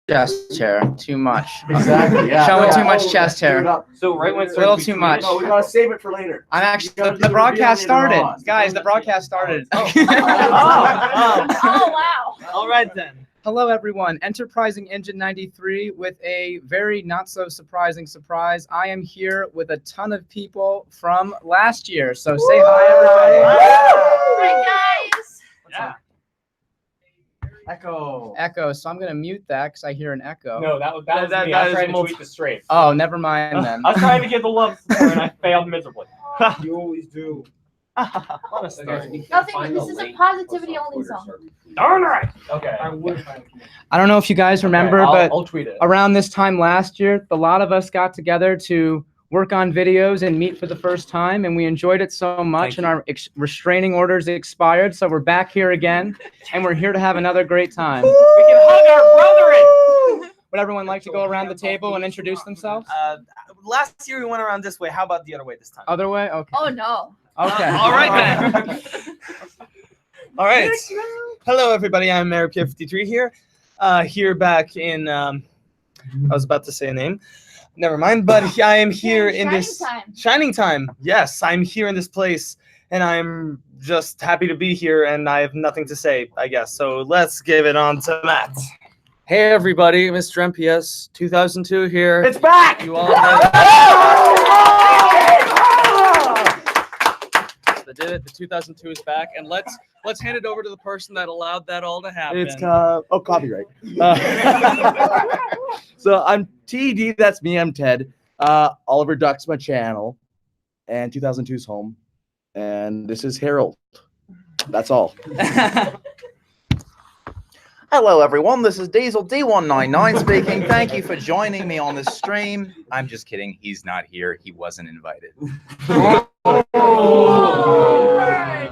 chest hair. Too much. Exactly. Yeah. Showing too much chest hair. So right when it A little starts too much. No, we gotta save it for later. I'm actually You gotta the do broadcast reveal later started, on. guys. The broadcast started. Oh, wow. all right then. Hello, everyone. Enterprising Engine 93 with a very not so surprising surprise. I am here with a ton of people from last year. So say hi, everybody. Hi, guys. Yeah. Echo. So I'm gonna mute that because I hear an echo. No, that was me. that I was is trying to multi- tweet the straight. Oh, never mind then. I was trying to give the love support and I failed miserably. You always do. What a start. Nothing. This is a positivity only zone. Darn right. Okay. I don't know if you guys remember, but I'll tweet it. around this time last year, a lot of us got together to work on videos and meet for the first time, and we enjoyed it so much, and our restraining orders expired, so we're back here again, and we're here to have another great time. We can hug our brother. Would everyone like to go around the table and introduce themselves? Last year we went around this way. How about the other way this time? Other way? Okay. Oh no. Okay. All right then. All right. Hello everybody. I'm Mayor53 here. Here back in. I was about to say a name. Never mind. But I am here in this Shining Time. Yes, I'm here in this place, and I'm just happy to be here. And I have nothing to say, I guess. So let's give it on to Matt. Hey everybody, Mr. MPS 2002 here. It's back. You all have... I did it. The 2002 is back, and let's hand it over to the person that allowed that all to happen. It's copyright. So I'm TD. That's me. I'm Ted. Oliver Duck's my channel, and 2002's home, and this is Harold. That's all. Hello, everyone. This is Diesel D199 speaking. Thank you for joining me on this stream. I'm just kidding. He's not here. He wasn't invited.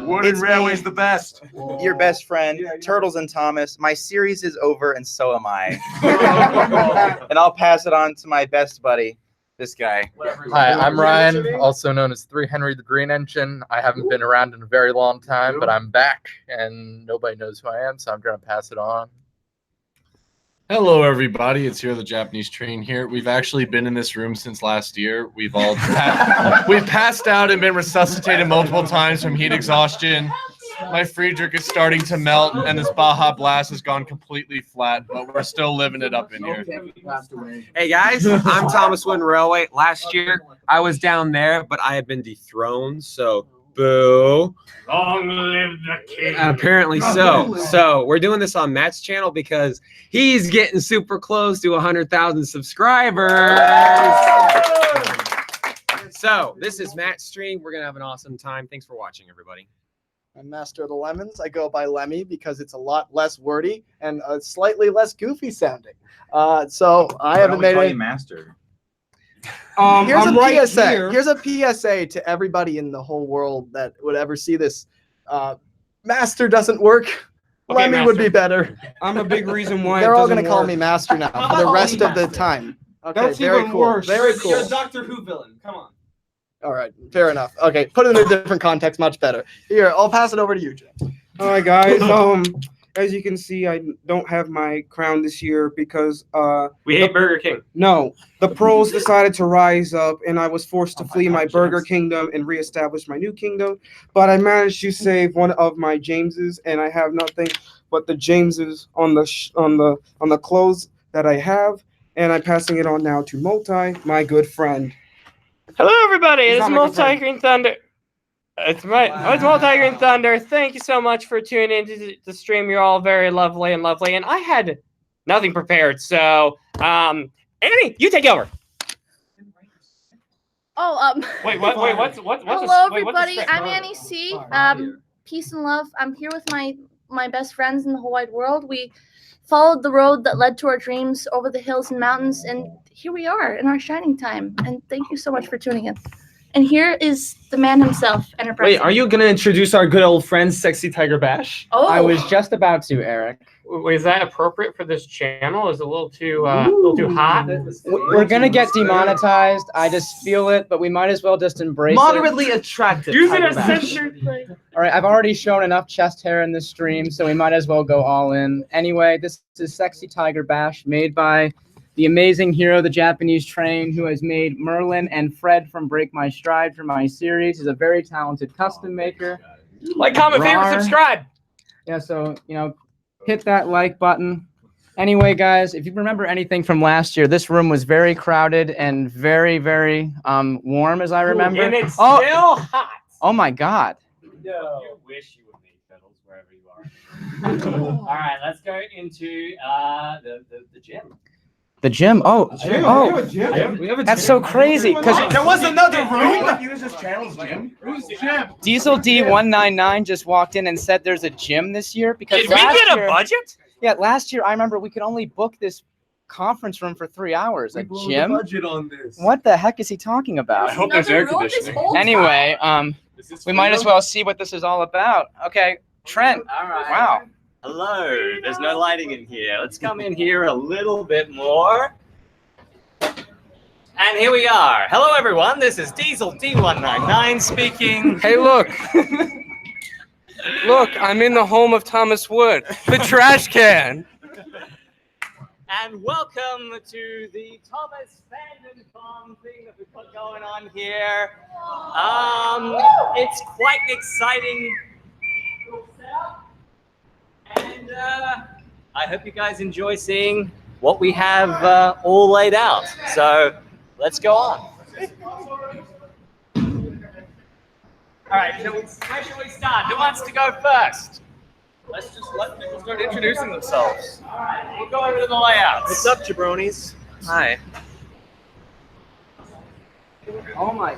Wooden Railway's the best. Your best friend, Turtles and Thomas. My series is over, and so am I. And I'll pass it on to my best buddy, this guy. Hi, I'm Ryan, also known as 3 Henry the Green Engine. I haven't been around in a very long time, but I'm back, and nobody knows who I am, so I'm going to pass it on. Hello, everybody. It's Here the Japanese Train here. We've actually been in this room since last year. We've all we've passed out and been resuscitated multiple times from heat exhaustion. My Friedrich is starting to melt, and this Baja Blast has gone completely flat, but we're still living it up in here. Hey guys, I'm Thomas Wooden Railway. Last year I was down there, but I had been dethroned, so boo. Long live the king. Apparently so. So we're doing this on Matt's channel because he's getting super close to 100,000 subscribers. So this is Matt's stream. We're gonna have an awesome time. Thanks for watching, everybody. I'm Master of the Lemons. I go by Lemmy because it's a lot less wordy and slightly less goofy sounding. So I haven't made any master. Here's I'm a right PSA. here. Here's a PSA to everybody in the whole world that would ever see this. Master doesn't work. Okay, Lemmy would be Master. better. I'm a big reason why They're all gonna call me Master now for the rest of the time. Okay, That's very even cool. worse. Very cool. You're a Doctor Who villain. Come on. All right, fair enough. Okay, put it in a different context, much better. Here, I'll pass it over to you, Jay. All right, guys. As you can see, I don't have my crown this year because We hate Burger King. no, the pros decided to rise up, and I was forced to flee my Burger Kingdom and reestablish my new kingdom. But I managed to save one of my Jameses, and I have nothing but the Jameses on the clothes that I have, and I'm passing it on now to Multi, my good friend. Hello, everybody. It's It's not my good Multi friend. Green Thunder. It's Multi Green Thunder. Thank you so much for tuning into the stream. You're all very lovely, and I had nothing prepared. So, Annie, you take over. Oh, Wait, what? Wait, what's hello, wait, what's the everybody. script? I'm Annie C. Peace and love. I'm here with my best friends in the whole wide world. We followed the road that led to our dreams over the hills and mountains, and here we are in our shining time. And thank you so much for tuning in. And here is the man himself, Enterprise. Wait, are you gonna introduce our good old friend, Sexy Tiger Bash? Oh, I was just about to, Eric. Is that appropriate for this channel? Is it a little too hot? We're gonna get demonetized. I just feel it, but we might as well just embrace Moderately attractive. Use it Tiger as Bash. censored. it. All right, I've already shown enough chest hair in this stream, so we might as well go all in. Anyway, this is Sexy Tiger Bash, made by the amazing hero, the Japanese Train, who has made Merlin and Fred from Break My Stride for my series. He's a very talented custom maker. Like, comment, favorite, Rar. subscribe. Yeah, so, hit that like button. Anyway, guys, if you remember anything from last year, this room was very crowded and very, very warm, as I remember. And it's still hot. Oh my God. No. You wish you would make fiddles wherever you are. All right, let's go into the gym. The gym. Oh, We have a that's so crazy. Because There was another room. Use this channel's gym. Diesel D199 just walked in and said there's a gym this year. Because Did we last get a year, budget? Yeah, last year I remember we could only book this conference room for 3 hours. A gym? Budget on this. What the heck is he talking about? I hope there's air conditioning. Anyway, we might as well see what this is all about. Okay, Trent. All right. Wow. Hello, there's no lighting in here. Let's come in here a little bit more. And here we are. Hello, everyone. This is Diesel D199 speaking. Hey, look. Look, I'm in the home of Thomas Wood, the trash can. And welcome to the Thomas Fandom Con thing that we put going on here. It's quite exciting. And I hope you guys enjoy seeing what we have all laid out. So let's go on. All right, where shall we start? Who wants to go first? Let's just let people start introducing themselves. All right, we'll go over to the layouts. What's up, jabronis? Hi. Oh my.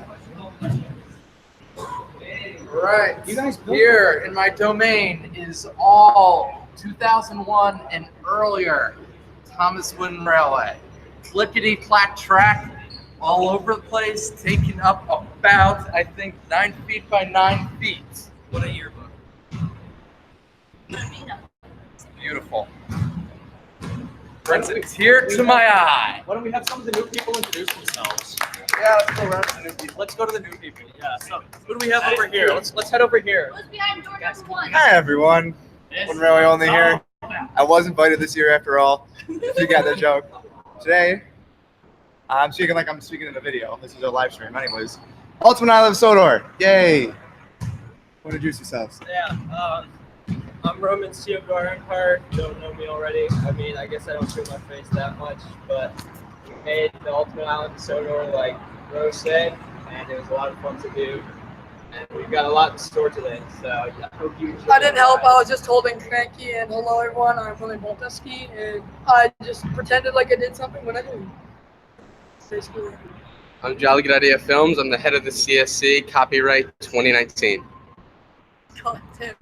Right. Here in my domain is all 2001 and earlier Thomas Wooden Railway. Clickety-clack track all over the place, taking up about, I think, 9 feet by 9 feet. What a yearbook. It's beautiful. It's here to my eye. Why don't we have some of the new people introduce themselves? Yeah, let's go around to the new people. Let's go to the new people. Yeah. So Who do we have over here? Let's head over here. Who's behind door number 1? Hi everyone, Wooden Railway only here. I was invited this year after all. You got that joke. Today, I'm speaking like I'm speaking in a video. This is a live stream. Anyways, Ultimate Island of Sodor. Yay! Introduce yourselves. Yeah, I'm Roman Steelguard. Don't know me already. I mean, I guess I don't show my face that much, but we made the Ultimate Island of Sodor like Rose said, and it was a lot of fun to do. And we've got a lot in store today, so I hope you enjoy. I didn't help. I was just holding cranky. And hello, everyone. I'm William Bolteski, and I just pretended like I did something when I didn't. Basically. I'm Jolly Good Idea Films. I'm the head of the CSC, copyright 2019. God damn.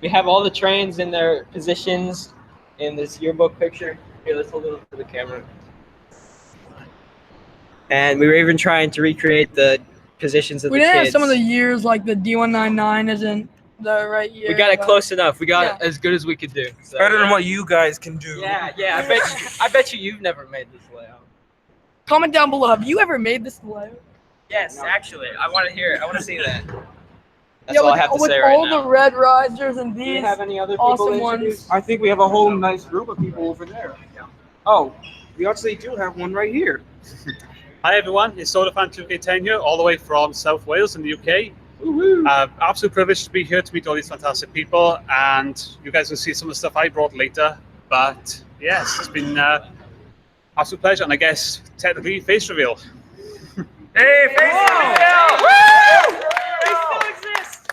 We have all the trains in their positions in this yearbook picture. Here, let's hold it up to the camera. And we were even trying to recreate the positions of We the didn't kids. have some of the years, like the D199 isn't the right year. We got it but- close enough. We got it as good as we could do. So, Better than what you guys can do. Yeah. I bet you you've never made this layout. Comment down below. Have you ever made this layout? Yes, actually. I want to hear it. I want to see that. That's Yeah, all I with- have to with say right all now. the red risers and Do these you have any other people awesome to ones. introduce? I think we have a whole nice group of people over there. Oh, we actually do have one right here. Hi everyone, it's SodaFan 2K10 here, all the way from South Wales in the UK. Absolute privilege to be here to meet all these fantastic people, and you guys will see some of the stuff I brought later. But yes, it's been absolute pleasure, and I guess technically face reveal. Hey, face reveal! Woo! They still exist.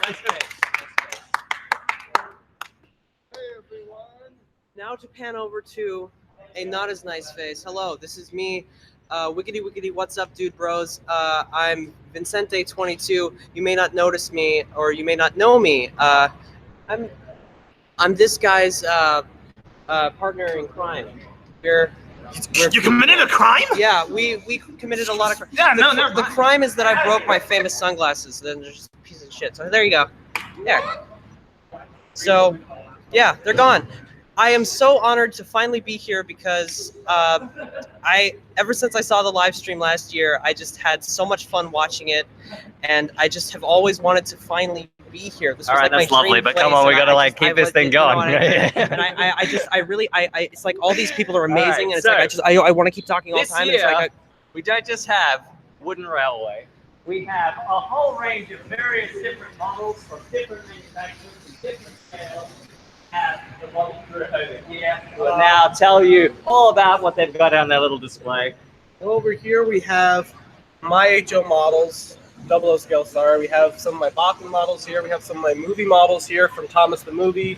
Hey everyone. Now to pan over to a not as nice face. Hello, this is me. Wiggity, what's up, dude bros? I'm Vincente22. You may not notice me, or you may not know me. I'm this guy's partner in crime. We're You committed a crime? Yeah, we committed a lot of crime. Yeah, The crime is that I broke my famous sunglasses. Then they're just a piece of shit. So there you go. There. So, yeah, they're gone. I am so honored to finally be here because ever since I saw the live stream last year, I just had so much fun watching it, and I just have always wanted to finally be here. This was All right, like that's my lovely, dream but place, come on, we and gotta I like just- keep I this was- thing you know going. what and it's like all these people are amazing, right, and it's so- like I want to keep talking all the This time. and year, it's like we don't just have wooden railway. We have a whole range of various different models from different manufacturers and different scales. Have the model crew over here who will now tell you all about what they've got on their little display. Over here we have my HO models, 00 scale star. We have some of my Bachman models here. We have some of my movie models here from Thomas the Movie,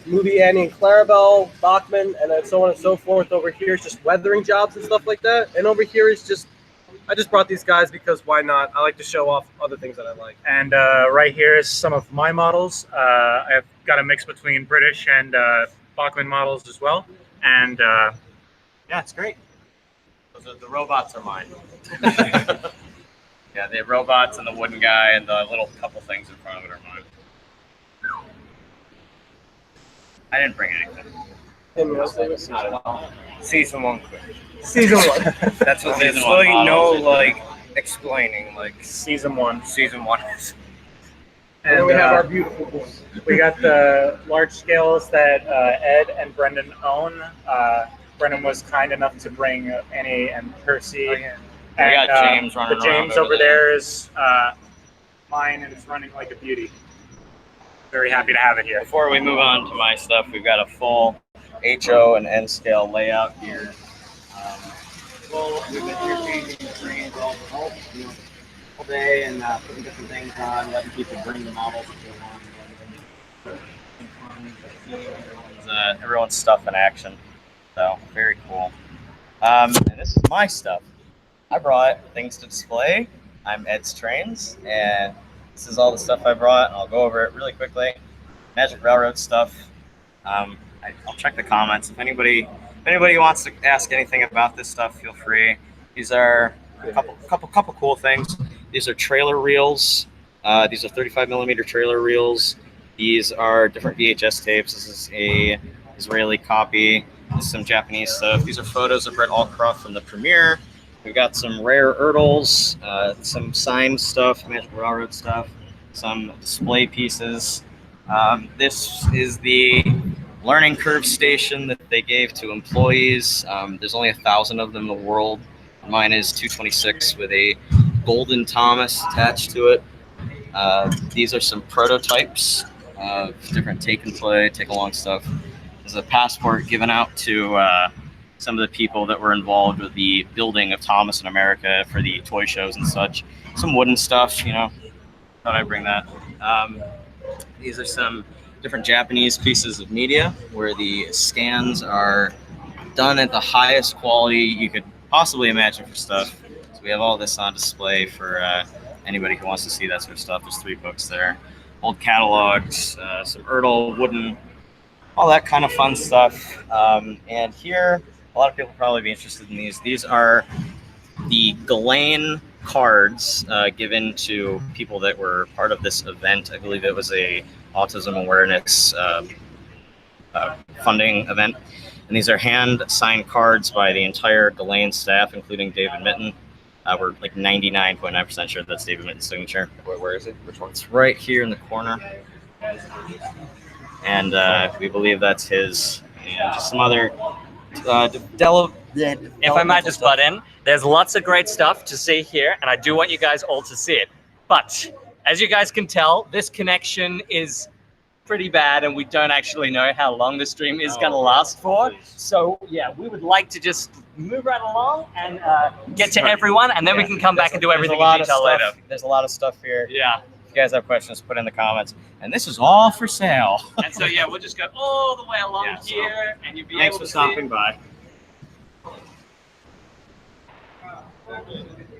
movie Annie and Clarabelle, Bachman, and then so on and so forth. Over here is just weathering jobs and stuff like that. And over here is just, I just brought these guys because why not? I like to show off other things that I like. And right here is some of my models. I've got a mix between British and Bachman models as well. And yeah, it's great. The robots are mine. Yeah, the robots and the wooden guy and the little couple things in front of it are mine. I didn't bring anything. Not at all. Season 1 quick. Season 1. That's what Season there's one really no models. like explaining like Season 1. Season 1 is. And then we have our beautiful boys. We got the large scales that Ed and Brendan own. Brendan was kind enough to bring Annie and Percy. We got James running the around James over over there is mine, and it's running like a beauty. Very happy to have it here. Before we move on to my stuff, we've got a full HO and N scale layout here. Well, we've been here changing the screens all day and putting different things on, letting people bring the models if they want. Everyone's stuff in action, so very cool. And this is my stuff. I brought things to display. I'm Ed's Trains, and this is all the stuff I brought, and I'll go over it really quickly. Magic Railroad stuff. I'll check the comments. If anybody wants to ask anything about this stuff, feel free. These are a couple cool things. These are trailer reels. These are 35mm trailer reels. These are different VHS tapes. This is a Israeli copy. This is some Japanese stuff. These are photos of Brett Allcroft from the premiere. We've got some rare Ertls, some signed stuff, Magic Railroad stuff, some display pieces. This is the learning curve station that they gave to employees. There's only 1,000 of them in the world. Mine is 226 with a golden Thomas attached to it. These are some prototypes of different take and play, take along stuff. There's a passport given out to some of the people that were involved with the building of Thomas in America for the toy shows and such. Some wooden stuff, you know, thought I'd bring that. These are some different Japanese pieces of media where the scans are done at the highest quality you could possibly imagine for stuff. So we have all this on display for anybody who wants to see that sort of stuff. There's 3 books there. Old catalogs, some Ertl, wooden, all that kind of fun stuff. And here, a lot of people will probably be interested in these. These are the Ghislaine cards given to people that were part of this event. I believe it was a autism awareness funding event. And these are hand-signed cards by the entire Ghislaine staff, including David Mitten. We're like 99.9% sure that's David Mitten's signature. Where is it? Which one? It's right here in the corner. And we believe that's his. And just some other If I might just butt in, there's lots of great stuff to see here, and I do want you guys all to see it. But as you guys can tell, this connection is pretty bad, and we don't actually know how long the stream is going to last for. So yeah, we would like to just move right along and get to everyone, and then we can come back and do everything in detail later. There's a lot of stuff here. Yeah. If you guys have questions, put in the comments. And this is all for sale. And so yeah, we'll just go all the way along here, and you'll be Thanks able for to stopping see. by.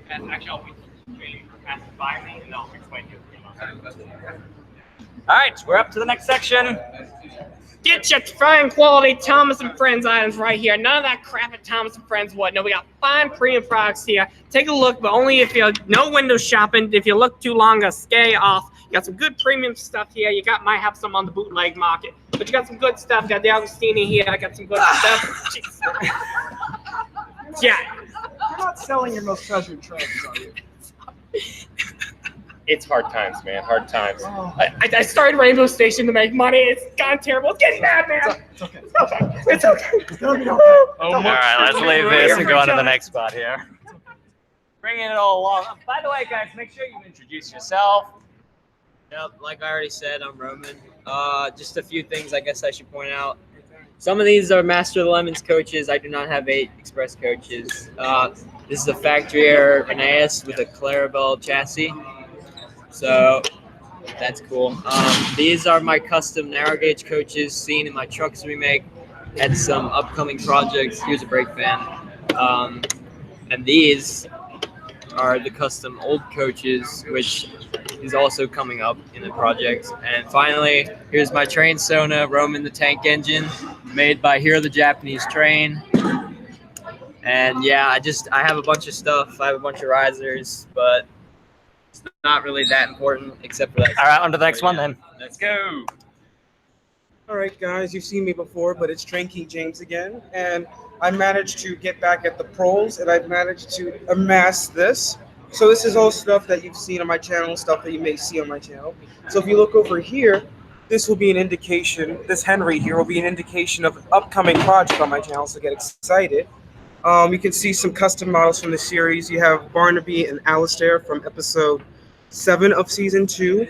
And actually, I'll pass it by me, and I'll explain to you. All right, we're up to the next section. Get your fine quality Thomas and Friends items right here. None of that crap at Thomas and Friends. What? No, we got fine premium products here. Take a look, but only if you're no window shopping. If you look too long, a scare you off. You got some good premium stuff here. You might have some on the bootleg market, but you got some good stuff. You got the Agostini here. I got some good stuff. Jeez. Yeah. You're not selling your most treasured treasures, are you? It's hard times, man. Hard times. I started Rainbow Station to make money. It's gone terrible. It's getting bad, man. It's okay. It's okay. It's gonna be okay. All right, let's leave this and go on to the next spot here. Bringing it all along. By the way, guys, make sure you introduce yourself. Yep, like I already said, I'm Roman. Just a few things I guess I should point out. Some of these are Master of the Lemons coaches. I do not have 8 Express coaches. This is a factory error Aeneas with a Clarabelle chassis. So that's cool. These are my custom narrow gauge coaches seen in my trucks we make and some upcoming projects. Here's a brake fan. And these are the custom old coaches, which is also coming up in the project. And finally, here's my train Sona, Roman the Tank Engine, made by Here the Japanese Train. And yeah, I have a bunch of stuff. I have a bunch of risers, but it's not really that important except for that. All right, on to the next one then. Let's go. All right, guys, you've seen me before, but it's Train King James again, and I managed to get back at the proles, and I've managed to amass this. So this is all stuff that you've seen on my channel, stuff that you may see on my channel. So if you look over here, this will be an indication, this Henry here will be an indication of an upcoming project on my channel, so get excited. You can see some custom models from the series. You have Barnaby and Alistair from episode 7 of season 2.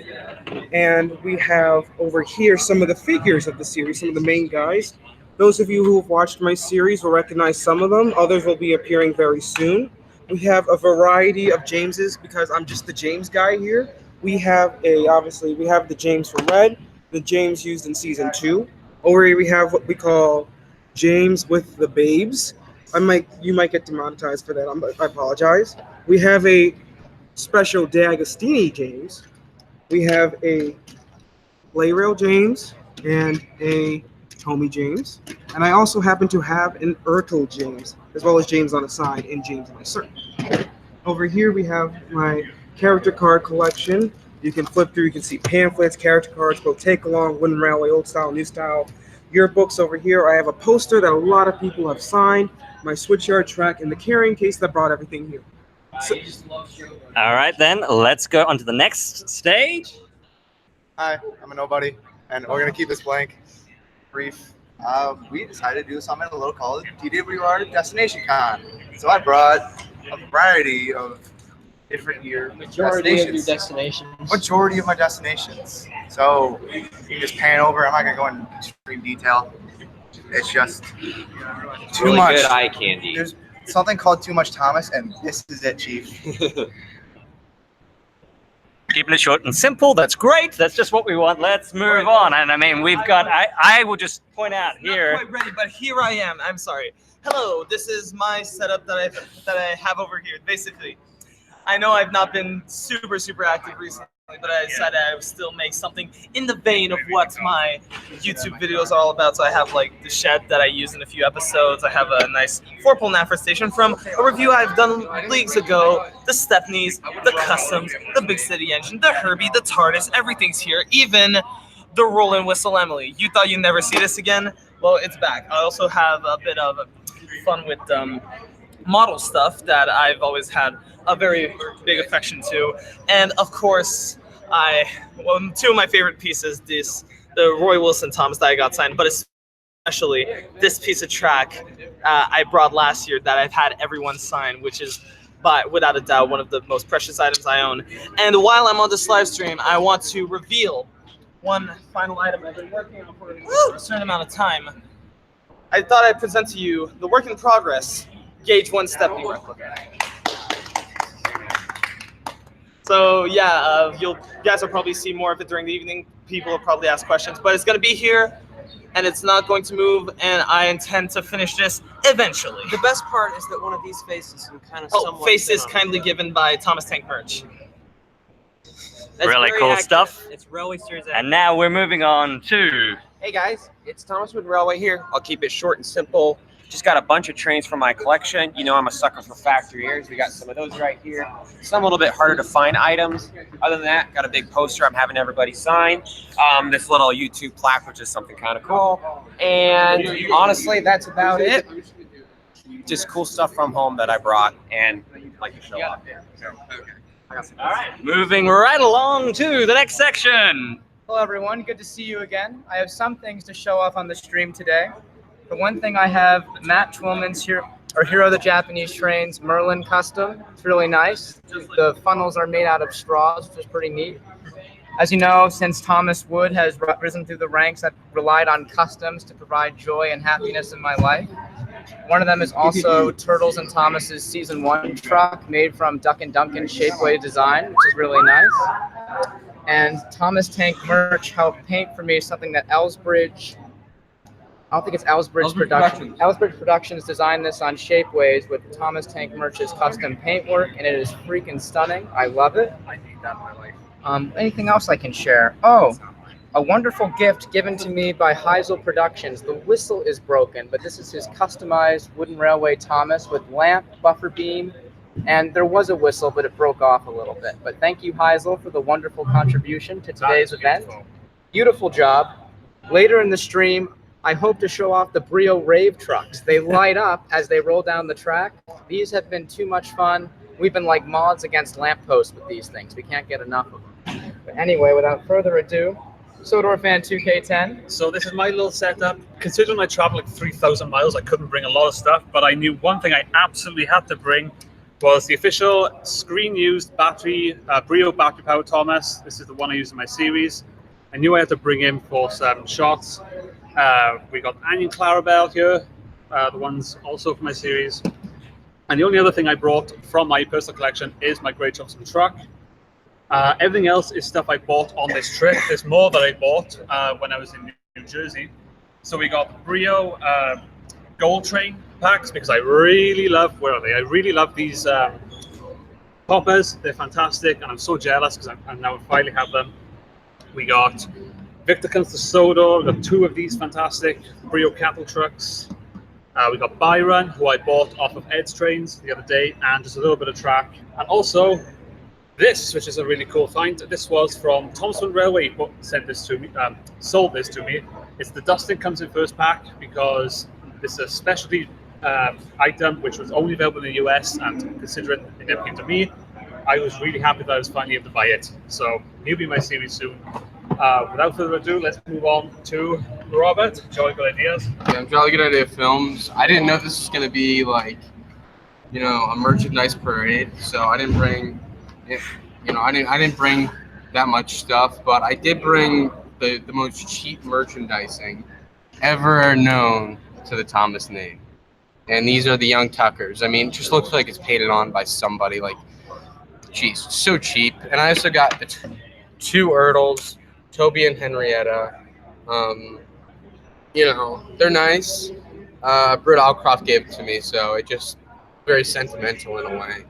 And we have over here some of the figures of the series, some of the main guys. Those of you who have watched my series will recognize some of them. Others will be appearing very soon. We have a variety of Jameses because I'm just the James guy here. We have obviously we have the James from Red, the James used in season 2. Over here we have what we call James with the Babes. You might get demonetized for that. I apologize. We have a special De Agostini James. We have a Layrail James and a Tommy James. And I also happen to have an Ertl James, as well as James on the side and James on my circle. Over here we have my character card collection. You can flip through, you can see pamphlets, character cards, both take along, Wooden Railway, old style, new style. Yearbooks over here. I have a poster that a lot of people have signed, my switchyard track, and the carrying case that brought everything here. So, all right, then let's go on to the next stage. Hi, I'm a nobody, and we're gonna keep this blank, brief. We decided to do something a little called TWR Destination Con. So I brought a variety of different Majority of your destinations. Majority of my destinations. So you can just pan over. I'm not gonna go into extreme detail. It's just too Really much good eye candy. There's something called too much Thomas, and this is it, Chief. Keeping it short and simple. That's great. That's just what we want. Let's move on. And I mean, we've got. I will just point out here. Not quite ready, but here I am. I'm sorry. Hello. This is my setup that I have over here. Basically, I know I've not been super active recently, but I decided I would still make something in the vein of what my YouTube videos are all about. So I have like the shed that I use in a few episodes. I have a nice 4-pole Nafra station from a review I've done leagues ago. The Stepneys, the Customs, the Big City Engine, the Herbie, the TARDIS, everything's here. Even the Roll and Whistle Emily. You thought you'd never see this again? Well, it's back. I also have a bit of fun with model stuff that I've always had a very big affection to. And of course, two of my favorite pieces, the Roy Wilson Thomas that I got signed, but especially this piece of track I brought last year that I've had everyone sign, which is without a doubt one of the most precious items I own. And while I'm on this live stream, I want to reveal one final item I've been working on for a certain amount of time. I thought I'd present to you the work in progress Gauge 1 Stepney replica. So yeah, you guys will probably see more of it during the evening. People will probably ask questions, but it's going to be here, and it's not going to move, and I intend to finish this eventually. The best part is that one of these faces can kind of somewhat faces kindly given by Thomas Tank Merch. Really cool stuff. It's really serious. And now we're moving on to Hey guys, it's Thomas Wood Railway here. I'll keep it short and simple. Just got a bunch of trains from my collection. You know I'm a sucker for factory airs. We got some of those right here. Some a little bit harder to find items. Other than that, got a big poster I'm having everybody sign. This little YouTube plaque, which is something kind of cool. And honestly, that's about it. Just cool stuff from home that I brought and like to show off. All right, moving right along to the next section. Hello, everyone. Good to see you again. I have some things to show off on the stream today. For one thing, I have Matt Twillman's Hero of the Japanese Trains Merlin custom. It's really nice. The funnels are made out of straws, which is pretty neat. As you know, since Thomas Wood has risen through the ranks, I've relied on customs to provide joy and happiness in my life. One of them is also Turtles and Thomas's Season 1 truck made from Duck and Duncan Shapeways design, which is really nice. And Thomas Tank Merch helped paint for me something that Ellsbridge, I don't think it's Ellsbridge Production. Ellsbridge Productions designed this on Shapeways with Thomas Tank Merch's custom paintwork, and it is freaking stunning. I love it. I need that in my life. Anything else I can share? Oh, a wonderful gift given to me by Heisel Productions. The whistle is broken, but this is his customized wooden railway Thomas with lamp, buffer beam, and there was a whistle, but it broke off a little bit. But thank you, Heisel, for the wonderful contribution to today's event. Beautiful job. Later in the stream, I hope to show off the Brio Rave trucks. They light up as they roll down the track. These have been too much fun. We've been like mods against lampposts with these things. We can't get enough of them. But anyway, without further ado, Sodor Fan 2K10. So this is my little setup. Considering I traveled like 3,000 miles, I couldn't bring a lot of stuff, but I knew one thing I absolutely had to bring was the official screen-used battery, Brio battery-powered Thomas. This is the one I use in my series. I knew I had to bring him for some shots. We got Onion Clarabelle here, the ones also from my series. And the only other thing I brought from my personal collection is my Great Johnson truck. Everything else is stuff I bought on this trip. There's more that I bought when I was in New Jersey. So we got Brio Gold Train packs because I really love, where are they? I really love these poppers. They're fantastic, and I'm so jealous because I now finally have them. We got Victor Comes to Sodor. We got two of these fantastic Brio cattle trucks. We got Byron, who I bought off of Ed's trains the other day, and just a little bit of track. And also this, which is a really cool find. This was from Thompson Railway, who sent this to me, sold this to me. It's the Dustin Comes in First pack because this is a specialty item which was only available in the US, and considering it never came to me, I was really happy that I was finally able to buy it. So he'll be in my series soon. Without further ado, let's move on to Robert. Jolly Good Ideas. Yeah, Jolly Good Idea Films. I didn't know this was going to be like, you know, a merchandise parade, so I didn't bring, I didn't bring that much stuff, but I did bring the most cheap merchandising ever known to the Thomas name. And these are the Young Tuckers. I mean, it just looks like it's painted on by somebody. Like, geez, so cheap. And I also got the two Erdls, Toby and Henrietta. They're nice. Britt Alcroft gave it to me, so it just very sentimental in a way.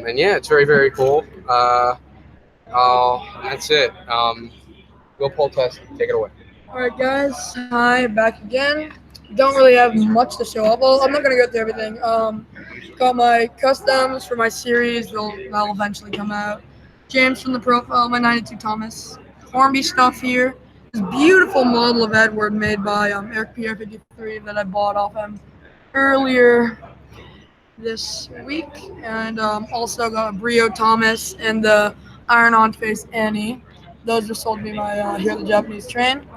And yeah, it's very, very cool. That's it. Go Pull Test, take it away. All right, guys. Hi, back again. Don't really have much to show off. Well, I'm not gonna go through everything. Got my customs for my series. That'll eventually come out. James from the profile, my 92 Thomas. Hornby stuff here. This beautiful model of Edward made by Eric Pierre 53 that I bought off him earlier this week, and also got a Brio Thomas and the Iron-On Face Annie. Those were sold to me by Here the Japanese Train.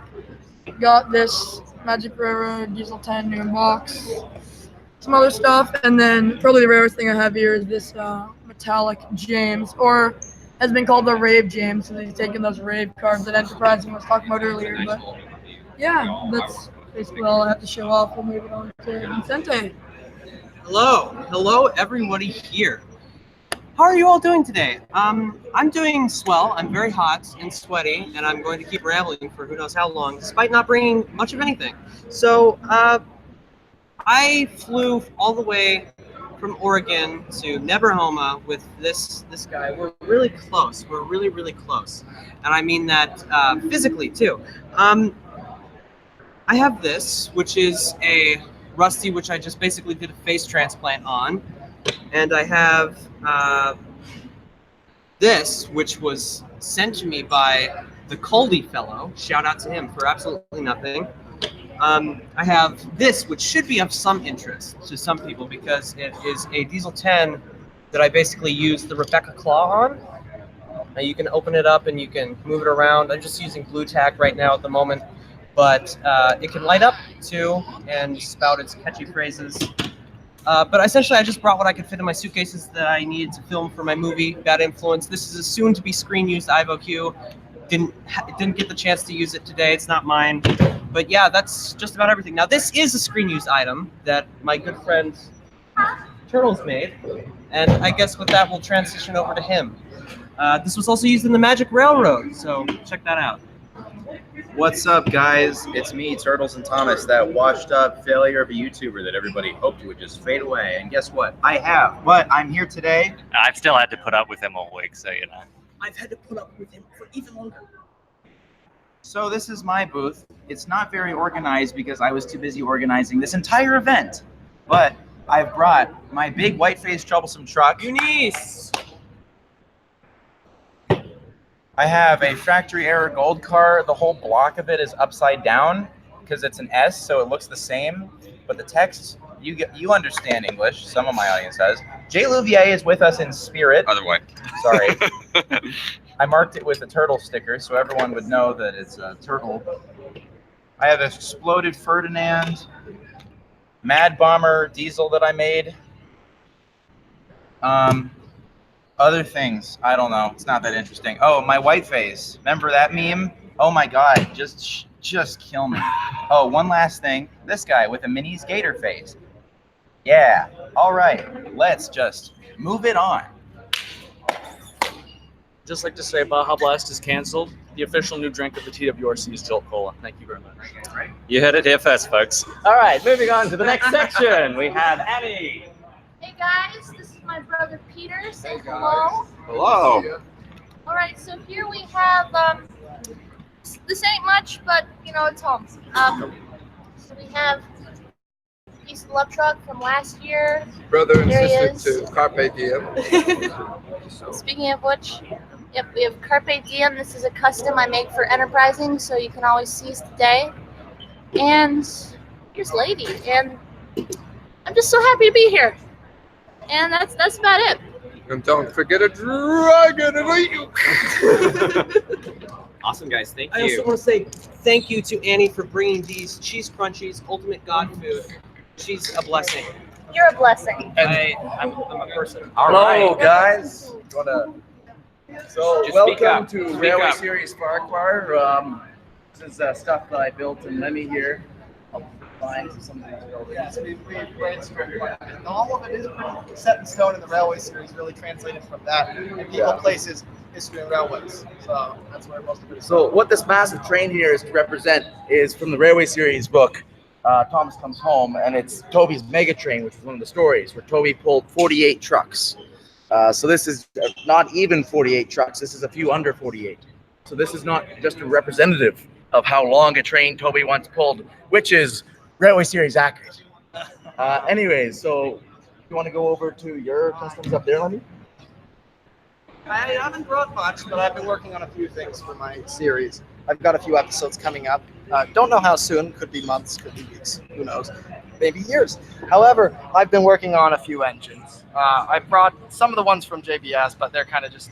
Got this Magic Railroad Diesel 10 new box, some other stuff, and then probably the rarest thing I have here is this metallic James, or has been called the Rave James, so they've taken those Rave cards that Enterprising was talking about earlier. But yeah, that's basically all I have to show off. We'll move it on to Vincente. Hello everybody here. How are you all doing today? I'm doing swell. I'm very hot and sweaty, and I'm going to keep rambling for who knows how long, despite not bringing much of anything. So I flew all the way from Oregon to Nebrahoma with this guy. We're really close. We're really, really close, and I mean that physically too. I have this, which is a Rusty, which I just basically did a face transplant on. And I have this, which was sent to me by the Coldy fellow. Shout out to him for absolutely nothing. I have this, which should be of some interest to some people because it is a Diesel 10 that I basically used the Rebecca Claw on. Now you can open it up and you can move it around. I'm just using blue tack right now at the moment, but it can light up too and spout its catchy phrases. But essentially, I just brought what I could fit in my suitcases that I needed to film for my movie, Bad Influence. This is a soon-to-be screen-used IVOQ. Didn't get the chance to use it today. It's not mine. But yeah, that's just about everything. Now, this is a screen-used item that my good friend Turtles made. And I guess with that, we'll transition over to him. This was also used in the Magic Railroad, so check that out. What's up, guys? It's me, Turtles and Thomas, that washed up failure of a YouTuber that everybody hoped would just fade away. And guess what? I have. But I'm here today. I've still had to put up with him all week, so you know. I've had to put up with him for even longer. So this is my booth. It's not very organized because I was too busy organizing this entire event. But I've brought my big white-faced troublesome truck. Eunice! I have a factory error gold car. The whole block of it is upside down because it's an S, so it looks the same. But the text, you understand English. Some of my audience does. Jay Louvier is with us in spirit. Other way. Sorry. I marked it with a turtle sticker so everyone would know that it's a turtle. I have an exploded Ferdinand, Mad Bomber diesel that I made. Other things, I don't know. It's not that interesting. Oh, my white face. Remember that meme? Oh my God, just kill me. Oh, one last thing. This guy with a mini skater face. Yeah. All right. Let's just move it on. Just like to say, Baja Blast is canceled. The official new drink of the TWRC is Jolt Cola. Thank you very much. You heard it here first, folks. All right, moving on to the next section. We have Annie. Hey guys, this is my brother Peter. Say hello. Hello. All right, so here we have this ain't much, but you know it's home. So we have Peace of Love truck from last year. Brother and There he sister is. to Carpe Diem. Speaking of which, yep, we have Carpe Diem. This is a custom I make for Enterprising, so you can always seize the day. And here's Lady, and I'm just so happy to be here. And that's about it. And don't forget a dragon and eat you. Awesome, guys. Thank you. I also want to say thank you to Annie for bringing these cheese crunchies, ultimate god food. She's a blessing. You're a blessing. I'm a person. Hello, guys. So Just speak welcome up. to Speak Railway up. Series Farquhar. This is stuff that I built, and let me here. I'll find some of these buildings. Yes, we've brainstormed. And all of it is pretty set in stone in the Railway Series, really translated from that. And people, places, history, and railways. So that's where most of it is. So what this massive train here is to represent is from the Railway Series book, Thomas Comes Home, and it's Toby's Mega Train, which is one of the stories where Toby pulled 48 trucks. So this is not even 48 trucks. This is a few under 48. So this is not just a representative of how long a train Toby once pulled, which is Railway Series accurate. Anyways, so you want to go over to your customs up there, Lenny? I haven't brought much, but I've been working on a few things for my series. I've got a few episodes coming up. Don't know how soon. Could be months, could be weeks. Who knows? Maybe years. However, I've been working on a few engines. I brought some of the ones from JBS, but they're kind of just,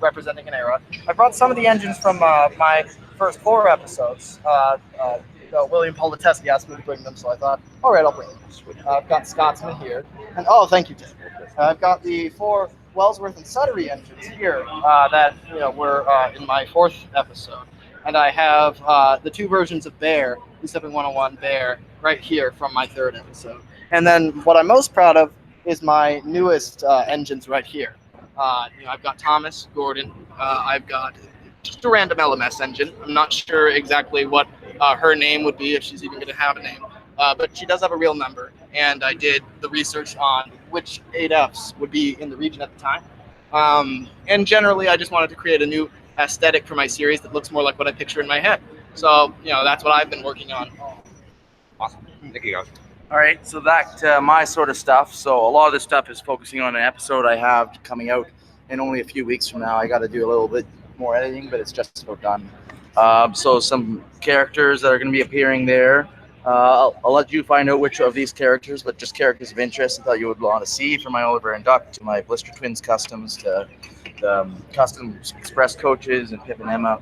representing an era. I brought some of the engines from my first 4 episodes. William Politeschi asked me to bring them, so I thought, all right, I'll bring them. I've got Scotsman here. And thank you, Tim. I've got the 4 Wellsworth and Suttery engines here that were in my 4th episode. And I have the 2 versions of Bear, B7101 Bear, right here from my 3rd episode. And then what I'm most proud of is my newest engines right here. I've got Thomas, Gordon, I've got just a random LMS engine. I'm not sure exactly what her name would be, if she's even going to have a name. But she does have a real number, and I did the research on which 8Fs would be in the region at the time. And generally, I just wanted to create a new aesthetic for my series that looks more like what I picture in my head. So, that's what I've been working on. Awesome. Thank you, guys. All right, so back to my sort of stuff. So a lot of this stuff is focusing on an episode I have coming out in only a few weeks from now. I got to do a little bit more editing, but it's just about done. So some characters that are going to be appearing there. I'll let you find out which of these characters, but just characters of interest I thought you would want to see, from my Oliver and Duck to my Blister Twins customs to the custom express coaches and Pip and Emma.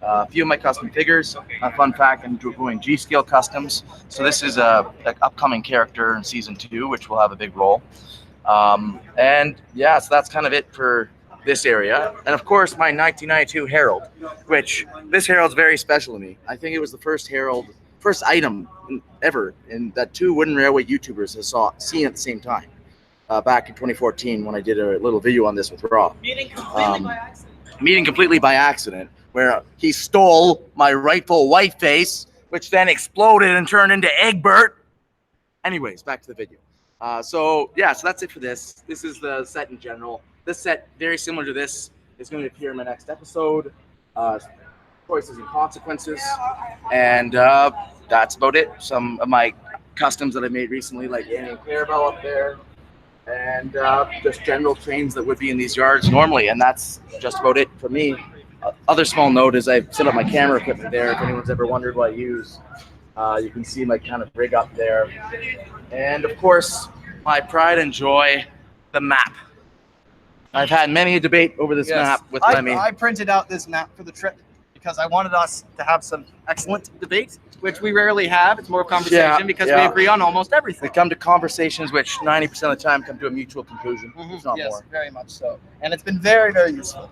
A few of my custom figures. A fun fact, I'm doing G-scale customs. So this is a upcoming character in season 2, which will have a big role. And yeah, so that's kind of it for this area. And of course, my 1992 Herald, which this Herald's very special to me. I think it was the first Herald, first item ever, and that 2 Wooden Railway YouTubers have seen at the same time. Back in 2014 when I did a little video on this with Raw. Meeting completely by accident. Where he stole my rightful white face, which then exploded and turned into Egbert. Anyways, back to the video. So that's it for this. This is the set in general. This set, very similar to this, is going to appear in my next episode. Choices and consequences. And that's about it. Some of my customs that I made recently, like Annie and Clarabelle up there. And just general trains that would be in these yards normally. And that's just about it for me. Other small note is I've set up my camera equipment there. If anyone's ever wondered what I use, you can see my kind of rig up there. And of course, my pride and joy, the map. I've had many a debate over this map with Lemmy. I printed out this map for the trip because I wanted us to have some excellent debate, which we rarely have. It's more of a conversation because we agree on almost everything. We come to conversations which 90% of the time come to a mutual conclusion, if not Yes, more. very much so. And it's been very, very useful.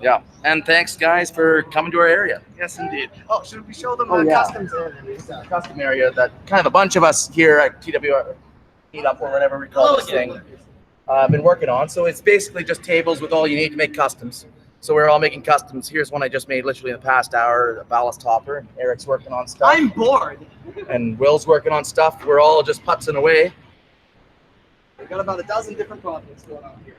Yeah, and thanks guys for coming to our area. Yes, indeed. Oh, should we show them Oh, the yeah. customs area? It's a custom area that kind of a bunch of us here at TWR Meetup or whatever we call this thing been working on. So it's basically just tables with all you need to make customs. So we're all making customs. Here's one I just made literally in the past hour, a ballast hopper. Eric's working on stuff. I'm bored. And Will's working on stuff. We're all just putzing away. We've got about a dozen different projects going on here.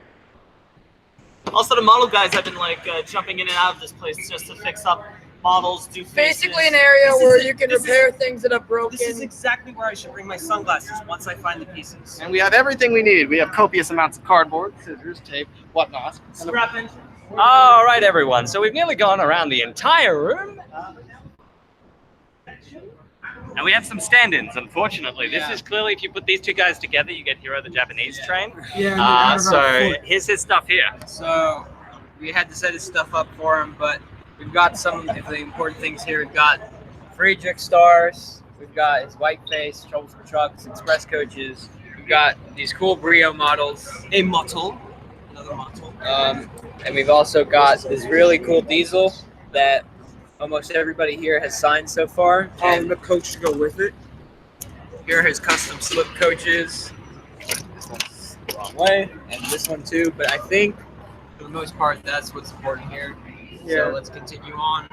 Also, the model guys have been like jumping in and out of this place just to fix up models, do faces. Basically, an area where you can repair things that have broken. This is exactly where I should bring my sunglasses once I find the pieces. And we have everything we need. We have copious amounts of cardboard, scissors, tape, whatnot. Scrap engine. All right, everyone. So we've nearly gone around the entire room. And we have some stand-ins, unfortunately. This is clearly, if you put these 2 guys together, you get Hero the Japanese train. Yeah, so here's his stuff here. So we had to set his stuff up for him, but we've got some of the important things here. We've got Friedrich stars. We've got his white face, troubles for trucks, express coaches. We've got these cool Brio models. A model. Another model. And we've also got this really cool diesel that almost everybody here has signed so far. And the coach to go with it. Here are his custom slip coaches. This one's the wrong way, and this one too. But I think, for the most part, that's what's important here. Yeah. So let's continue on.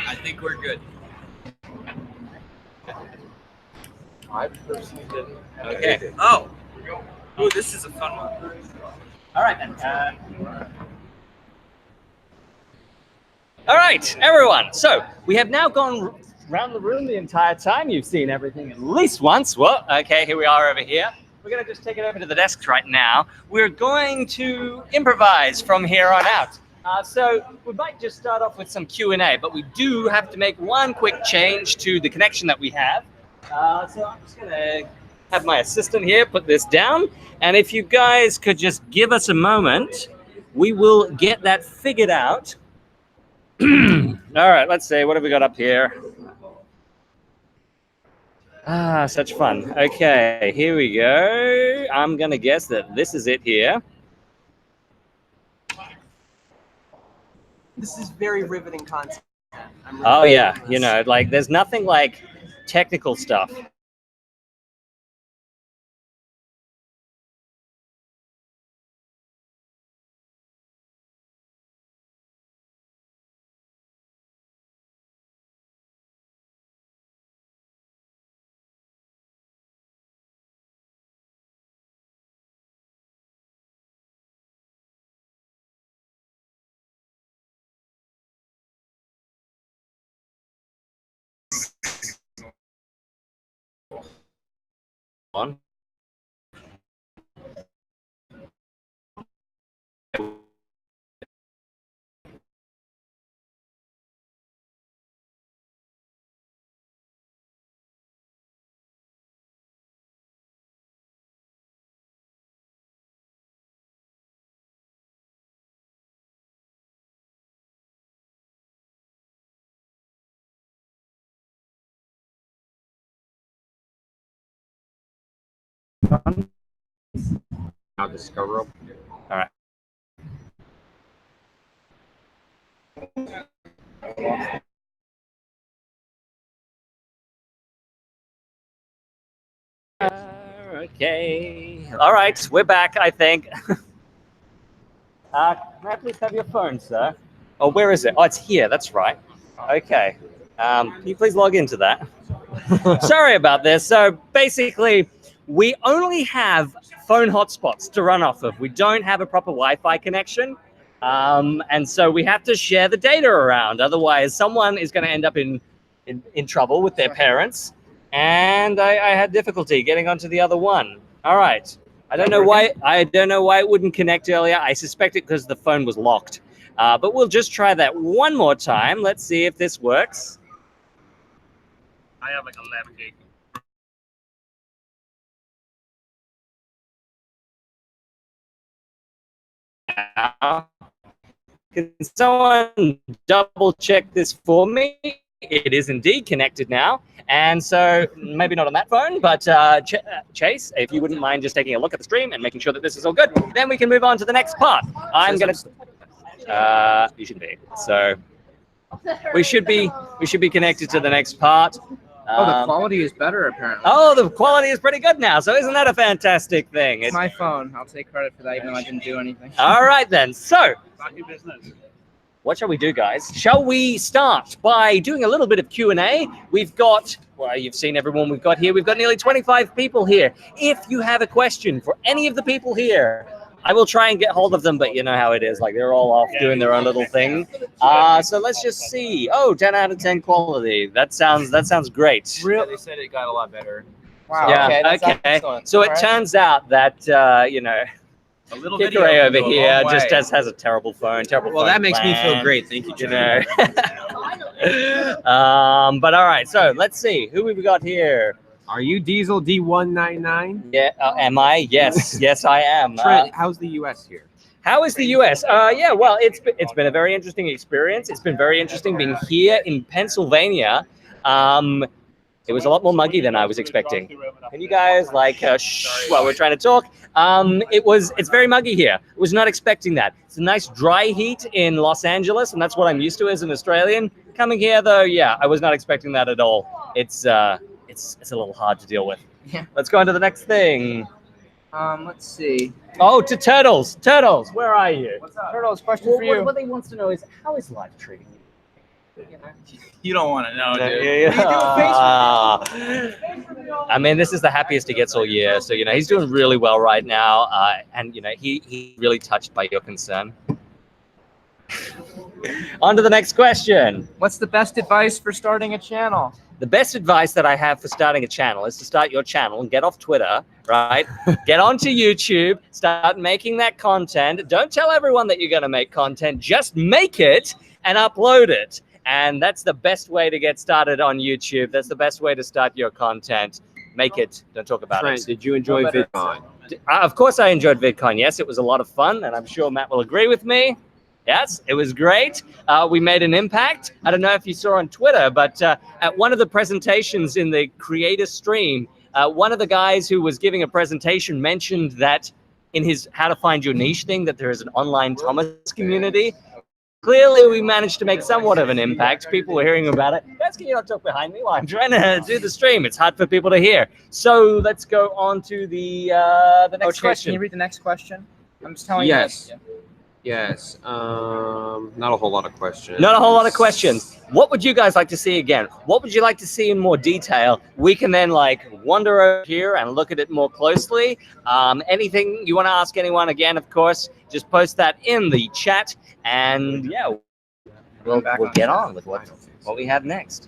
I think we're good. I personally didn't. Okay. Oh, this is a fun one. All right, then. All right, everyone. So we have now gone around the room the entire time. You've seen everything at least once. Well, okay, here we are over here. We're going to just take it over to the desks right now. We're going to improvise from here on out. So we might just start off with some Q&A, but we do have to make one quick change to the connection that we have. So I'm just going to have my assistant here put this down. And if you guys could just give us a moment, we will get that figured out. All right, let's see. What have we got up here? Ah, such fun. Okay, here we go. I'm going to guess that this is it here. This is very riveting content. Oh, yeah. You know, like there's nothing like technical stuff. on. Now discover. All right. Okay. All right, we're back, I think. Can I please have your phone, sir? Oh, where is it? Oh, it's here. That's right. Okay. Can you please log into that? Sorry about this. So basically, we only have phone hotspots to run off of. We don't have a proper Wi-Fi connection. And so we have to share the data around. Otherwise, someone is going to end up in trouble with their parents. And I had difficulty getting onto the other one. All right. I don't know why it wouldn't connect earlier. I suspect it because the phone was locked. But we'll just try that one more time. Let's see if this works. I have like 11 gig. Can someone double check this for me? It is indeed connected now. And so maybe not on that phone, but Chase, if you wouldn't mind just taking a look at the stream and making sure that this is all good, then we can move on to the next part. I'm going to, you should be. So we should be connected to the next part. Oh, the quality is better apparently. Oh, the quality is pretty good now. So isn't that a fantastic thing? It's my phone. I'll take credit for that, even though I didn't do anything. All right then. So Not your business. what shall we do, guys? Shall we start by doing a little bit of Q&A? We've got, well, you've seen everyone we've got here. We've got nearly 25 people here. If you have a question for any of the people here, I will try and get hold of them, but you know how it is. Like, they're all off doing their own little thing. So let's just see. Oh, 10 out of 10 quality. That sounds great. Yeah, they said it got a lot better. Wow. Yeah, okay. So it turns out that, you know, A little Kid video Ray can over go a here long just way. has a terrible phone. Well, that makes me feel great. Thank you, You know. But all right, so let's see. Who have we got here? Are you Diesel D199? Yeah, am I? Yes, yes, I am. Trent, how's the U.S. here? How is the U.S.? Yeah, well, it's been a very interesting experience. It's been very interesting being here in Pennsylvania. It was a lot more muggy than I was expecting. Can you guys shh while we're trying to talk? It's very muggy here. I was not expecting that. It's a nice dry heat in Los Angeles, and that's what I'm used to as an Australian. Coming here, though, yeah, I was not expecting that at all. It's a little hard to deal with. Yeah. Let's go on to the next thing. Let's see. Oh, to Turtles. Turtles, where are you? What's up? Turtles, question for you. What they wants to know is, how is life treating you? You don't want to know, dude. I mean, this is the happiest he gets all year. So, you know, he's doing really well right now. And, you know, he's really touched by your concern. On to the next question. What's the best advice for starting a channel? The best advice that I have for starting a channel is to start your channel and get off Twitter, right? Get onto YouTube, start making that content. Don't tell everyone that you're going to make content. Just make it and upload it. And that's the best way to get started on YouTube. That's the best way to start your content. Make it. Don't talk about Trent, it. did you enjoy VidCon? Of course I enjoyed VidCon. Yes, it was a lot of fun, and I'm sure Matt will agree with me. Yes, it was great. We made an impact. I don't know if you saw on Twitter, but at one of the presentations in the creator stream, one of the guys who was giving a presentation mentioned that in his How to Find Your Niche thing, that there is an online Thomas community. Clearly, we managed to make somewhat of an impact. People were hearing about it. Guys, can you not talk behind me while I'm trying to do the stream? It's hard for people to hear. So let's go on to the next question. Can you read the next question? I'm just telling Yes. you. Yes. Not a whole lot of questions. Not a whole lot of questions. What would you guys like to see again? What would you like to see in more detail? We can then wander over here and look at it more closely. Anything you want to ask anyone again, of course, just post that in the chat. And yeah, we'll get on with what we have next.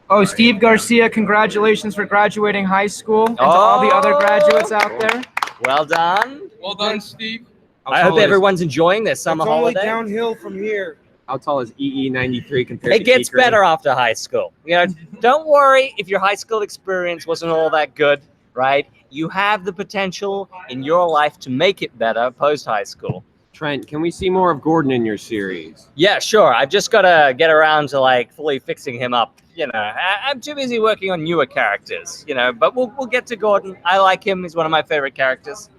Oh, Steve Garcia, congratulations for graduating high school, and to all the other graduates out there. Well done. Well done, Steve. I hope everyone's enjoying their summer It's only holiday. downhill from here. How tall is EE93 compared It to gets T-Green? better after high school. You know, don't worry if your high school experience wasn't all that good, right? You have the potential in your life to make it better post high school. Trent, can we see more of Gordon in your series? Yeah, sure. I've just got to get around to like fully fixing him up. You know, I'm too busy working on newer characters. You know, but we'll get to Gordon. I like him. He's one of my favorite characters.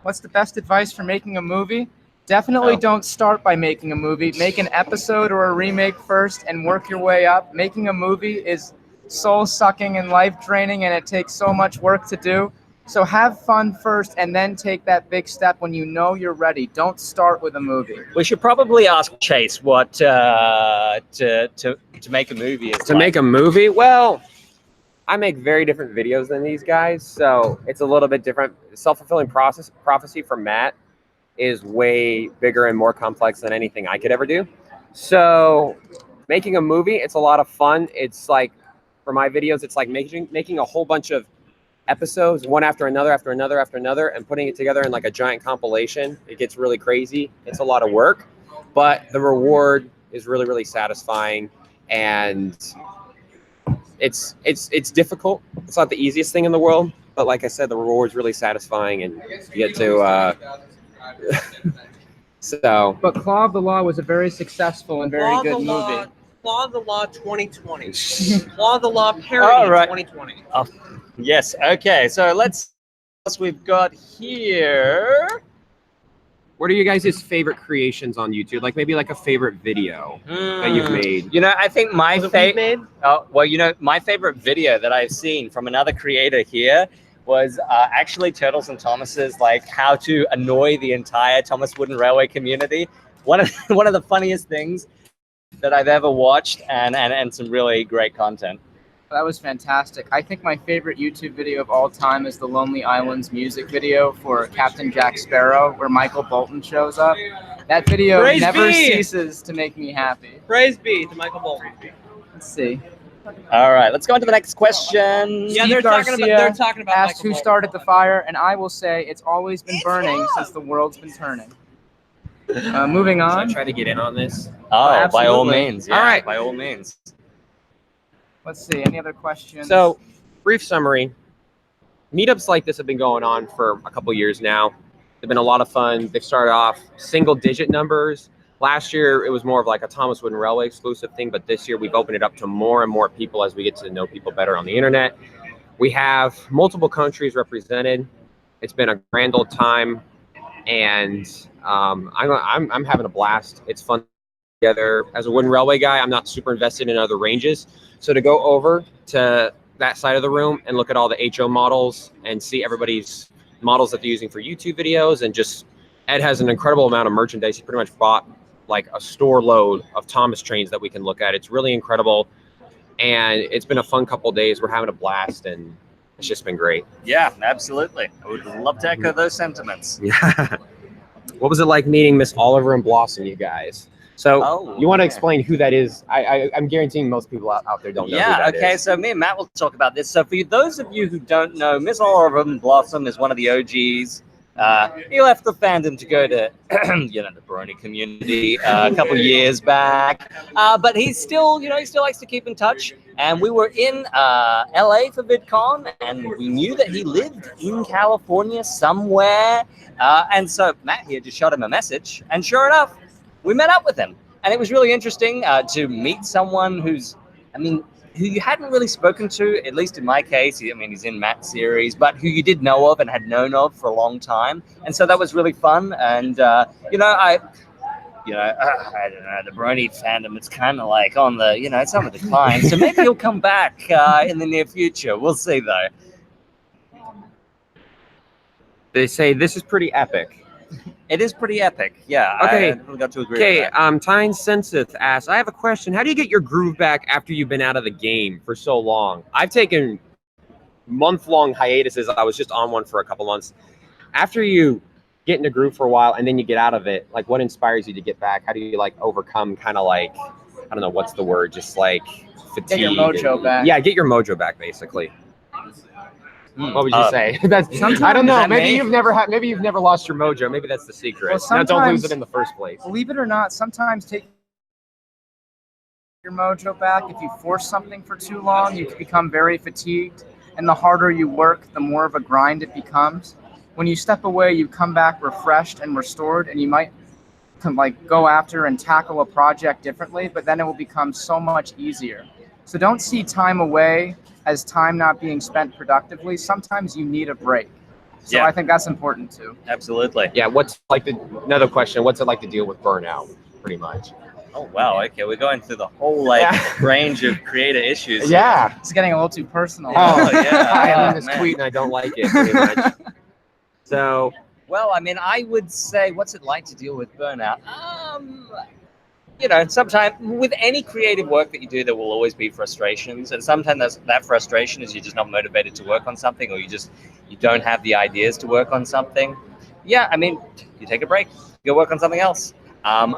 What's the best advice for making a movie? Definitely don't start by making a movie. Make an episode or a remake first and work your way up. Making a movie is soul-sucking and life-draining, and it takes so much work to do. So have fun first and then take that big step when you know you're ready. Don't start with a movie. We should probably ask Chase what to make a movie is To like. make a movie? Well, I make very different videos than these guys, so it's a little bit different. Self-fulfilling prophecy for Matt is way bigger and more complex than anything I could ever do. So making a movie, it's a lot of fun. It's like, for my videos, it's like making a whole bunch of episodes, one after another, and putting it together in like a giant compilation. It gets really crazy. It's a lot of work, but the reward is really, really satisfying. And it's difficult. It's not the easiest thing in the world, but like I said, the reward is really satisfying, and you get to so. But Claw of the Law was a very successful and very Claw of good the Law, movie. Claw of the Law 2020. Claw of the Law parody All right. 2020. Oh, yes. Okay. So let's. What we've got here. What are you guys' favorite creations on YouTube? Like maybe like a favorite video that you've made. You know, I think my favorite. Oh, well, you know, my favorite video that I've seen from another creator here was actually Turtles and Thomas's, like how to annoy the entire Thomas Wooden Railway community. One of the funniest things that I've ever watched, and some really great content. That was fantastic. I think my favorite YouTube video of all time is the Lonely Islands music video for Captain Jack Sparrow, where Michael Bolton shows up. That video Praise never be. ceases to make me happy. Praise be to Michael Bolton. Let's see. All right, let's go on to the next question. Yeah, Steve they're talking about- Garcia they're talking about asked Michael who Bolton. started the fire, and I will say it's always been burning since the world's been turning. Moving on. Should I try to get in on this? Oh, by all Absolutely. means. Yeah, All right. by all means. Let's see. Any other questions? So, brief summary. Meetups like this have been going on for a couple years now. They've been a lot of fun. They've started off single-digit numbers. Last year, it was more of like a Thomas Wooden Railway exclusive thing, but this year we've opened it up to more and more people as we get to know people better on the internet. We have multiple countries represented. It's been a grand old time, and I'm having a blast. It's fun together. As a Wooden Railway guy, I'm not super invested in other ranges, so to go over to that side of the room and look at all the HO models and see everybody's models that they're using for YouTube videos, and just Ed has an incredible amount of merchandise. He pretty much bought like a store load of Thomas trains that we can look at. It's really incredible, and it's been a fun couple days. We're having a blast, and it's just been great. Yeah, absolutely. I would love to echo those sentiments. Yeah. What was it like meeting Miss Oliver and Blossom, you guys? So you want to explain who that is? I'm guaranteeing most people out there don't know who Yeah, that okay, is. so me and Matt will talk about this. So for those of you who don't know, Miss Oliver and Blossom is one of the OGs. He left the fandom to go to, the Brony community a couple years back. But he's still, he still likes to keep in touch. And we were in LA for VidCon, and we knew that he lived in California somewhere. And so Matt here just shot him a message, and sure enough, we met up with him. And it was really interesting to meet someone who you hadn't really spoken to, at least in my case. He's in Matt's series, but who you did know of and had known of for a long time. And so that was really fun. And, I don't know, the Brony fandom, it's kind of like on the, it's on the decline. So maybe he'll come back in the near future. We'll see, though. They say this is pretty epic. It is pretty epic, yeah. Okay. I got to agree Okay, with that. Tyne Sensith asks, I have a question. How do you get your groove back after you've been out of the game for so long? I've taken month-long hiatuses. I was just on one for a couple months. After you get in a groove for a while and then you get out of it, like what inspires you to get back? How do you overcome kind of I don't know what's the word, just like fatigue. Get your mojo back. Yeah, get your mojo back, basically. What would you say? Sometimes- I don't Is know. that Maybe me? maybe you've never lost your mojo. Maybe that's the secret. Well, Now don't lose sometimes- it in the first place. Believe it or not, sometimes taking your mojo back, if you force something for too long, you can become very fatigued, and the harder you work, the more of a grind it becomes. When you step away, you come back refreshed and restored, and you might go after and tackle a project differently, but then it will become so much easier. So don't see time away as time not being spent productively. Sometimes you need a break. So I think that's important too. Absolutely. Yeah. What's like another question? What's it like to deal with burnout? Pretty much. Oh wow. Okay, we're going through the whole range of creator issues. Yeah. It's getting a little too personal. Oh yeah. I'm in Oh, this man. tweet and I don't like it pretty much. So. Well, I mean, I would say, what's it like to deal with burnout? You know, sometimes with any creative work that you do, there will always be frustrations, and sometimes that frustration is you're just not motivated to work on something, or you don't have the ideas to work on something. Yeah, I mean, you take a break, you go work on something else.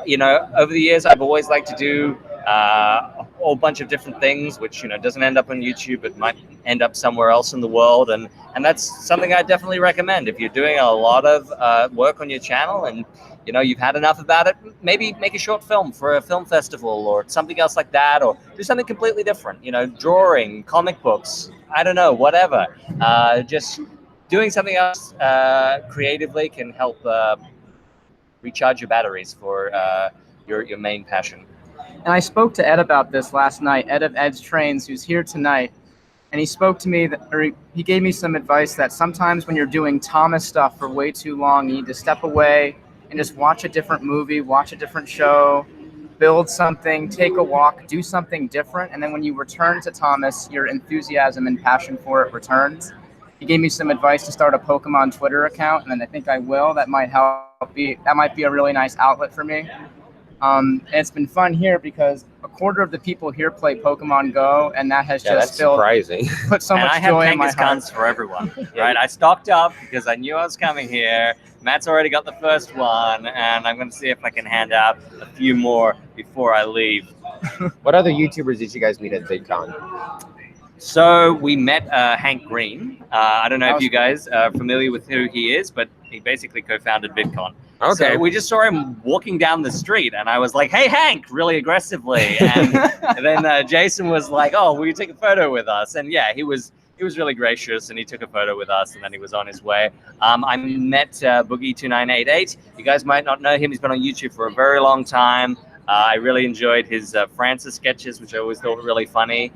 You know, over the years, I've always liked to do a whole bunch of different things, which, you know, doesn't end up on YouTube, but might end up somewhere else in the world. And that's something I definitely recommend. If you're doing a lot of work on your channel and, you know, you've had enough about it, maybe make a short film for a film festival or something else like that, or do something completely different, you know, drawing, comic books, I don't know, whatever. Just doing something else creatively can help recharge your batteries for your main passion. And I spoke to Ed about this last night, Ed of Ed's Trains, who's here tonight. And he spoke to me, he gave me some advice that sometimes when you're doing Thomas stuff for way too long, you need to step away and just watch a different movie, watch a different show, build something, take a walk, do something different. And then when you return to Thomas, your enthusiasm and passion for it returns. He gave me some advice to start a Pokemon Twitter account, and I think I will. That might be a really nice outlet for me. And it's been fun here because a quarter of the people here play Pokemon Go, and that has just surprising. put so And much I have joy in my Kangaskhan heart. for everyone, right? I stocked up because I knew I was coming here. Matt's already got the first one, and I'm going to see if I can hand out a few more before I leave. What other YouTubers did you guys meet at VidCon? So we met Hank Green. I don't know if you guys are familiar with who he is, but he basically co-founded VidCon. Okay. So we just saw him walking down the street, and I was like, "Hey, Hank!" really aggressively. And, and then Jason was like, "Oh, will you take a photo with us?" And yeah, he was really gracious, and he took a photo with us, and then he was on his way. I met Boogie2988. You guys might not know him. He's been on YouTube for a very long time. I really enjoyed his Francis sketches, which I always thought were really funny.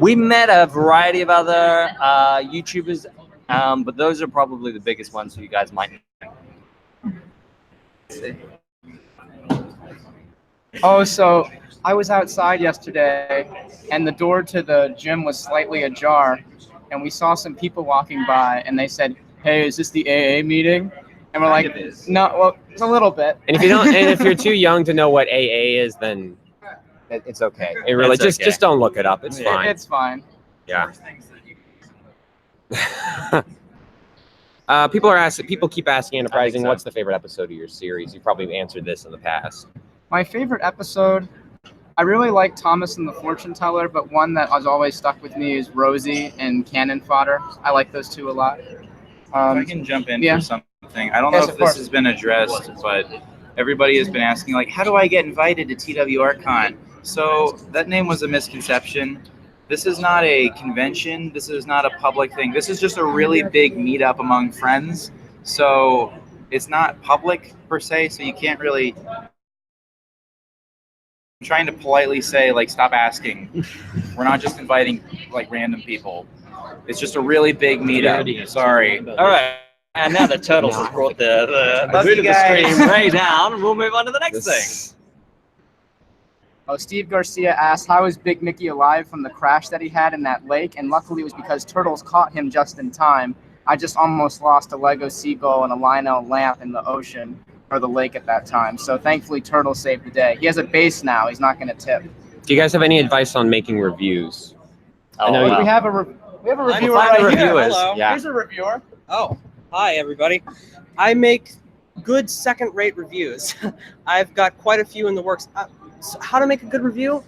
We met a variety of other YouTubers, but those are probably the biggest ones who you guys might know. Oh, so I was outside yesterday, and the door to the gym was slightly ajar, and we saw some people walking by, and they said, "Hey, is this the AA meeting?" And we're like, "No, well, it's a little bit." And if you don't, and if you're too young to know what AA is, then it's okay. It really It's okay. just don't look it up. It's fine. It's fine. Yeah. People keep asking Enterprising, what's the favorite episode of your series? You probably answered this in the past. My favorite episode, I really like Thomas and the Fortune Teller, but one that has always stuck with me is Rosie and Cannon Fodder. I like those two a lot. If I can jump in yeah. for something. I don't know Yes, if of this course. has been addressed, but everybody has been asking, like, how do I get invited to TWRCon? So that name was a misconception. This is not a convention. This is not a public thing. This is just a really big meetup among friends. So it's not public per se, so you can't really... I'm trying to politely say, like, stop asking. We're not just inviting, like, random people. It's just a really big meetup. Sorry. All right. And now the turtles have brought the Love mood you of the guys. stream way down. We'll move on to the next thing. Oh, Steve Garcia asked, how is Big Mickey alive from the crash that he had in that lake? And luckily it was because turtles caught him just in time. I just almost lost a Lego seagull and a Lionel lamp in the ocean or the lake at that time. So thankfully Turtle saved the day. He has a base now. He's not going to tip. Do you guys have any advice on making reviews? I know we have a reviewer right here. Hello. Yeah. Here's a reviewer. Oh, hi everybody. I make good second-rate reviews. I've got quite a few in the works. So how to make a good review?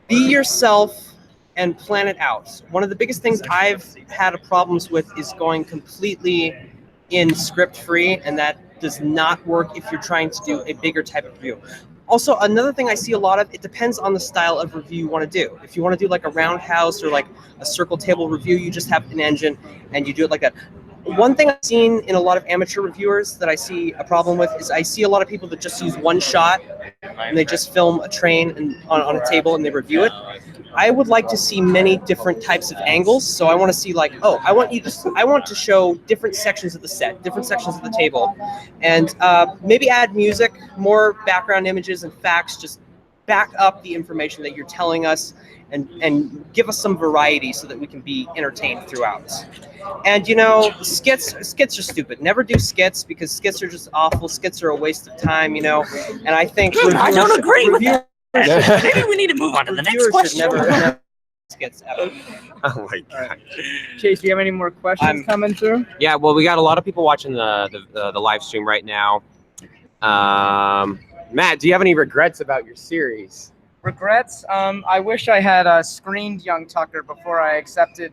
Be yourself and plan it out. One of the biggest things I've had problems with is going completely in script free, and that does not work if you're trying to do a bigger type of review. Also, another thing I see a lot of, it depends on the style of review you want to do. If you want to do like a roundhouse or like a circle table review, you just have an engine and you do it like that. One thing I've seen in a lot of amateur reviewers that I see a problem with is I see a lot of people that just use one shot and they just film a train and on a table and they review it. I would like to see many different types of angles. So I want to see like, oh, I want to show different sections of the set, different sections of the table, and maybe add music, more background images and facts, just back up the information that you're telling us and give us some variety so that we can be entertained throughout. And you know, skits are stupid. Never do skits because skits are just awful. Skits are a waste of time, you know. And I think I don't agree with that. reviewers- Maybe we need to move on to the next reviewers question. should never skits ever. Oh my god. Chase, do you have any more questions coming through? Yeah, well, we got a lot of people watching the live stream right now. Matt, do you have any regrets about your series? Regrets? I wish I had screened Young Tucker before I accepted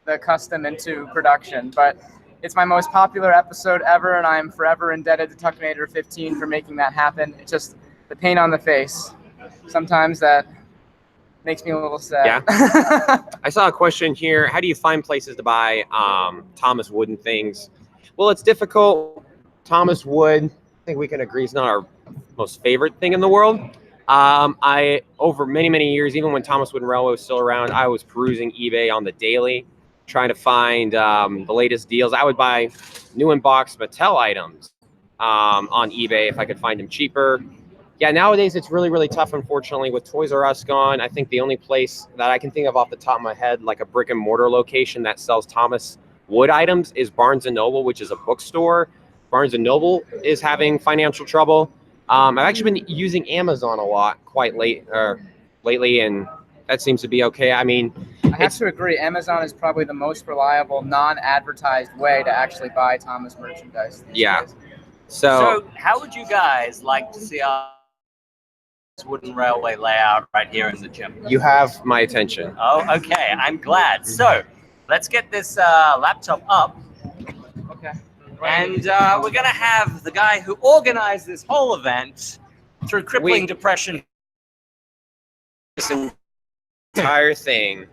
the custom into production, but it's my most popular episode ever, and I am forever indebted to Tuckinator 15 for making that happen. It's just the pain on the face. Sometimes that makes me a little sad. Yeah. I saw a question here. How do you find places to buy Thomas Wooden things? Well, it's difficult. Thomas Wood, I think we can agree, is not our most favorite thing in the world. I, over many years, even when Thomas Wooden Railway was still around, I was perusing eBay on the daily, trying to find the latest deals. I would buy new in-box Mattel items on eBay if I could find them cheaper. Yeah, nowadays it's really tough, unfortunately, with Toys R Us gone. I think the only place that I can think of off the top of my head, like a brick and mortar location that sells Thomas Wood items, is Barnes & Noble, which is a bookstore. Barnes & Noble is having financial trouble. I've actually been using Amazon a lot lately, and that seems to be okay. I mean, I have to agree. Amazon is probably the most reliable, non-advertised way to actually buy Thomas merchandise. Yeah. So how would you guys like to see our Wooden Railway layout right here in the gym? You have my attention. Oh, okay. I'm glad. So let's get this laptop up. Okay. And we're going to have the guy who organized this whole event through crippling depression. This entire thing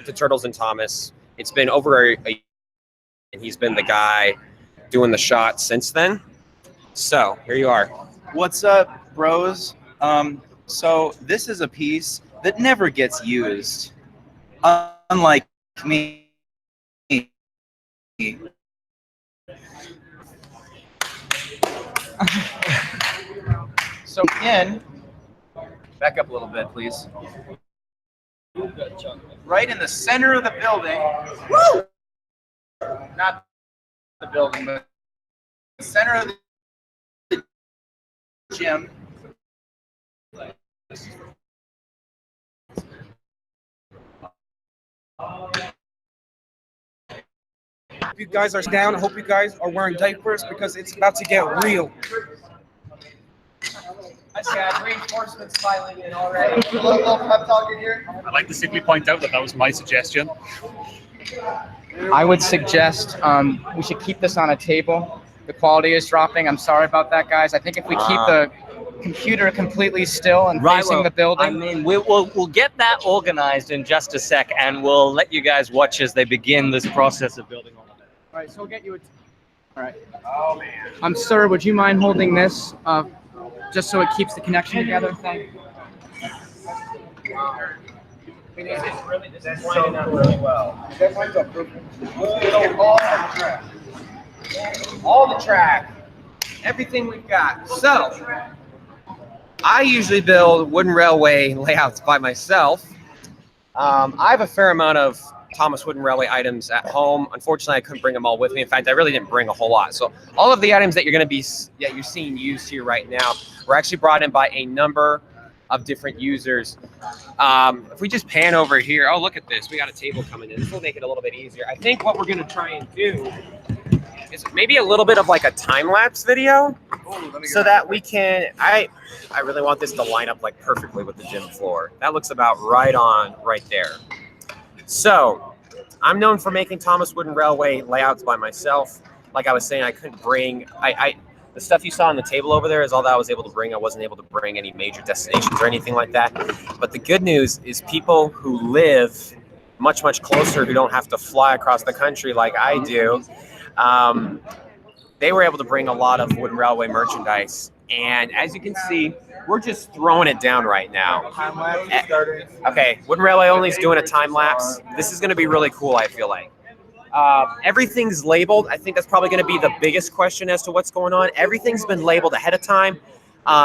to Turtles and Thomas. It's been over a year, and he's been the guy doing the shot since then. So here you are. What's up, bros? So this is a piece that never gets used, unlike me. So again, back up a little bit, please. Right in the center of the building. Woo! Not the building, but the center of the gym. If you guys are down, I hope you guys are wearing diapers because it's about to get real. I got reinforcements filing in already. I'd like to simply point out that was my suggestion. I would suggest we should keep this on a table. The quality is dropping. I'm sorry about that, guys. I think if we keep the computer completely still and facing the building. I mean, we'll get that organized in just a sec, and we'll let you guys watch as they begin this process of building all of it. All right, so we'll get you a... All right. Oh, man. Sir, would you mind holding this just so it keeps the connection together? Thank you. That's so really well. That lines up perfect. All the track, everything we've got. So I usually build wooden railway layouts by myself. I have a fair amount of Thomas Wooden Railway items at home. Unfortunately, I couldn't bring them all with me. In fact, I really didn't bring a whole lot. So all of the items that you're seeing used here right now were actually brought in by a number of different users. If we just pan over here, oh, look at this. We got a table coming in. This will make it a little bit easier. I think what we're going to try and do is maybe a little bit of like a time-lapse video so that we can, I really want this to line up like perfectly with the gym floor. That looks about right on right there. So I'm known for making Thomas Wooden Railway layouts by myself. Like I was saying, I couldn't bring, the stuff you saw on the table over there is all that I was able to bring. I wasn't able to bring any major destinations or anything like that. But the good news is people who live much, much closer, who don't have to fly across the country like I do, they were able to bring a lot of Wooden Railway merchandise. And as you can see, we're just throwing it down right now. Okay, Wooden Railway only is doing a time lapse. This is going to be really cool, I feel like. Everything's labeled. I think that's probably going to be the biggest question as to what's going on. Everything's been labeled ahead of time.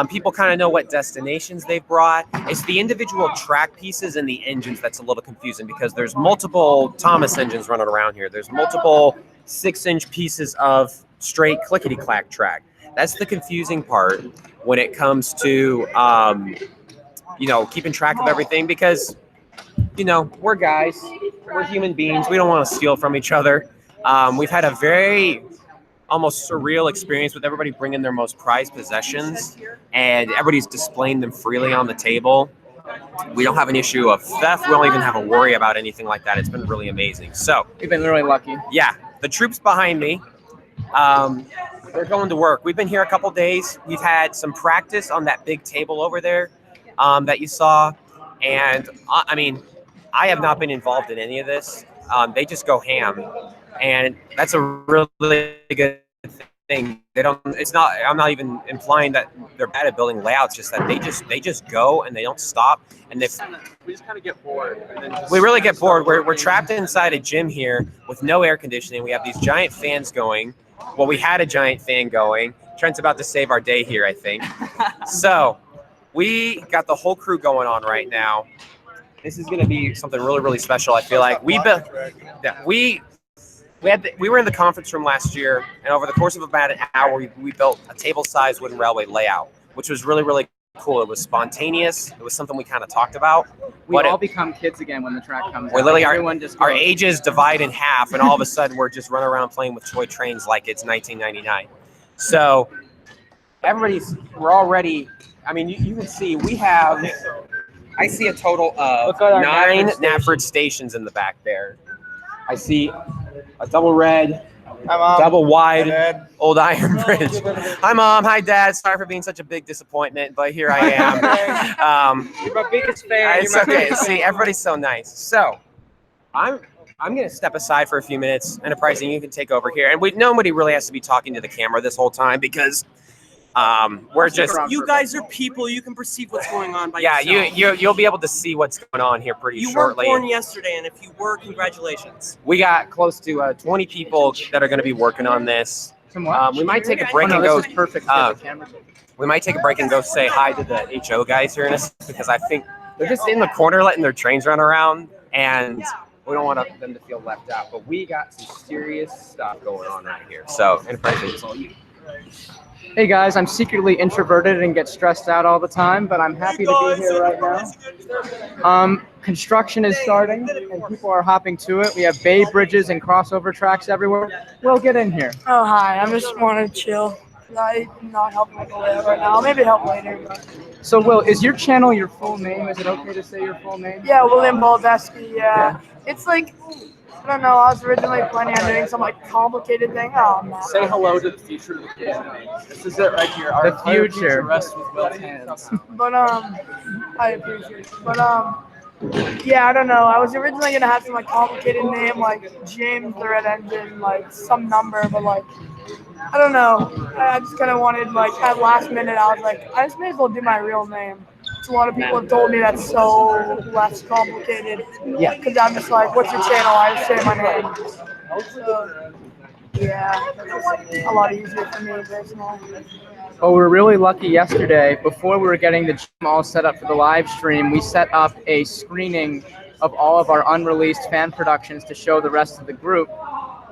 People kind of know what destinations they've brought. It's the individual track pieces and the engines that's a little confusing because there's multiple Thomas engines running around here. There's multiple 6-inch pieces of straight clickety-clack track. That's the confusing part when it comes to, you know, keeping track of everything because, you know, we're guys, we're human beings. We don't want to steal from each other. We've had a very almost surreal experience with everybody bringing their most prized possessions and everybody's displaying them freely on the table. We don't have an issue of theft. We don't even have a worry about anything like that. It's been really amazing. So we've been really lucky. Yeah, the troops behind me, they're going to work. We've been here a couple days. We've had some practice on that big table over there that you saw. And I mean, I have not been involved in any of this. They just go ham. And that's a really good thing. They don't, it's not, I'm not even implying that they're bad at building layouts, just that they just go and they don't stop. And we just kind of get bored. We really get bored. We're trapped inside a gym here with no air conditioning. We have these giant fans going. Well, we had a giant fan going. Trent's about to save our day here, I think. So we got the whole crew going on right now. This is going to be something really, really special. I feel like we were in the conference room last year, and over the course of about an hour, we built a table-sized Wooden Railway layout, which was really, really cool. It was spontaneous. It was something we kind of talked about. We all become kids again when the track comes we out. literally Everyone just our goes. ages divide in half, and all of a sudden we're just running around playing with toy trains like it's 1999. So we're already, I mean, you can see we have, I see a total of 9 Knapford stations in the back there. I see a double red, double wide, old iron bridge. Hi, Mom. Hi, Dad. Sorry for being such a big disappointment, but here I am. You're my biggest fan. It's okay. See, everybody's so nice. So, I'm going to step aside for a few minutes. Enterprising, you can take over here. And nobody really has to be talking to the camera this whole time because we're just. You guys are people. You can perceive what's going on by Yeah, yourself. you'll be able to see what's going on here pretty You shortly. weren't born yesterday, and if you were, congratulations. We got close to 20 people that are going to be working on this. We might take a break and go. This is perfect for the camera. We might take a break and go say hi to the HO guys here in a second because I think they're just in the corner letting their trains run around, and we don't want them to feel left out. But we got some serious stuff going on right here. So, Enterprising is all you. Hey guys, I'm secretly introverted and get stressed out all the time, but I'm happy to be here right now. Construction is starting and people are hopping to it. We have bay bridges and crossover tracks everywhere. We'll get in here. Oh, hi. I just want to chill. I'm not helping with the layout right now. I'll maybe help later. But... So, Will, is your channel your full name? Is it okay to say your full name? Yeah, William Baldesky. Yeah. It's like, I don't know. I was originally planning on doing some like complicated thing. Oh, man. Say hello to the future of the kids. This is it right here. Our the future rests with Will's hands. But I appreciate it. But yeah, I don't know. I was originally gonna have some like complicated name like James the Red Engine, like some number, but like I don't know. I just kind of wanted like at last minute. I was like, I just may as well do my real name. A lot of people have told me that's so less complicated. Yeah. Because I'm just like, what's your channel? I just say my name. So, yeah, it's a lot easier for me personally. Well, we were really lucky yesterday. Before we were getting the gym all set up for the live stream, we set up a screening of all of our unreleased fan productions to show the rest of the group.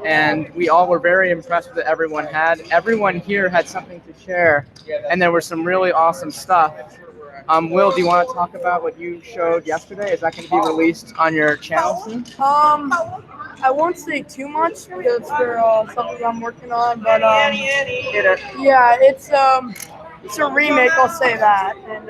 And we all were very impressed with what everyone had. Everyone here had something to share, and there was some really awesome stuff. Will, do you want to talk about what you showed yesterday? Is that going to be released on your channel soon? I won't say too much because it's for something I'm working on, but yeah, it's a remake. I'll say that, and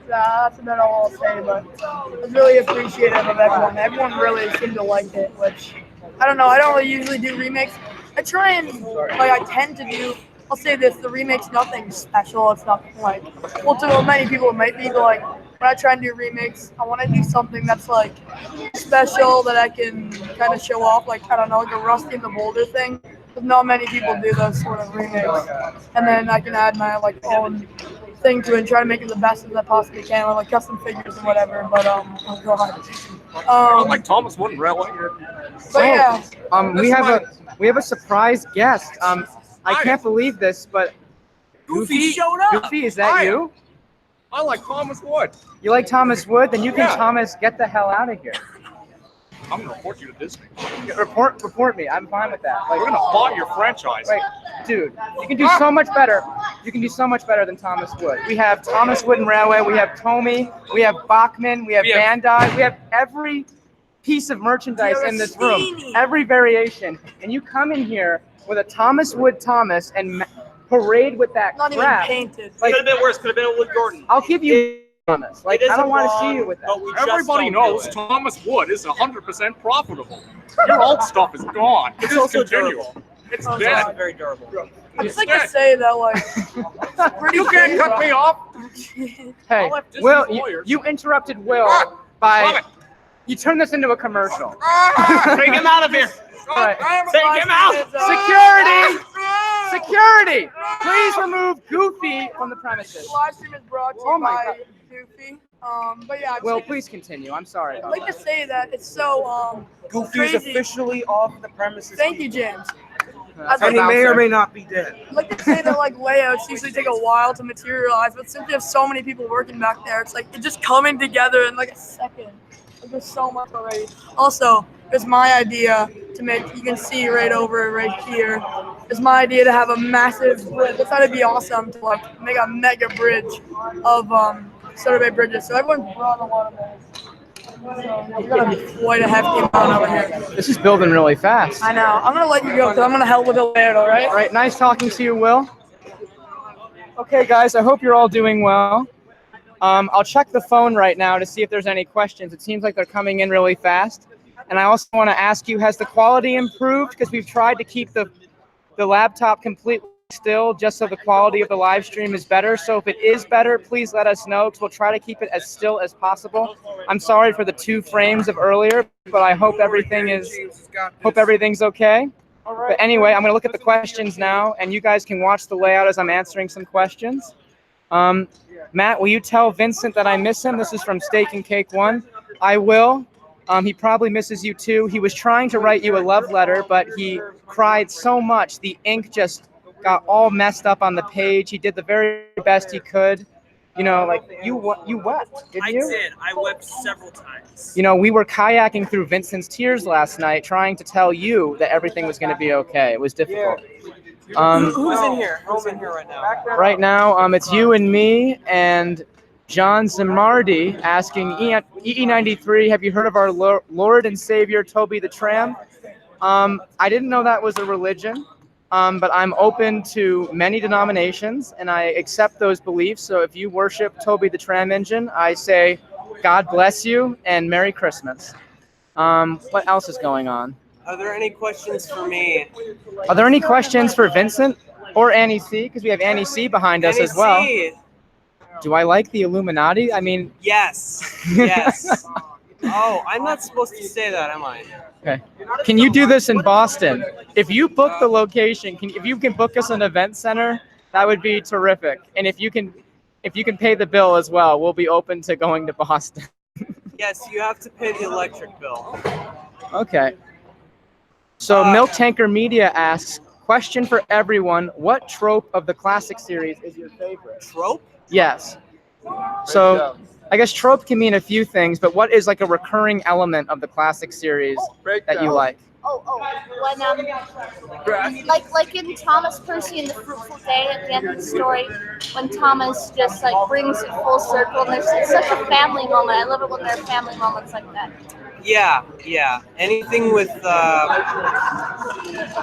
that's about all I'll say. But I was really appreciative of everyone. Everyone really seemed to like it, which I don't know. I don't really usually do remakes. I try and I tend to do. I'll say this: the remake's nothing special. It's nothing like well, to many people it might be, but like when I try and do remakes, I want to do something that's like special that I can kind of show off. Like I don't know, like a Rusty and the Boulder thing. But not many people do those sort of remakes, and then I can add my like own thing to it and try to make it the best as I possibly can, with like custom figures and whatever. But oh god. Like Thomas Wooden Railway. But yeah. We have a surprise guest. I can't believe this, but Goofy showed up. Goofy, is that you? I like Thomas Wood. You like Thomas Wood? Then you can Yeah. Thomas get the hell out of here. I'm gonna report you to Disney. Report me. I'm fine with that. Like, We're gonna buy your franchise. Wait, dude, you can do so much better. You can do so much better than Thomas Wood. We have Thomas Wooden Railway. We have Tommy. We have Bachman. We have Bandai. We have every piece of merchandise in this room, every variation, and you come in here with a Thomas Wood Thomas and parade with that Not crap. even painted. Like, Could have been worse. Could have been a Wood Gordon. I'll give you Thomas. Like, It I don't isn't want to see wrong, you with that. but we just Everybody don't do knows it. Thomas Wood is 100% profitable. Your old stuff is gone. It's It is also continual. durable. It's Oh, dead. God. Very durable. I just like to say that like pretty You can't cut me off. Hey, I'll have Disney's Will, lawyers. you interrupted Will by you turned this into a commercial. Take him out of here. Right. Take him out. Security! Please remove Goofy from the premises. The live stream is brought to you Oh my by Goofy. But yeah, Will, please continue. I'm sorry. I'd like to say that it's so Goofy is crazy. officially off the premises. Thank you, James. And he may or may not be dead. I'd like to say that like layouts usually take a while to materialize, but since you have so many people working back there, it's like it's just coming together in like a second. Like, there's so much already. Also, it's my idea to make. You can see right over right here. It's my idea to have a massive bridge. I thought it'd be awesome to like make a mega bridge of Sutter Bay bridges. So everyone's brought a lot of those. So we're gonna be quite a hefty amount over here. This is building really fast. I know. I'm gonna let you go because I'm gonna help with the layout. All right. All right, nice talking to you, Will. Okay, guys, I hope you're all doing well. I'll check the phone right now to see if there's any questions. It seems like they're coming in really fast. And I also want to ask you, has the quality improved? Because we've tried to keep the laptop completely still just so the quality of the live stream is better. So if it is better, please let us know because we'll try to keep it as still as possible. I'm sorry for the 2 frames of earlier, but I hope everything's okay. But anyway, I'm going to look at the questions now, and you guys can watch the layout as I'm answering some questions. Matt, will you tell Vincent that I miss him? This is from Steak and Cake 1. I will. He probably misses you too. He was trying to write you a love letter, but he cried so much the ink just got all messed up on the page. He did the very best he could. You know, like you wept, didn't you? I did. I wept several times. You know, we were kayaking through Vincent's tears last night, trying to tell you that everything was going to be okay. It was difficult. Who's in here? Who's in here right now? Right now, it's you and me and John Zimardi asking EE93, have you heard of our Lord and Savior Toby the Tram? I didn't know that was a religion, but I'm open to many denominations and I accept those beliefs. So if you worship Toby the Tram Engine, I say God bless you and Merry Christmas. What else is going on? Are there any questions for me? Are there any questions for Vincent or Annie C? Because we have Annie C behind us as well. Do I like the Illuminati? I mean, Yes. Yes. Oh, I'm not supposed to say that, am I? okay. Can you do this in Boston? If you book the location, if you can book us an event center, that would be terrific. And if you can pay the bill as well, we'll be open to going to Boston. Yes, you have to pay the electric bill. Okay. So Milk Tanker Media asks, question for everyone, what trope of the classic series is your favorite? Trope? Yes. So I guess trope can mean a few things, but what is like a recurring element of the classic series that you like? when like in Thomas Percy and the Fruitful Day at the end of the story, when Thomas just like brings it full circle, and it's such a family moment. I love it when there are family moments like that. Yeah. Anything with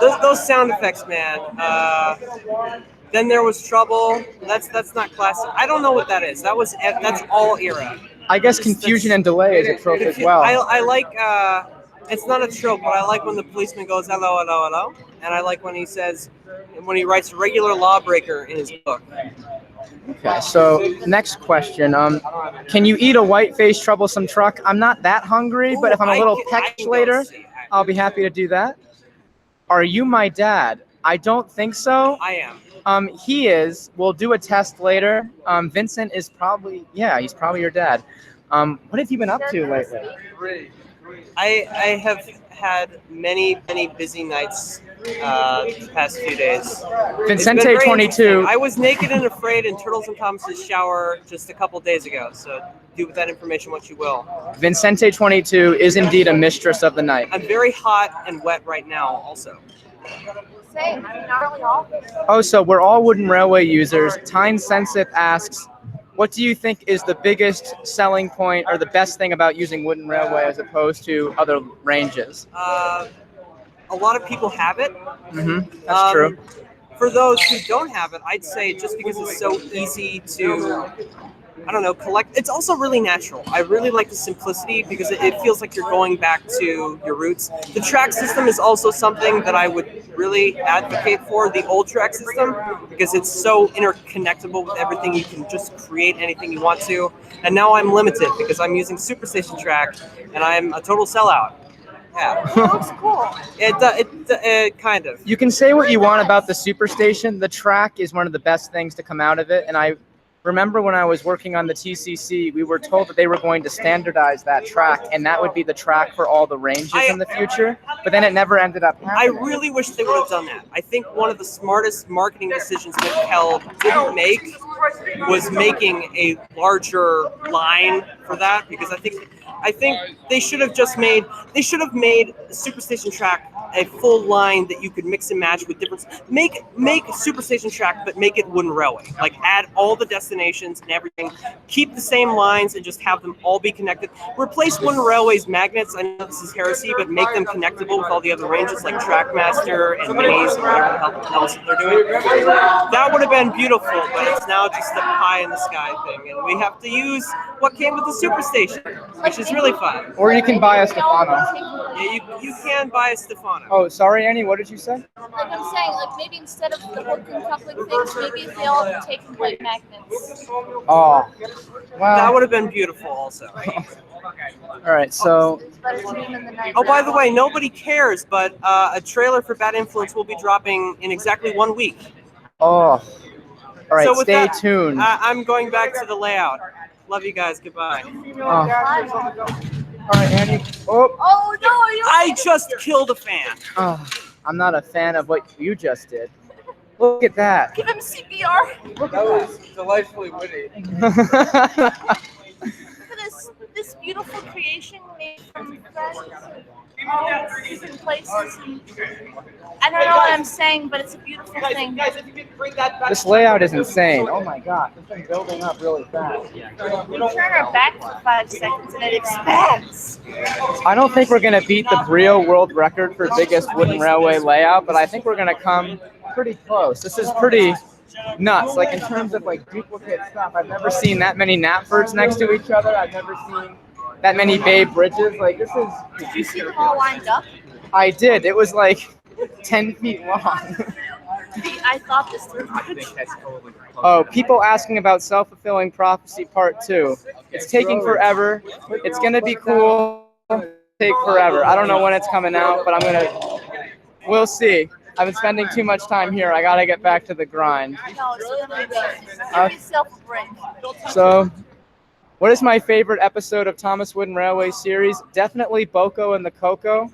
those sound effects, man. Then there was trouble. That's not classic. I don't know what that is. That's all era. I guess confusion and delay is a trope as well. I like. It's not a trope, but I like when the policeman goes hello, hello, hello, and I like when he writes regular lawbreaker in his book. Okay, so next question. Can you eat a white-faced troublesome truck? I'm not that hungry, but if I'm a little pecked later, I'll be happy to do that. Are you my dad? I don't think so. I am. He is. We'll do a test later. Vincent is probably, yeah, he's probably your dad. What have you been up to lately? I have had many busy nights the past few days. Vincente 22. I was naked and afraid in Turtles and Thomas's shower just a couple days ago. So do with that information what you will. Vincente 22 is indeed a mistress of the night. I'm very hot and wet right now also. Same. I mean, aren't we all? Oh, so we're all Wooden Railway users. Tyne Sensith asks, what do you think is the biggest selling point or the best thing about using Wooden Railway as opposed to other ranges? A lot of people have it. That's true. For those who don't have it, I'd say just because it's so easy to, I don't know, collect. It's also really natural. I really like the simplicity because it feels like you're going back to your roots. The track system is also something that I would really advocate for, the old track system, because it's so interconnectable with everything. You can just create anything you want to. And now I'm limited because I'm using Superstation track and I'm a total sellout. Yeah. It looks cool. It kind of. You can say what you want about the Superstation. The track is one of the best things to come out of it. And I remember when I was working on the TCC, we were told that they were going to standardize that track, and that would be the track for all the ranges in the future. But then it never ended up happening. I really wish they would have done that. I think one of the smartest marketing decisions Mattel didn't make was making a larger line for that, because I think they should have made Superstation track a full line that you could mix and match with different. Make Superstation track, but make it Wooden Railway. Like add all the destinations and everything. Keep the same lines and just have them all be connected. Replace Wooden Railway's magnets. I know this is heresy, but make them connectable with all the other ranges like Trackmaster and Minis and whatever the hell else they're doing. That would have been beautiful, but it's now just a pie in the sky thing, and we have to use what came with the Superstation, which is really fun. Or you can buy a Stefano. Yeah, you can buy a Stefano. Oh, sorry, Annie, what did you say? Like I'm saying, like maybe instead of the hook and coupling things, maybe if they all have taken like magnets. Oh, wow. That would have been beautiful also. All right, so. Oh, by the way, nobody cares, but a trailer for Bad Influence will be dropping in exactly 1 week. Oh, all right, So with stay that, tuned. I'm going back to the layout. Love you guys. Goodbye. All right, Annie. Oh. Oh no! I just killed a fan. Oh, I'm not a fan of what you just did. Look at that. Give him CPR. Look That was delightfully witty. Look at this beautiful creation made from friends all different places. I don't know what I'm saying, but it's a beautiful thing. This layout is insane. Oh my god, it's been building up really fast. We turn our back for 5 seconds and it expands. I don't think we're going to beat the Brio world record for biggest Wooden Railway layout, but I think we're going to come pretty close. This is pretty nuts. Like in terms of like duplicate stuff, I've never seen that many Knapfords next to each other. I've never seen that many Bay bridges. Like this is. Did you see them all lined up? I did. It was like 10 feet long. I thought this through. Oh, people asking about Self-Fulfilling Prophecy Part 2. It's taking forever. It's going to be cool. Take forever. I don't know when it's coming out, but we'll see. I've been spending too much time here. I got to get back to the grind. No, give yourself a break. So, what is my favorite episode of Thomas Wooden Railway series? Definitely Boko and the Coco.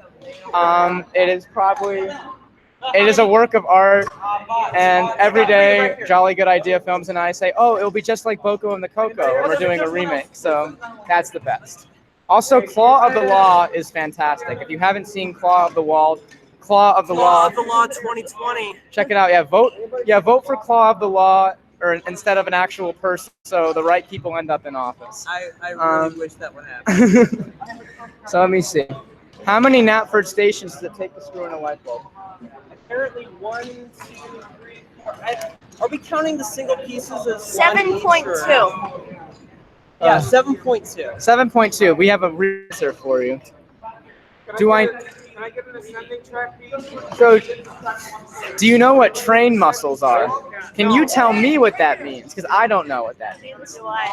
It is a work of art, and every day Jolly Good Idea Films and I say, oh, it'll be just like Boko and the Coco, and we're doing a remake, so that's the best. Also, Claw of the Law is fantastic. If you haven't seen Claw of the Law 2020. check it out. Yeah, vote for Claw of the Law or instead of an actual person, so the right people end up in office. I really wish that would happen. So let me see. How many Knapford stations does it take to screw in a light bulb? Apparently 1, 2, 3, 4. Are we counting the single pieces as 7.2. Yeah, 7.2. 7.2. We have a answer for you. Can I get an ascending track, please? So, do you know what train muscles are? Can you tell me what that means? Because I don't know what that means. Do I?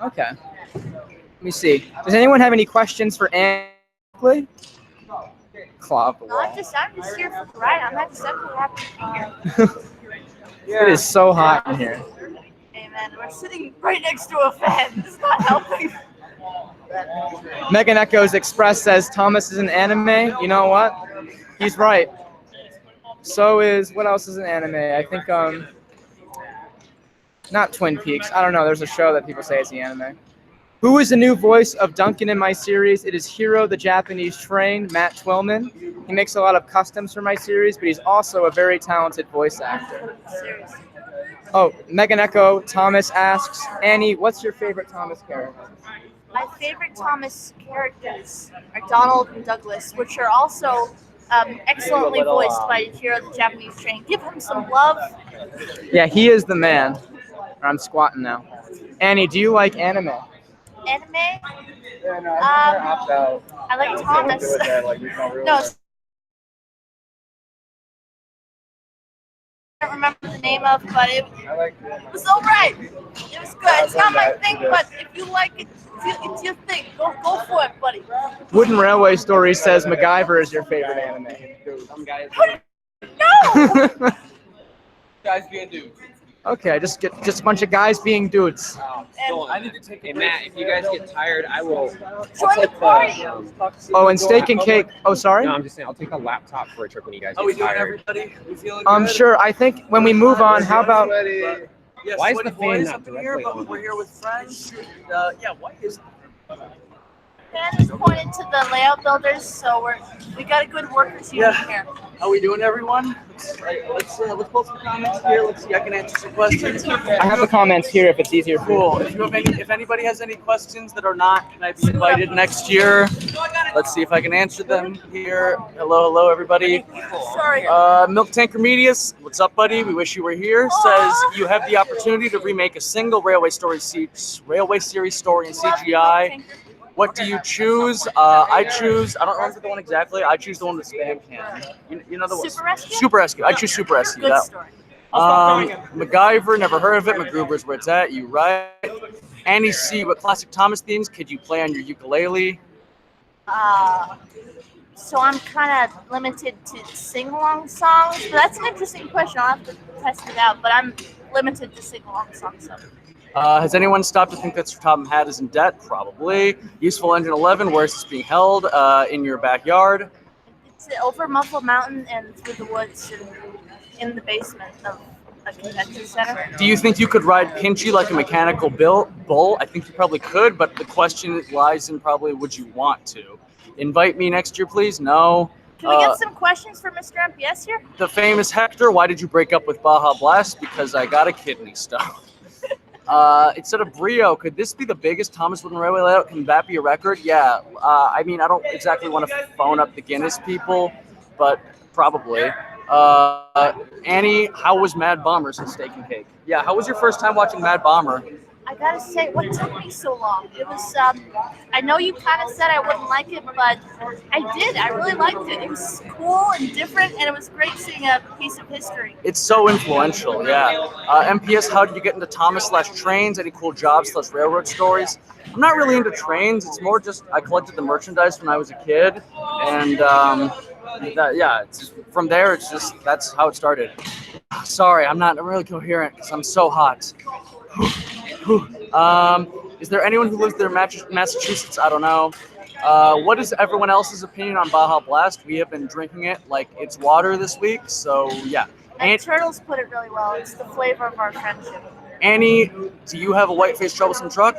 Okay. Let me see. Does anyone have any questions for Anne? Claw of the No, Wall. I'm just here for the ride. I'm not simply happy to be here. It is so hot in here. Amen. We're sitting right next to a fan. It's not helping. Megan Echoes Express says Thomas is an anime. You know what? He's right. So is, what else is an anime? I think not Twin Peaks. I don't know. There's a show that people say is the anime. Who is the new voice of Duncan in my series? It is Hiro the Japanese Train, Matt Twillman. He makes a lot of customs for my series, but he's also a very talented voice actor. Seriously. Oh, Megan Echo Thomas asks, Annie, what's your favorite Thomas character? My favorite Thomas characters are Donald and Douglas, which are also excellently voiced by Hiro the Japanese Train. Give him some love. Yeah, he is the man. I'm squatting now. Annie, do you like anime? Anime? I like Thomas. No. I don't remember the name of, but it was all right. It was good. It's not my thing, but if you like it, it's your thing. Go for it, buddy. Wooden Railway Story says MacGyver is your favorite anime. No! Guys being dudes. Okay, just a bunch of guys being dudes. I need to take a break. Matt, if you guys get tired, I will. Join the party. Oh, and steak and cake. Oh, sorry? No, I'm just saying, I'll take a laptop for a trip when you guys Are we get doing tired. everybody? We feeling I'm good? sure. I think when we move on, how about... Yeah, Why is sweaty the fan boys not up here, directly but on? we're here with friends. Yeah, why is Fan is pointed to the layout builders, so we got a good worker team here. How we doing, everyone? Let's post some comments here. Let's see. I can answer some questions. I have the comments here if it's easier for you. Cool. If anybody has any questions that are not, can I be invited next year? Let's see if I can answer them here. Hello, everybody. Sorry. Milk Tanker Medias, what's up, buddy? We wish you were here. Says you have the opportunity to remake a single Railway Series story in CGI. What do you choose? I choose. I don't remember the one exactly. I choose the one with Spam Cannon. You know the one. Super Rescue? Super Rescue. I choose Super Rescue. Good That- story. MacGyver, never heard of it. MacGruber's where it's at. You right. Annie C. What classic Thomas themes could you play on your ukulele? So I'm kind of limited to sing-along songs, but that's an interesting question. I'll have to test it out, but I'm limited to sing-along songs. So. Has anyone stopped to think that Sir Topham Hatt is in debt? Probably. Useful Engine 11, where is this being held? In your backyard. It's over Muffle Mountain and through the woods and in the basement of a convention center. Do you think you could ride Pinchy like a mechanical bull? I think you probably could, but the question lies in probably would you want to? Invite me next year, please? No. Can we get some questions for Mr. MPS here? The famous Hector, why did you break up with Baja Blast? Because I got a kidney stone. Instead of Brio, could this be the biggest Thomas Wooden Railway layout? Can that be a record? Yeah. I mean, I don't exactly want to phone up the Guinness people, but probably. Annie, how was Mad Bombers and Steak and Cake? Yeah, how was your first time watching Mad Bomber? I gotta say, what took me so long? It was, I know you kind of said I wouldn't like it, but I did. I really liked it. It was cool and different, and it was great seeing a piece of history. It's so influential, yeah. MPS, how did you get into Thomas/trains? Any cool jobs/railroad stories? I'm not really into trains. It's more just I collected the merchandise when I was a kid, and it's just, from there, it's just that's how it started. Sorry, I'm really coherent because I'm so hot. Is there anyone who lives there in Massachusetts? I don't know. What is everyone else's opinion on Baja Blast? We have been drinking it like it's water this week, so yeah. And Turtles put it really well. It's the flavor of our friendship. Annie, do you have a white-faced troublesome truck?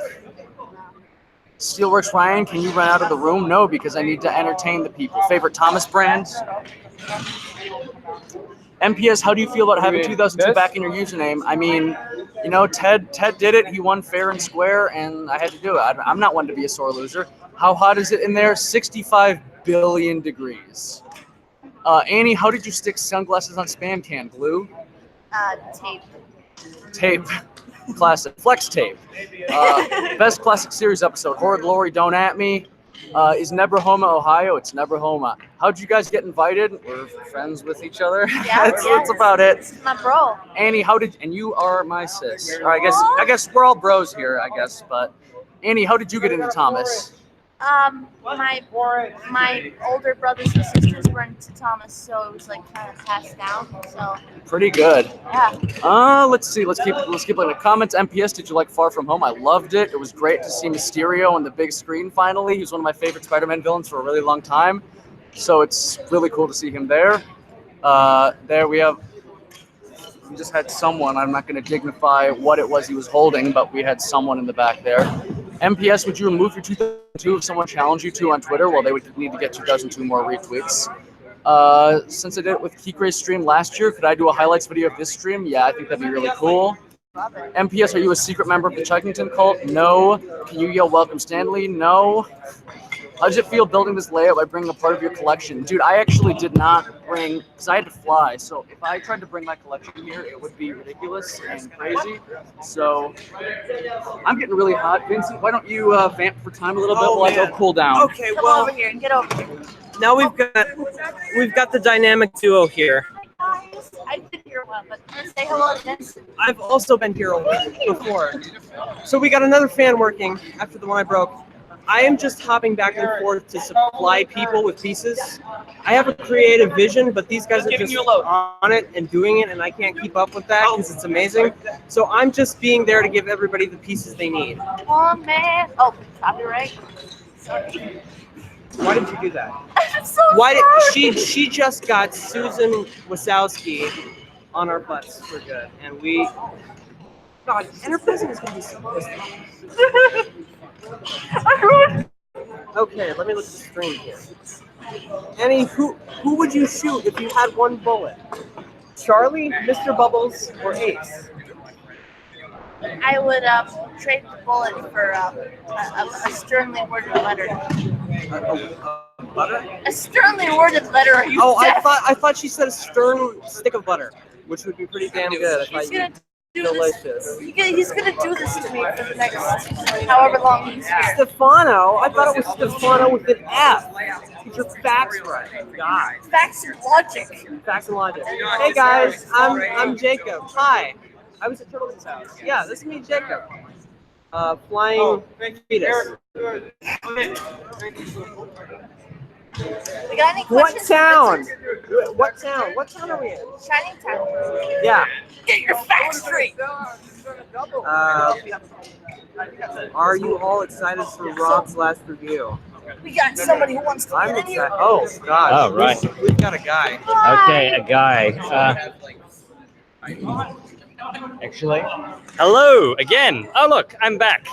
Steelworks Ryan, can you run out of the room? No, because I need to entertain the people. Favorite Thomas brands? MPS, how do you feel about having 2002 back in your username? I mean, you know, Ted did it. He won fair and square, and I had to do it. I'm not one to be a sore loser. How hot is it in there? 65 billion degrees. Annie, how did you stick sunglasses on Spam Can? Glue? Tape. Tape. Classic. Flex tape. Best classic series episode. Horrid Lori, don't at me. Is Nebrahoma, Ohio? It's Nebrahoma. How'd you guys get invited? We're friends with each other. Yeah, that's about it. This is my bro. Annie, and you are my sis. Or I guess we're all bros here, I guess. But Annie, how did you get into Thomas? My older brothers and sisters were into Thomas, so it was like kind of passed down. So Pretty good. yeah. Let's see. Let's keep looking at the comments. MPS, did you like Far From Home? I loved it. It was great to see Mysterio on the big screen finally. He was one of my favorite Spider-Man villains for a really long time. So it's really cool to see him there. There we just had someone. I'm not going to dignify what it was he was holding, but we had someone in the back there. MPS, would you remove your 2002 if someone challenged you to on Twitter? Well, they would need to get 2002 more retweets. Since I did it with Kikray's stream last year, could I do a highlights video of this stream? Yeah, I think that'd be really cool. MPS, are you a secret member of the Chuggington cult? No. Can you yell welcome Stanley? No. How does it feel building this layout by bringing a part of your collection? Dude, I actually did not bring, because I had to fly, so if I tried to bring my collection here, it would be ridiculous and crazy. So I'm getting really hot. Vincent, why don't you vamp for time a little bit while I go cool down? Okay, Come well, over here and get over here. now we've got the dynamic duo here. Guys, I've been here a while, but say hello again. I've also been here before. So we got another fan working after the one I broke. I am just hopping back and forth to supply people with pieces. I have a creative vision, but these guys are just on it and doing it, and I can't keep up with that because it's amazing. So I'm just being there to give everybody the pieces they need. Oh man! Oh, copyright. Sorry. Why did you do that? I'm so Why sorry. did she just got Susan Wasowski on our butts for good, and we. God, Enterprising is gonna be so good. Okay, let me look at the screen here. Annie, who would you shoot if you had one bullet? Charlie, Mr. Bubbles, or Ace? I would trade the bullet for a sternly worded letter. Butter? A sternly worded letter. Are you Oh, deaf? I thought she said a stern stick of butter, which would be pretty damn good. He's gonna do Delicious. this. He's gonna do this to me for the next however long he's here. Stefano? I thought it was Stefano with an F. Get your facts right, guys. Facts and logic. Facts and logic. Hey guys, I'm Jacob. Hi. I was at Turtles' house. Yeah, this is me, Jacob. Flying fetus. We got any What questions? town? What town? What town are we in? Shining Town. Yeah. Get your facts straight. Are you all excited for Rob's last review? We got somebody who wants to I'm get in here. excited. Oh, gosh. Oh, right. We've got a guy. Okay, a guy. Actually, hello again. Oh, look, I'm back.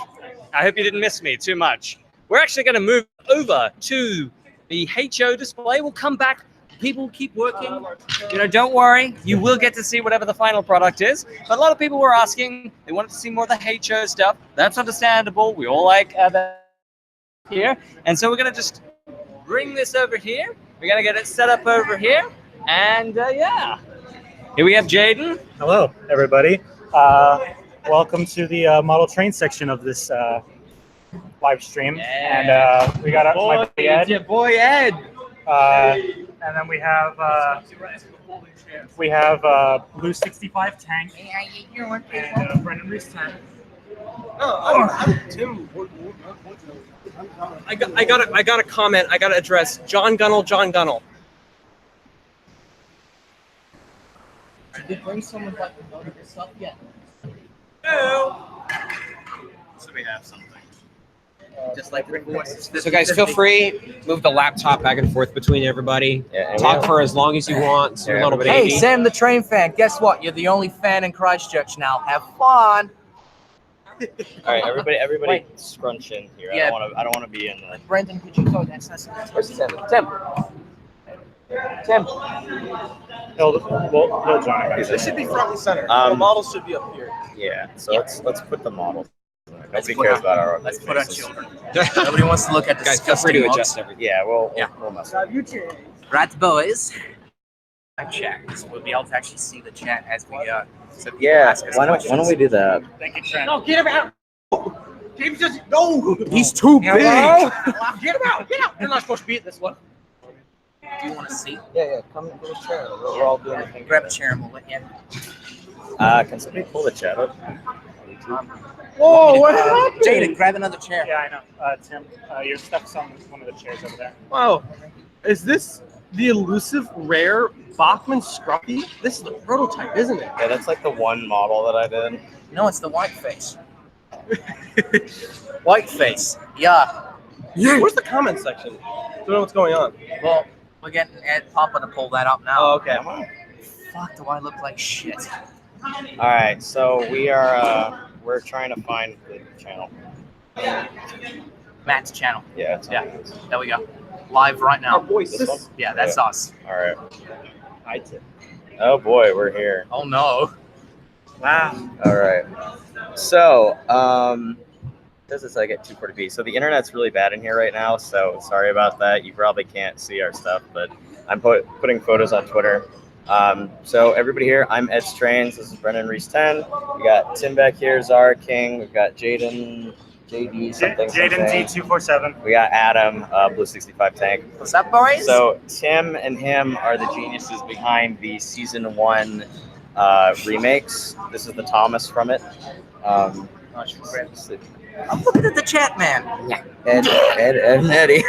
I hope you didn't miss me too much. We're actually going to move over to the HO display. We'll come back. People keep working. You know, don't worry. You will get to see whatever the final product is. But a lot of people were asking. They wanted to see more of the HO stuff. That's understandable. We all like that here. And so we're going to just bring this over here. We're going to get it set up over here. And yeah. Here we have Jaden. Hello, everybody. Welcome to the model train section of this live stream. Yeah. And we got my boy Ed. Your boy Ed. And then we have Blue 65 Tank and Brendan Reese 10. Tim. I got a comment. I got to address John Gunnell. Did they bring someone back to vote this stuff yet? No. So we have something. Just like So guys, feel free, move the laptop back and forth between everybody. Talk for as long as you want. So a little bit. Hey, AD. Sam the train fan, guess what? You're the only fan in Christchurch now. Have fun. All right, everybody, scrunch in here. Yeah. I don't want to be in the. Brendan, could you go next? Where's Tim? Tim. He'll join us. They should be front and center. The Um, models should be up here. Yeah. So let's put the models. Nobody cares about our. Let's put our faces. children. Nobody wants to look at the Guys, feel free disgusting to mugs. adjust everything. Yeah, we'll mess. Right, boys. Live chat. So we'll be able to actually see the chat as we so people Yeah. ask us Why don't we do that? Thank you, Trent. No, get him out. James doesn't. No. He's too big. Get him out. Get out. You're not supposed to be at this one. Do you want to see? Yeah. Come in the chair. We're all doing the thing. Grab a chair and we'll let you in. Can somebody pull the chat up? Whoa, what happened? Jaden, grab another chair. Yeah, I know. Tim, your stuff's on one of the chairs over there. Wow. Is this the elusive rare Bachman Scruffy? This is the prototype, isn't it? Yeah, that's like the one model that I did. No, it's the white face. White face. Yeah. Where's the comment section? Don't know what's going on. Well, we're getting Ed Papa to pull that up now. Oh, okay. Fuck, do I look like shit? All right, so we're trying to find the channel. Matt's channel. Yeah. There we go. Live right now. Our voice. This one? Yeah, that's us. All right. Oh boy, we're here. Oh no. Wow. All right. So, this is like at 240p. So the internet's really bad in here right now. So sorry about that. You probably can't see our stuff, but I'm putting photos on Twitter. So everybody here, I'm Ed Strains. This is Brendan Reese 10. We got Tim back here, Zara King. We've got Jaden, JD something. Jaden D247. We got Adam, Blue 65 Tank. What's up, boys? So Tim and him are the geniuses behind the season 1 remakes. This is the Thomas from it. I'm looking at the chat, man. Ed and Eddie.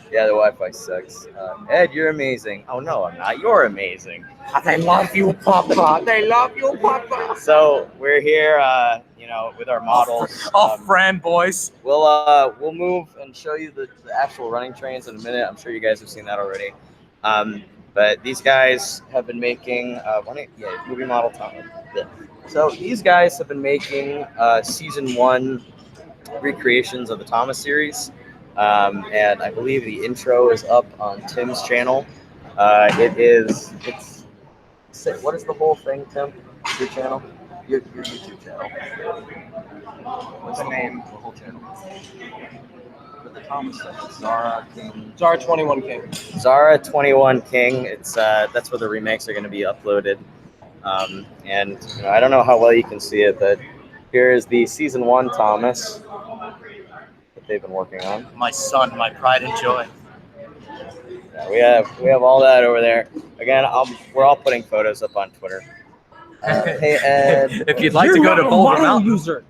Yeah, the Wi-Fi sucks. Ed, you're amazing. Oh no, I'm not. You're amazing. They love you, Papa. They love you, Papa. So we're here, with our models. Friend, boys. We'll move and show you the actual running trains in a minute. I'm sure you guys have seen that already. But these guys have been making movie model time. So these guys have been making season 1 recreations of the Thomas series. And I believe the intro is up on Tim's channel. It's what is the whole thing, Tim? Your channel? Your YouTube channel. What's the name? The whole channel. For the Thomas stuff. Zara King. Zara 21 King. Zara 21 King. It's that's where the remakes are going to be uploaded. And I don't know how well you can see it, but here is the season 1 Thomas that they've been working on. My son, my pride and joy. Yeah, we have all that over there. Again, we're all putting photos up on Twitter. Hey Ed, if you'd like to go to Boulder Mountain. User.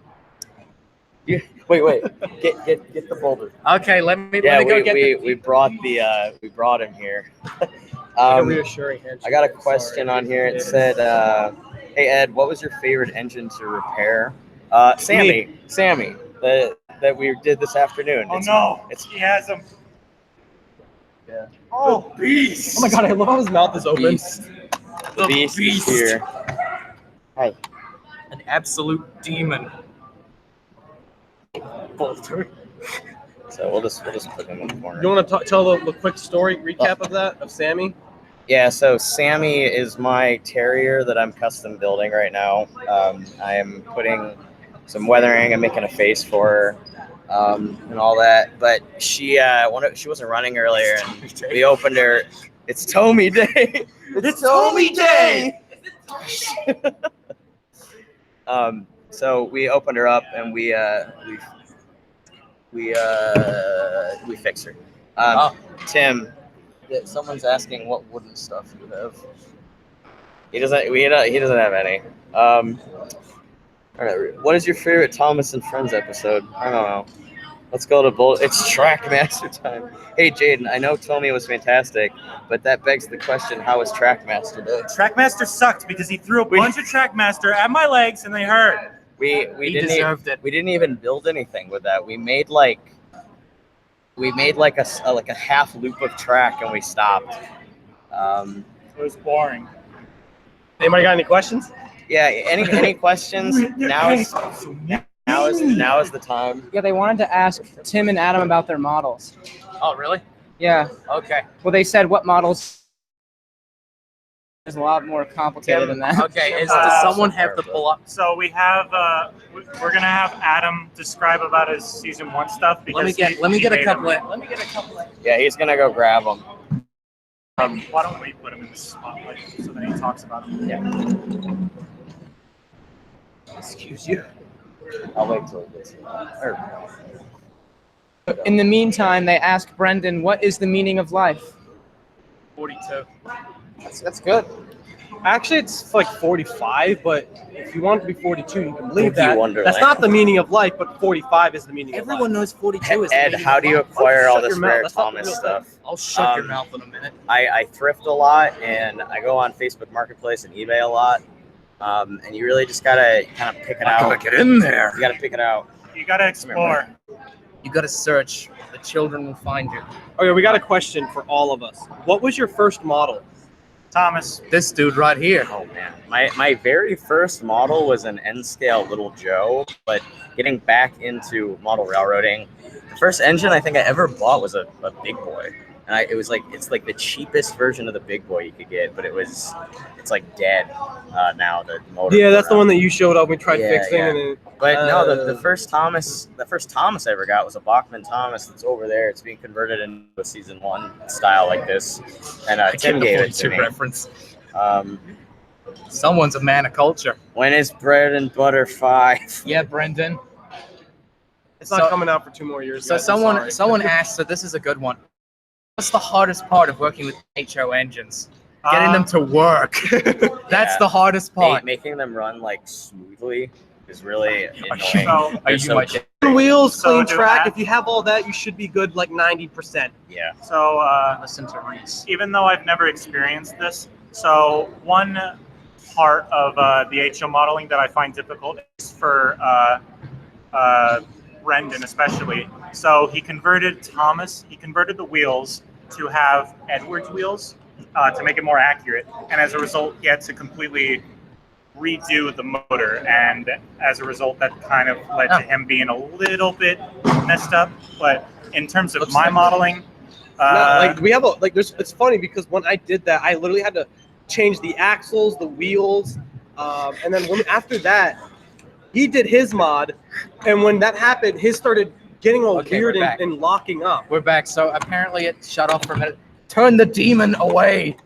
Wait. Get the boulder. Okay, let me Yeah, go get we brought him here. A reassuring handshake. I got a question on here. It said, "Hey Ed, what was your favorite engine to repair?" Sammy, that we did this afternoon. He has them. Yeah. Oh, beast! Oh my god, I love how his mouth is open. Beast. The beast is here. Hi. An absolute demon. Bolter. So we'll just put him in the corner. You want to tell the quick story recap of that, of Sammy? Yeah, so Sammy is my terrier that I'm custom building right now. I am putting some weathering. I'm making a face for her, and all that. But she wasn't running earlier, and we opened her. It's Tommy Day. It's Tommy Day. So we opened her up and we fixed her. Tim, someone's asking what wooden stuff you have. He doesn't have any. All right, what is your favorite Thomas and Friends episode? I don't know. Let's go to Bull. It's Trackmaster time. Hey Jaden, I know Tommy was fantastic, but that begs the question: how was Trackmaster Day? Trackmaster sucked because he threw a bunch of Trackmaster at my legs and they hurt. We didn't even build anything with that. We made like a half loop of track and we stopped. It was boring. Anybody got any questions? Yeah. Any questions? Now now is the time. Yeah, they wanted to ask Tim and Adam about their models. Oh, really? Yeah. Okay. Well, they said what models. There's a lot more complicated than that. Okay. Does someone have the pull up? So we have, we're gonna have Adam describe about his season 1 stuff. Let me because get a he couple. made them. Let me get a couple. Yeah, he's gonna go grab them. Why don't we put him in the spotlight so that he talks about them? Yeah. Excuse you. I'll wait till it gets In the meantime, they ask Brendan, "What is the meaning of life?" 42. That's good. Actually, it's like 45, but if you want it to be 42, you can leave that. Wonderland. That's not the meaning of life, but 45 is the meaning of life. Everyone knows 42 is. Ed, how do you acquire all this rare Thomas stuff? I'll shut your mouth in a minute. I thrift a lot, and I go on Facebook Marketplace and eBay a lot. And you really just gotta kind of pick it out. Gotta get in there. You gotta pick it out. You gotta explore. You gotta search. The children will find you. Okay, we got a question for all of us. What was your first model? Thomas. This dude right here. Oh man, my very first model was an N-scale Little Joe, but getting back into model railroading, the first engine I think I ever bought was a Big Boy, and it's like the cheapest version of the Big Boy you could get, but it's like dead now. The motor. Yeah, that's the one that you showed up. We tried Yeah, fixing, yeah. and it, But no, the first Thomas I ever got was a Bachmann Thomas that's over there. It's being converted into a season 1 style like this, and Tim gave it to me. Reference. Someone's a man of culture. When is Bread and Butter 5? Yeah, Brendan. it's not coming out for 2 more years. So guys, I'm sorry. someone asked. So this is a good one. What's the hardest part of working with HO engines? Getting them to work. That's the hardest part. Making them run like smoothly is really annoying. So, They're so wheels, So clean do track. I- If you have all that, you should be good like 90%. Yeah. So listen to Reese. even though I've never experienced this, so one part of the HO modeling that I find difficult is for Brendan especially. So he converted the wheels to have Edwards wheels to make it more accurate, and as a result, he had to completely redo the motor, and as a result, that kind of led to him being a little bit messed up. But in terms of my modeling, like we have a like. It's funny because when I did that, I literally had to change the axles, the wheels, and then after that, he did his mod, and when that happened, his started getting all weird and locking up. We're back. So apparently it shut off for a minute. Turn the demon away.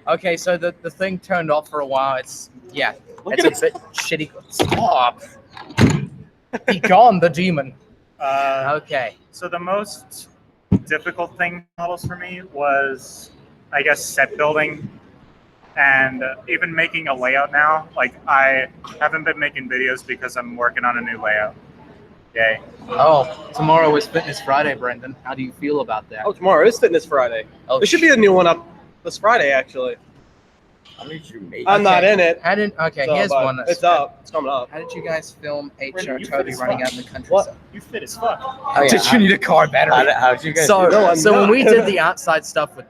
Okay, so the thing turned off for a while. It's a bit shitty. Stop. Be gone, the demon. Okay. So the most difficult thing models for me was, I guess, set building, and even making a layout now. Like I haven't been making videos because I'm working on a new layout. Yay. Oh, tomorrow is Fitness Friday, Brendan. How do you feel about that? Oh, tomorrow is Fitness Friday. Oh, there should be a new one up this Friday, actually. How did you make? I'm not in it. Okay, So, here's but one. It's up. It's coming up. How did you guys film Brendan, you Toby fit as running fuck. out in the countryside? You fit as fuck. Oh, yeah. Did you need a car battery? How'd you guys So, do that? so when we did the outside stuff with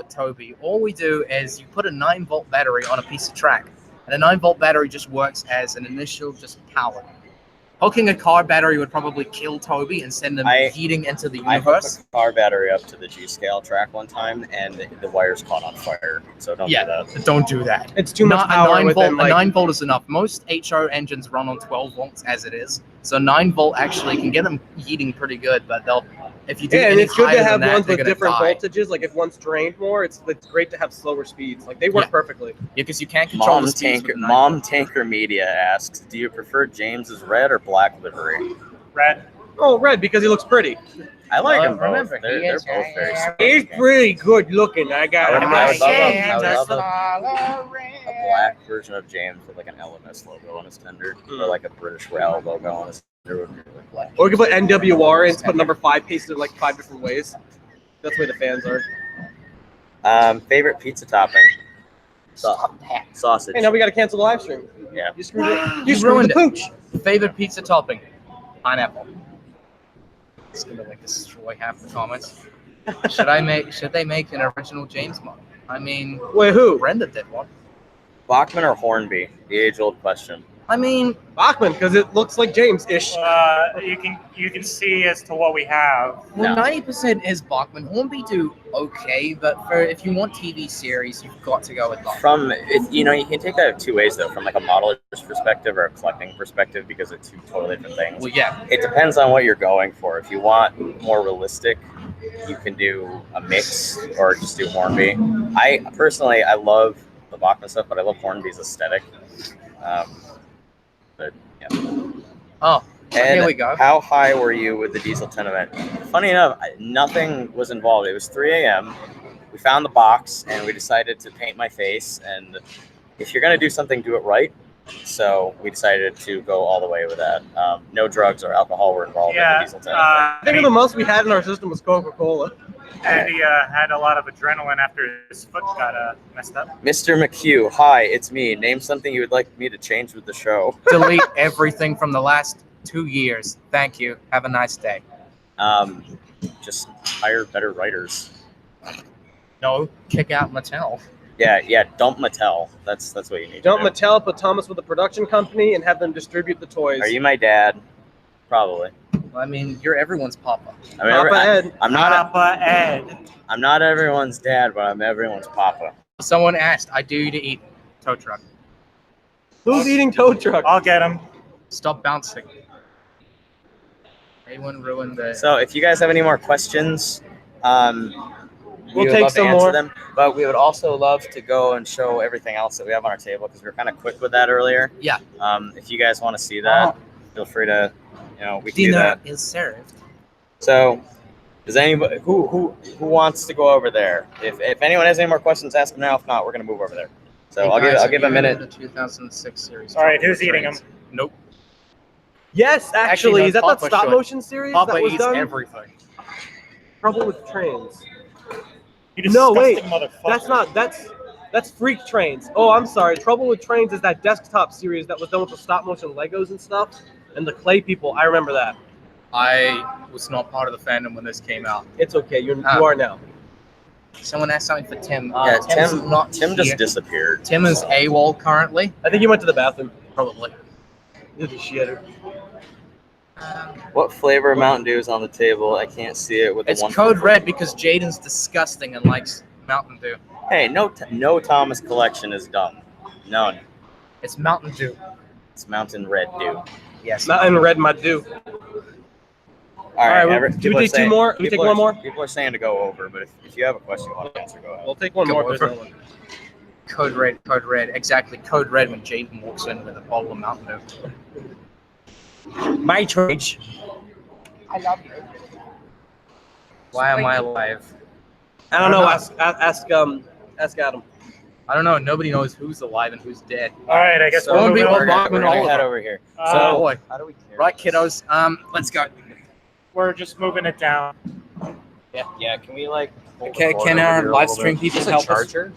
Toby, all we do is you put a 9-volt battery on a piece of track, and a 9-volt battery just works as an initial power. Hooking a car battery would probably kill Toby and send him heating into the I hooked universe. a car battery up to the G-scale track one time, and the wires caught on fire. So don't do that. Don't do that. It's too much Not power a 9 volt. within, like- A 9 volt is enough. Most HO engines run on 12 volts as it is, so 9 volt actually can get them heating pretty good. But if you do Yeah, and any it's good higher to have than that, ones they're with gonna different die. voltages. Like if one's drained more, it's great to have slower speeds. Like they work perfectly. Yeah, because you can't control the speeds with the 9 volt. Tanker Media asks, do you prefer James's red or black livery? Red. Oh, red because he looks pretty. I like them both. remember, They're both very sweet. He's pretty good looking. I got him. I would love a black version of James with like an LMS logo on his tender, or like a British Rail logo on his tender would be really black. Or we could put NWR and put number 5 pasted like 5 different ways. That's the way the fans are. Favorite pizza topping? Sausage. Hey, now we got to cancel the live stream. Yeah. You screwed it. You screwed ruined the pooch. Favorite pizza topping? Pineapple. It's gonna destroy half the comments. Should they make an original James model? I mean, wait, who? Brenda did one. Bachmann or Hornby? The age-old question. I mean, Bachman, because it looks like James-ish. You can see as to what we have. well, 90% is Bachman. Hornby do okay, but if you want TV series, you've got to go with Bachman. From you know, you can take that two ways though, from like a modeler's perspective or a collecting perspective, because they're two totally different things. Well, yeah. It depends on what you're going for. If you want more realistic, you can do a mix or just do Hornby. I personally, I love the Bachman stuff, but I love Hornby's aesthetic. But yeah. Oh, and here we go. How high were you with the Diesel 10 event? Funny enough, nothing was involved. It was 3 a.m. We found the box and we decided to paint my face. And if you're gonna do something, do it right. So we decided to go all the way with that. No drugs or alcohol were involved in the Diesel 10. I think the most we had in our system was Coca-Cola. And he had a lot of adrenaline after his foot got messed up. Mr. McHugh, hi, it's me. Name something you would like me to change with the show. Delete everything from the last 2 years. Thank you. Have a nice day. Just hire better writers. No, kick out Mattel. Yeah, dump Mattel. That's what you need. Dump to do. Mattel, put Thomas with a production company, and have them distribute the toys. Are you my dad? Probably. I mean, you're everyone's papa. I mean, Papa Ed. I'm not. Papa Ed. I'm not everyone's dad, but I'm everyone's papa. Someone asked, I do you to eat tow truck. Who's eating tow truck? I'll get him. Stop bouncing. Anyone ruined the... So if you guys have any more questions, We'll we would take love to some answer more. them. But we would also love to go and show everything else that we have on our table, because we were kind of quick with that earlier. Yeah. If you guys want to see that, feel free to, we can do Dinner that. is served. So, does anybody who wants to go over there? If anyone has any more questions, ask them now. If not, we're gonna move over there. So Hey, I'll give a minute. The 2006 series. All right, who's eating them? Nope. Yes, actually, no, is that that Papa stop should. motion series Papa that was eats done? everything. Trouble with Trains. You No, wait, disgusting motherfucker. that's not. That's Freak Trains. Oh, I'm sorry. Trouble with Trains is that desktop series that was done with the stop motion Legos and stuff, and the clay people. I remember that. I was not part of the fandom when this came out. It's okay. You are now. Someone asked something for Tim. Yeah, Tim's not Tim just here. disappeared. Tim is AWOL currently. I think he went to the bathroom. Probably. He's a shitter. What flavor of Mountain Dew is on the table? I can't see it with the It's one. code red because Jaden's disgusting and likes Mountain Dew. Hey, no Thomas collection is dumb. None. It's Mountain Dew. It's Mountain Red Dew. Yes. Mountain Red my Dew. All right. well, do we take two more? Do we take one more? People are saying to go over, but if you have a question you want to answer, go ahead. We'll take one Go more. if there's over. no one. Code red. Exactly. Code red when Jaden walks in with a bottle of Mountain Dew. My church. I love you. Why am I alive? I don't know. Ask Adam. I don't know. Nobody knows who's alive and who's dead. All right, I guess So we're moving people over. Bachman We're all gonna of head them. over here. Oh boy. How do we care? Right, kiddos. Let's go. We're just moving it down. Yeah. Can we hold the Okay, cord can over our here a live little stream bit? people Is this a help us? charger?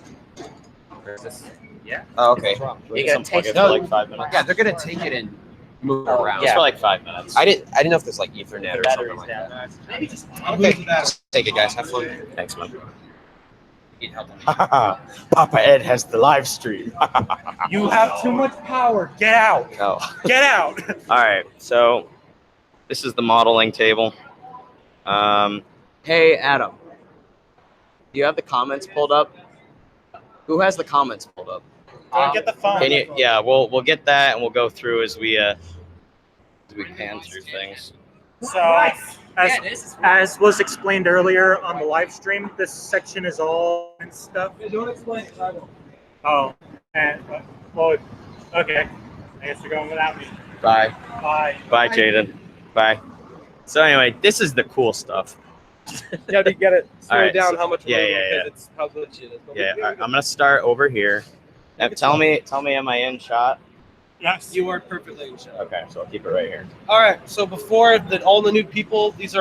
Or is this? Yeah. Oh, okay. You You gotta can plug take it it for out. like 5 minutes. Yeah, they're gonna take it and move it around. Just for like 5 minutes. I didn't know if there's like Ethernet or something Battery's like down. that. Maybe just Okay, just take it, guys. Have fun. Thanks, man. Papa Ed has the live stream. You have too much power. Get out. Oh. Get out. All right. So this is the modeling table. Hey, Adam. Do you have the comments pulled up? Who has the comments pulled up? Get the phone. Can you? Yeah, we'll get that and we'll go through as we pan through things. So, as was explained earlier on the live stream, this section is all and stuff. Don't explain. Oh, and well, okay. I guess you're going without me. Bye. Bye. Bye, Jaden. Bye. So anyway, this is the cool stuff. You have to get it All slow right, down so- how much yeah, room, yeah, because yeah. it's how good shit is. But Yeah, we- I'm gonna start over here. Now, tell me, am I in shot? Yes. You are perfectly in shot. Okay, so I'll keep it right here. All right. So before all the new people, this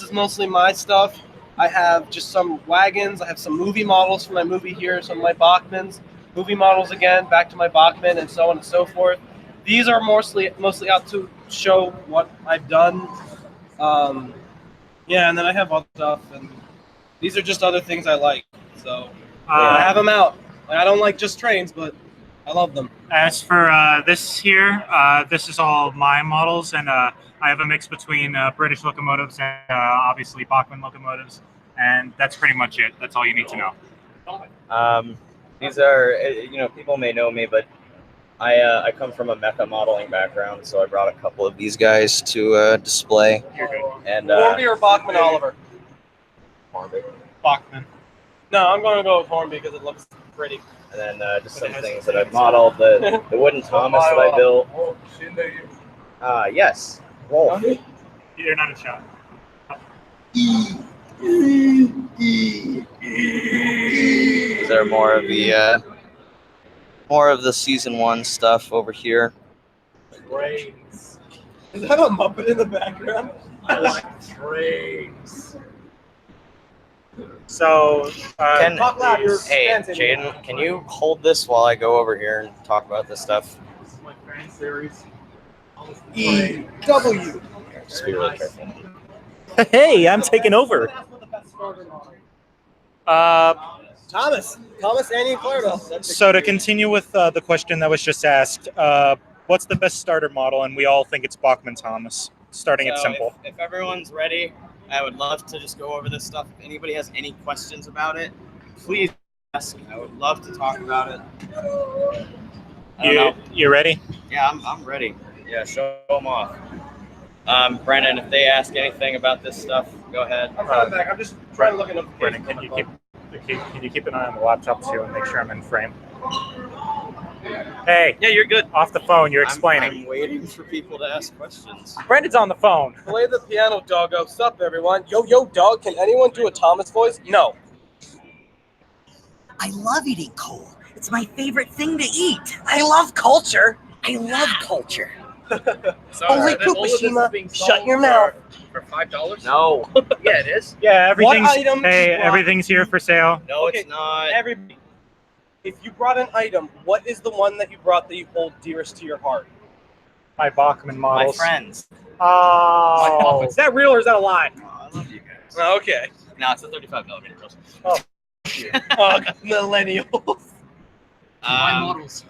is mostly my stuff. I have just some wagons. I have some movie models for my movie here. Some of my Bachmans, movie models again. Back to my Bachman, and so on and so forth. These are mostly out to show what I've done. Yeah, and then I have other stuff, and these are just other things I like. So I have them out. Like, I don't like just trains, but I love them. As for this here, this is all my models, and I have a mix between British locomotives and obviously Bachmann locomotives, and that's pretty much it. That's all you need to know. These are, people may know me, but I come from a mecha modeling background, so I brought a couple of these guys to display. And Hornby or Bachman Oliver? Hornby. Bachman. No, I'm going to go with Hornby because it looks pretty. And then just some things that I've modeled. The wooden Thomas that I built. Yes. Wolf. You're not a shot. These are more of the season 1 stuff over here. Trains. Is that a Muppet in the background? I like trains. So, hey, Jaden, can you hold this while I go over here and talk about this stuff? This is my fan series. EW. Just be really careful. Hey, I'm taking over. Thomas, Andy, and Clarabelle. So to continue with the question that was just asked, what's the best starter model? And we all think it's Bachmann Thomas. Starting it simple. If everyone's ready, I would love to just go over this stuff. If anybody has any questions about it, please ask. I would love to talk about it. You ready? Yeah, I'm ready. Yeah, show them off. Brennan, if they ask anything about this stuff, go ahead. I'm coming back. I'm just trying to look at them. Brennan, can you keep an eye on the laptop too and make sure I'm in frame? Hey. Yeah, you're good. Off the phone, you're explaining. I'm waiting for people to ask questions. Brandon's on the phone. Play the piano, doggo. Sup, everyone? Yo, dog. Can anyone do a Thomas voice? No. I love eating coal. It's my favorite thing to eat. I love culture. I love culture. Holy Fukushima, shut your mouth. For $5? No. Yeah, it is. Yeah, everything's item everything's here for sale. No, it's not. Everybody, if you brought an item, what is the one that you brought that you hold dearest to your heart? My Bachmann models. My friends. Oh. Is that real or is that a lie? I love you guys. Okay. No, it's a 35mm. Oh, millennials. My models.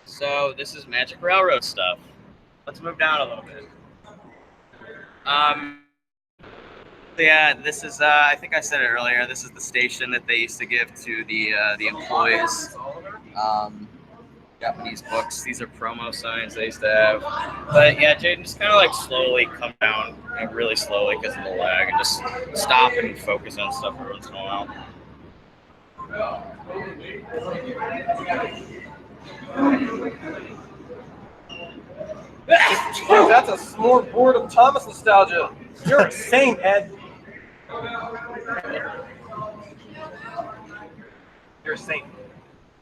So this is Magic Railroad stuff. Let's move down a little bit. Yeah, this is, I think I said it earlier, this is the station that they used to give to the employees. Japanese books. These are promo signs they used to have. But yeah, Jaden, just kind of like slowly come down, really slowly because of the lag, and just stop and focus on stuff every once in a while. That's a smorgasbord of Thomas nostalgia. You're a saint, Ed. You're a saint.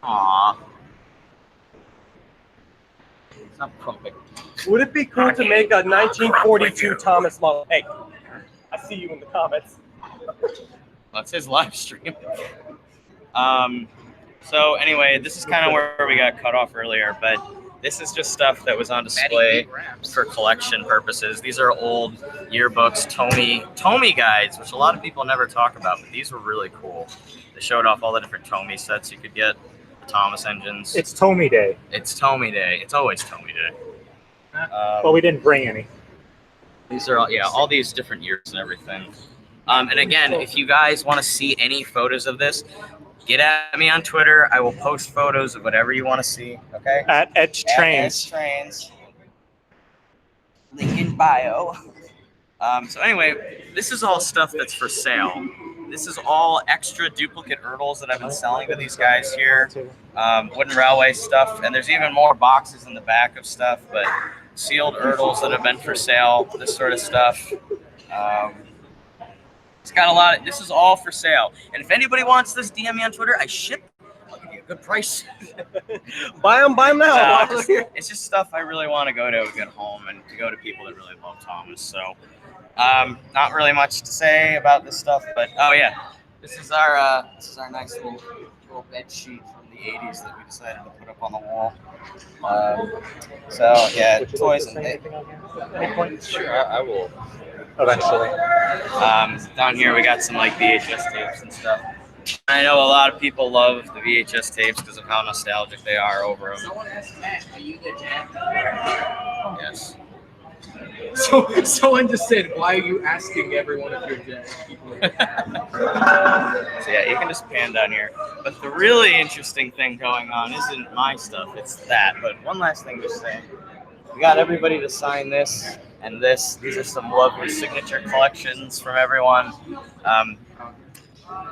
Aww. Stop crumping. Would it be cool to make a 1942 Thomas model? Hey, I see you in the comments. That's his live stream. So anyway, this is kind of where we got cut off earlier, but this is just stuff that was on display for collection purposes. These are old yearbooks, Tomy guides, which a lot of people never talk about, but these were really cool. They showed off all the different Tomy sets you could get, the Thomas engines. It's Tomy Day. It's Tomy Day. It's always Tomy Day. Well, we didn't bring any. These are all these different years and everything. And again, if you guys want to see any photos of this, get at me on Twitter. I will post photos of whatever you want to see. Okay. At Edge Trains. Trains. Link in bio. So anyway, this is all stuff that's for sale. This is all extra duplicate Erdls that I've been selling to these guys here. Wooden railway stuff, and there's even more boxes in the back of stuff, but sealed Erdls that have been for sale. This sort of stuff. It's got a lot of, this is all for sale. And if anybody wants this, DM me on Twitter. I ship. I'll give you a good price. Buy them now. It's just stuff I really want to go to a good home and to go to people that really love Thomas. So, not really much to say about this stuff, but oh yeah, this is our nice little bed sheet from the '80s that we decided to put up on the wall. So yeah, toys and sure, I will. Eventually. Down here we got some like VHS tapes and stuff. I know a lot of people love the VHS tapes because of how nostalgic they are over them. Someone asked Matt, are you the Jack? Yes. So someone just said, why are you asking everyone if you're Jack? So yeah, you can just pan down here. But the really interesting thing going on isn't my stuff, it's that. But one last thing to say. We got everybody to sign this and this. These are some lovely signature collections from everyone.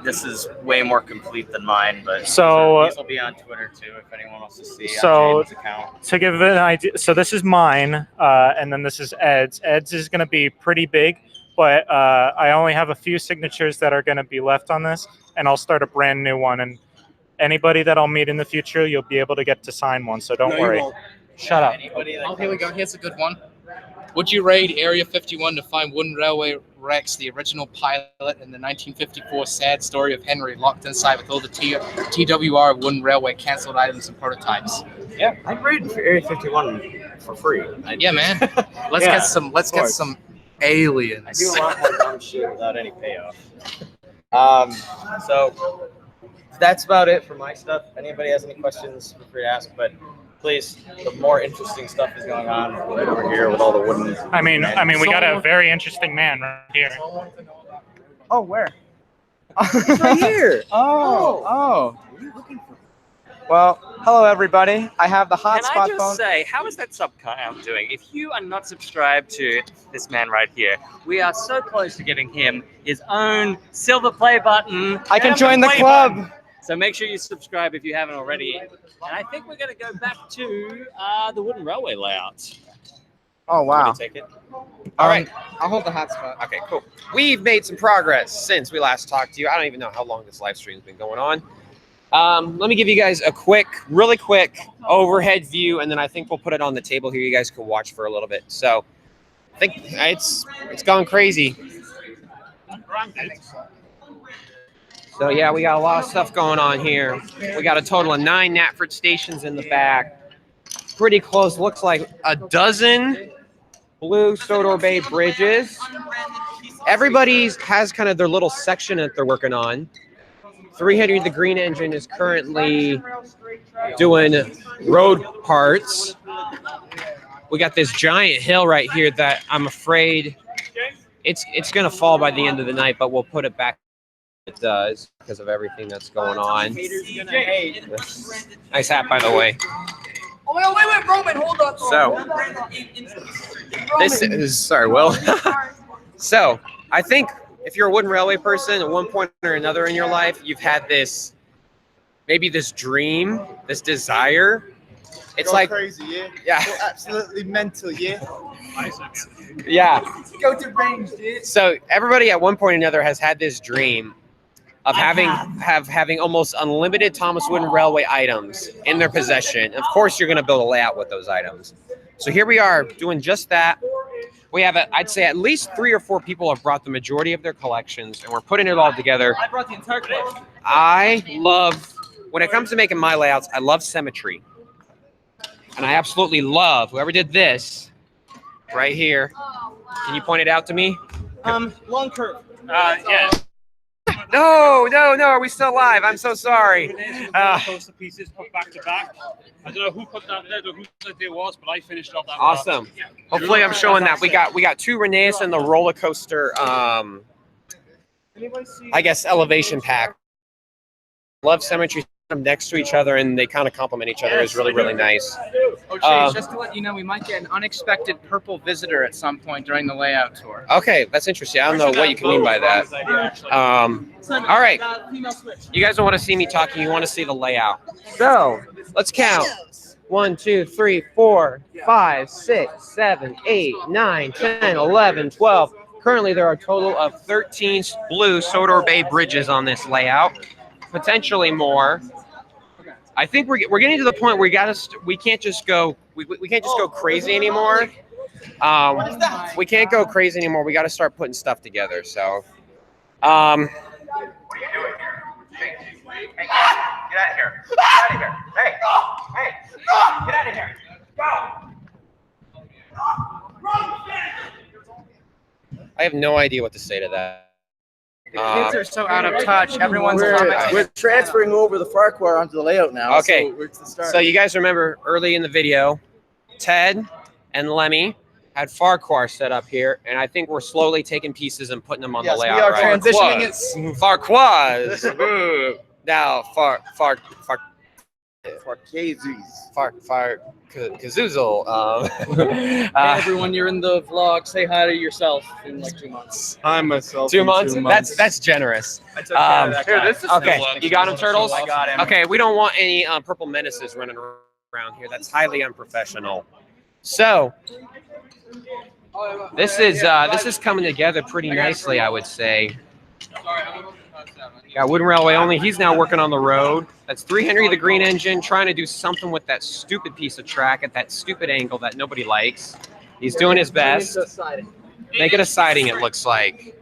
This is way more complete than mine, but So these will be on Twitter too if anyone wants to see So on James' account. to give an idea, so this is mine, and then this is Ed's. Ed's is going to be pretty big, but I only have a few signatures that are going to be left on this, and I'll start a brand new one. And anybody that I'll meet in the future, you'll be able to get to sign one. So don't No, you worry. won't. Shut up. Oh, here we go. Here's a good one. Would you raid Area 51 to find wooden railway wrecks, the original pilot in the 1954 sad story of Henry locked inside with all the TWR wooden railway canceled items and prototypes? Yeah, I'd raid Area 51 for free. Yeah, man. Let's Yeah, get some. Let's of get course. some aliens. I do a lot more dumb shit without any payoff. So that's about it for my stuff. Anybody has any questions, feel free to ask. But please, the more interesting stuff is going on right over here with all the wooden. I mean, we got a very interesting man right here. Oh, where? He's right here. Oh. Well, hello everybody. I have the Can I hotspot just phone. say, how is that sub count doing? If you are not subscribed to this man right here, we are so close to getting him his own silver play button. I can and join the play club. button. So make sure you subscribe if you haven't already. And I think we're going to go back to the wooden railway layout. Oh wow. Want me to take it? All right. I'll hold the hotspot. Okay, cool. We've made some progress since we last talked to you. I don't even know how long this live stream's been going on. Let me give you guys a really quick overhead view, and then I think we'll put it on the table here. You guys can watch for a little bit. So I think it's gone crazy. So yeah, we got a lot of stuff going on here. We got a total of 9 Knapford stations in the back. Pretty close. Looks like a dozen blue Sodor Bay bridges. Everybody has kind of their little section that they're working on. 300, the green engine, is currently doing road parts. We got this giant hill right here that I'm afraid it's going to fall by the end of the night, but we'll put it back. It does because of everything that's going on. Nice hat, by the way. Oh, wait, Roman, hold on. So, this is, sorry, Will. So, I think if you're a wooden railway person at one point or another in your life, you've had this, maybe this dream, this desire. It's Go like crazy, yeah. Yeah. Go absolutely mental, yeah. Yeah. Go to range, dude. So everybody at one point or another has had this dream of having almost unlimited Thomas Wooden Railway items in their possession. Of course, you're going to build a layout with those items. So here we are doing just that. We have, I'd say, at least 3 or 4 people have brought the majority of their collections, and we're putting it all together. I brought the entire collection. I love, when it comes to making my layouts, I love symmetry. And I absolutely love, whoever did this right here. Can you point it out to me? Long curve. Yeah. No, are we still live? I'm so sorry. Poster pieces put back to back. I don't know who put that there or who said it was, but I finished off that. Awesome. Hopefully I'm showing that. We got 2 Renees and the roller coaster, I guess, elevation pack. Love symmetry. Them next to each other and they kind of complement each other is really, really nice. Oh, Chase, just to let you know, we might get an unexpected purple visitor at some point during the layout tour. Okay, that's interesting. I don't know what you can mean by that. All right. You guys don't want to see me talking. You want to see the layout. So let's count. 1, 2, 3, 4, 5, 6, 7, 8, 9, 10, 11, 12. Currently, there are a total of 13 blue Sodor Bay bridges on this layout. Potentially more. I think we're getting to the point where we can't just go crazy anymore. We can't go crazy anymore. We got to start putting stuff together. So, Hey, get out of here! Get out of here! Hey, get out of here! Go! I have no idea what to say to that. The kids are so out of touch. Everyone's We're transferring over the Farquhar onto the layout now. Okay. So it's the start. So you guys remember early in the video, Ted and Lemmy had Farquhar set up here, and I think we're slowly taking pieces and putting them on the layout. we are right? transitioning it. Farquars. Ooh. Now Kazoozle. Hey everyone, you're in the vlog. Say hi to yourself in like 2 months. Hi myself. 2 months? That's generous. I took care of that guy. Here, this is okay. You got him, Turtles? I got him. Okay, we don't want any purple menaces running around here. That's highly unprofessional. So this is coming together pretty nicely, I would say. Got Wooden Railway only. He's now working on the road. That's 3 Henry the Green Engine trying to do something with that stupid piece of track at that stupid angle that nobody likes. He's doing his best. Make it a siding, it looks like.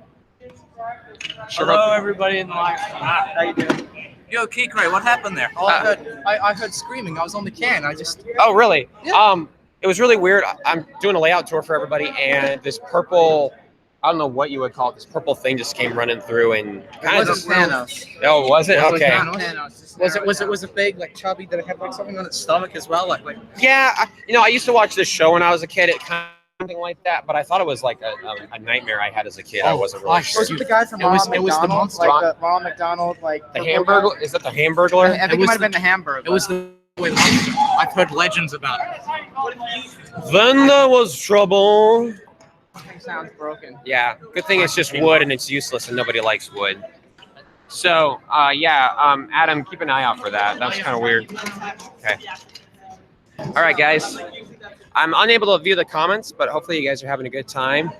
Hello, everybody in the live. How you doing? Yo, Kikray, what happened there? Oh, I heard screaming. I was on the can. I just. Oh, really? It was really weird. I'm doing a layout tour for everybody, and this purple, I don't know what you would call it, this purple thing just came running through and kind of just. Thanos. Oh, was it? Okay. Was it big, like chubby? Did it have like something on its stomach as well? Like. Yeah, I used to watch this show when I was a kid. It kind of something like that, but I thought it was like a nightmare I had as a kid. I wasn't really sure. Was it the guy from Ronald McDonald? Like the Ronald McDonald, like the Hamburglar? Is that the Hamburglar? I think it might have been the Hamburglar. It was the. I've heard legends about it. Then there was trouble. Something sounds broken. Yeah, good thing it's just wood and it's useless and nobody likes wood. So, Adam, keep an eye out for that. That was kind of weird. Okay. All right, guys. I'm unable to view the comments, but hopefully you guys are having a good time.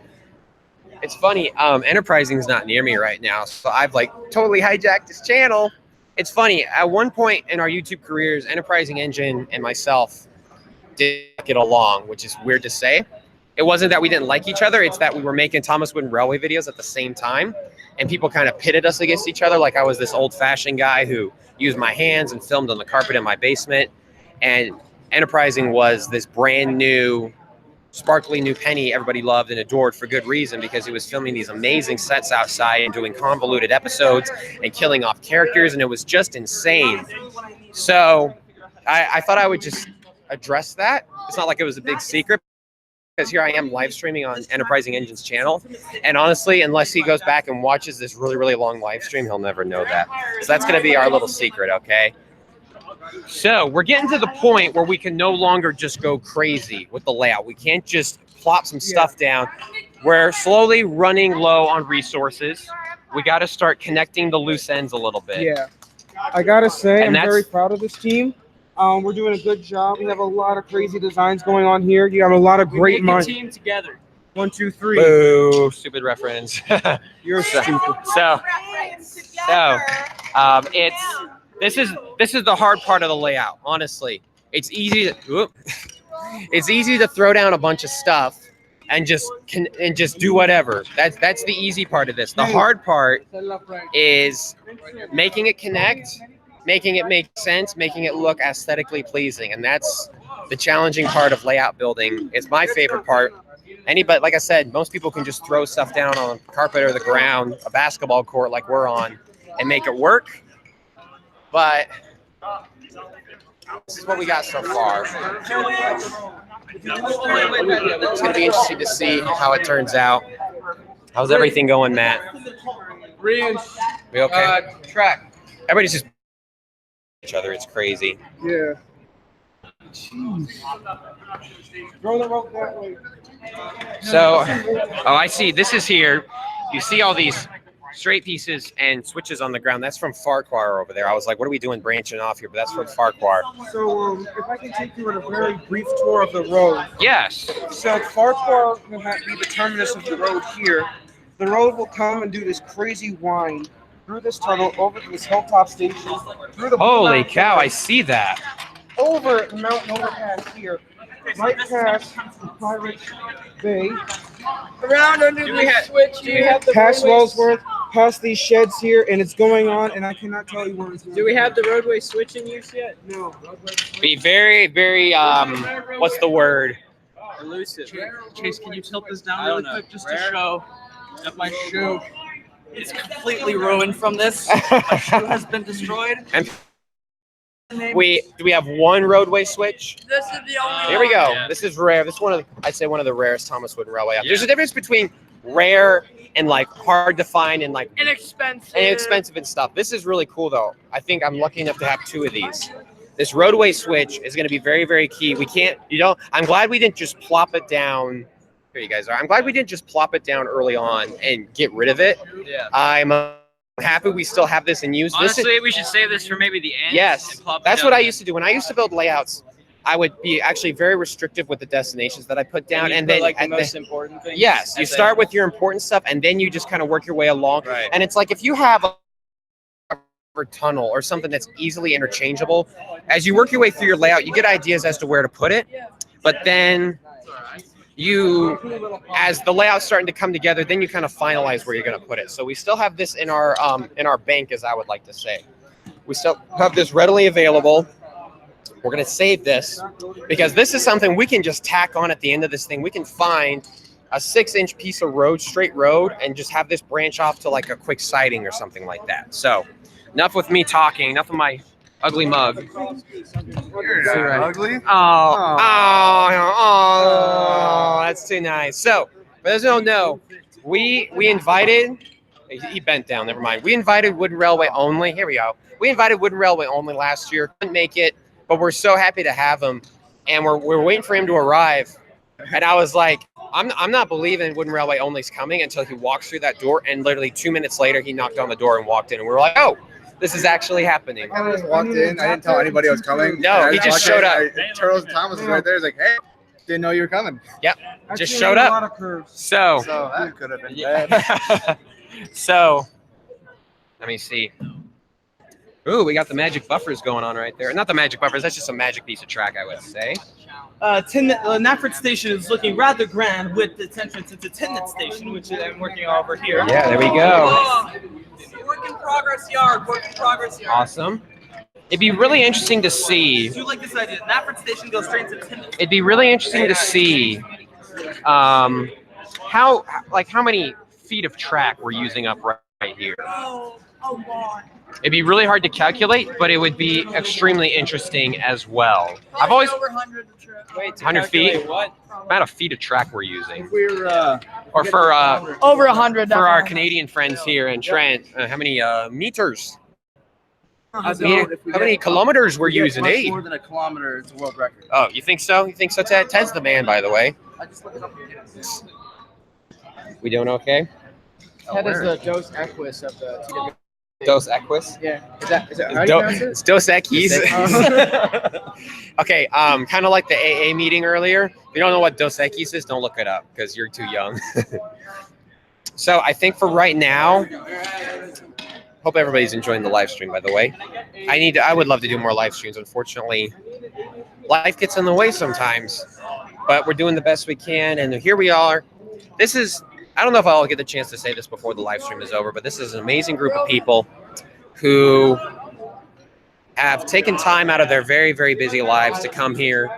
It's funny, Enterprising's not near me right now, so I've like totally hijacked this channel. It's funny, at one point in our YouTube careers, Enterprising Engine and myself didn't get along, which is weird to say. It wasn't that we didn't like each other, it's that we were making Thomas Wooden Railway videos at the same time, and people kind of pitted us against each other, like I was this old-fashioned guy who used my hands and filmed on the carpet in my basement, and Enterprising was this brand new, sparkly new penny everybody loved and adored for good reason, because he was filming these amazing sets outside and doing convoluted episodes and killing off characters, and it was just insane. So I thought I would just address that. It's not like it was a big secret, because here I am live streaming on Enterprising Engine's channel, and honestly, unless he goes back and watches this really, really long live stream, he'll never know that. So that's going to be our little secret, okay? So we're getting to the point where we can no longer just go crazy with the layout. We can't just plop some stuff down. We're slowly running low on resources. We got to start connecting the loose ends a little bit. Yeah, I gotta say, And I'm very proud of this team. We're doing a good job. We have a lot of crazy designs going on here. You have a lot of great minds. Team together. 1, 2, 3. Boo! Stupid reference. You're stupid. This is the hard part of the layout. Honestly, it's easy to throw down a bunch of stuff and just do whatever. That's the easy part of this. The hard part is making it connect, making it make sense, making it look aesthetically pleasing, and that's the challenging part of layout building. It's my favorite part. Anybody, like I said, most people can just throw stuff down on the carpet or the ground, a basketball court like we're on, and make it work. But this is what we got so far. It's going to be interesting to see how it turns out. How's everything going, Matt? We okay? Track. Everybody's just each other. It's crazy. Yeah. Jeez. Throw the rope that way. So, oh, I see. This is here. You see all these straight pieces and switches on the ground. That's from Farquhar over there. I was like, what are we doing branching off here? But that's from Farquhar. So, if I can take you on a very brief tour of the road. Yes. So, Farquhar will be the terminus of the road here. The road will come and do this crazy wind through this tunnel, over to this hilltop station, through the Holy cow, I see that. over the mountain overpass here, right past Pirate Bay, Around under the switch, do we have the past roadway- Wellsworth, past these sheds here, and it's going on, and I cannot tell you where it's going. Do we have the roadway switch in use yet? No. Be very, very, what's the word? Elusive. Chase, can you tilt this down really quick just to show that my shoe is completely ruined from this. My shoe has been destroyed. And we have one roadway switch. This is the only Here we one. go. This is rare. This is I'd say one of the rarest Thomas Wooden Railway. There's a difference between rare and like hard to find and like inexpensive and stuff. This is really cool though. I think I'm lucky enough to have two of these. This roadway switch is going to be very, very key. I'm glad we didn't just plop it down. Here you guys are. I'm glad we didn't just plop it down early on and get rid of it. Yeah. I'm happy we still have this in use. Honestly, we should save this for maybe the end. Yes, and plop it that's down what I then. used to do. When I used to build layouts, I would be actually very restrictive with the destinations that I put down. And then like the at most important things. yes, you and start with your important stuff and then you just kind of work your way along. Right. And it's like if you have a tunnel or something that's easily interchangeable, as you work your way through your layout, you get ideas as to where to put it. But then as the layout's starting to come together, then you kind of finalize where you're going to put it. So we still have this in our bank, as I would like to say. We still have this readily available. We're going to save this because this is something we can just tack on at the end of this thing. We can find a 6-inch piece of road, straight road, and just have this branch off to like a quick siding or something like that. So enough with me talking, enough of my ugly mug. You're not ugly. Oh, that's too nice. So, for those who don't know, we invited, he bent down, never mind. We invited Wooden Railway only. Here we go. We invited Wooden Railway only last year. Couldn't make it, but we're so happy to have him. And we're waiting for him to arrive. And I was like, I'm not believing Wooden Railway only's coming until he walks through that door. And literally 2 minutes later, he knocked on the door and walked in. And we were like, oh, this is actually happening. I kind of just walked in. I didn't tell anybody I was coming. No, he just showed up. Turtles and Thomas was right there. He's like, hey, didn't know you were coming. Yep, just showed up. So that could have been bad. So, let me see. Ooh, we got the magic buffers going on right there. Not the magic buffers, that's just a magic piece of track, I would say. Knapford Station is looking rather grand with its entrance into Tindant Station, which I'm working over here. Yeah, there we go. Work in progress yard. Work in progress yard. Awesome. It'd be really interesting to see. Do you like this idea? Knapford Station goes straight to Tindant. It'd be really interesting to see how many feet of track we're using up right here. Oh, a lot. It'd be really hard to calculate, but it would be extremely interesting as well. I've always Over 100 to trip. 100 feet. What amount of feet of track we're using? We're Or for over 100 for our definitely. Canadian friends here in Trent, how many meters? How many kilometers we're using? Much Hey. more than a kilometer, it's a world record. Oh, you think so? You think so, Ted? Ted's the man, by the way. I just looked it up again. We doing okay? Ted is the Dos Equis of the TW. Dos Equis? Yeah. Is that how you pronounce it? It's Dos Equis. Okay, kind of like the AA meeting earlier. If you don't know what Dos Equis is, don't look it up because you're too young. So I think for right now, hope everybody's enjoying the live stream, by the way. I would love to do more live streams. Unfortunately, life gets in the way sometimes, but we're doing the best we can. And here we are. This is, I don't know if I'll get the chance to say this before the live stream is over, but this is an amazing group of people who have taken time out of their very, very busy lives to come here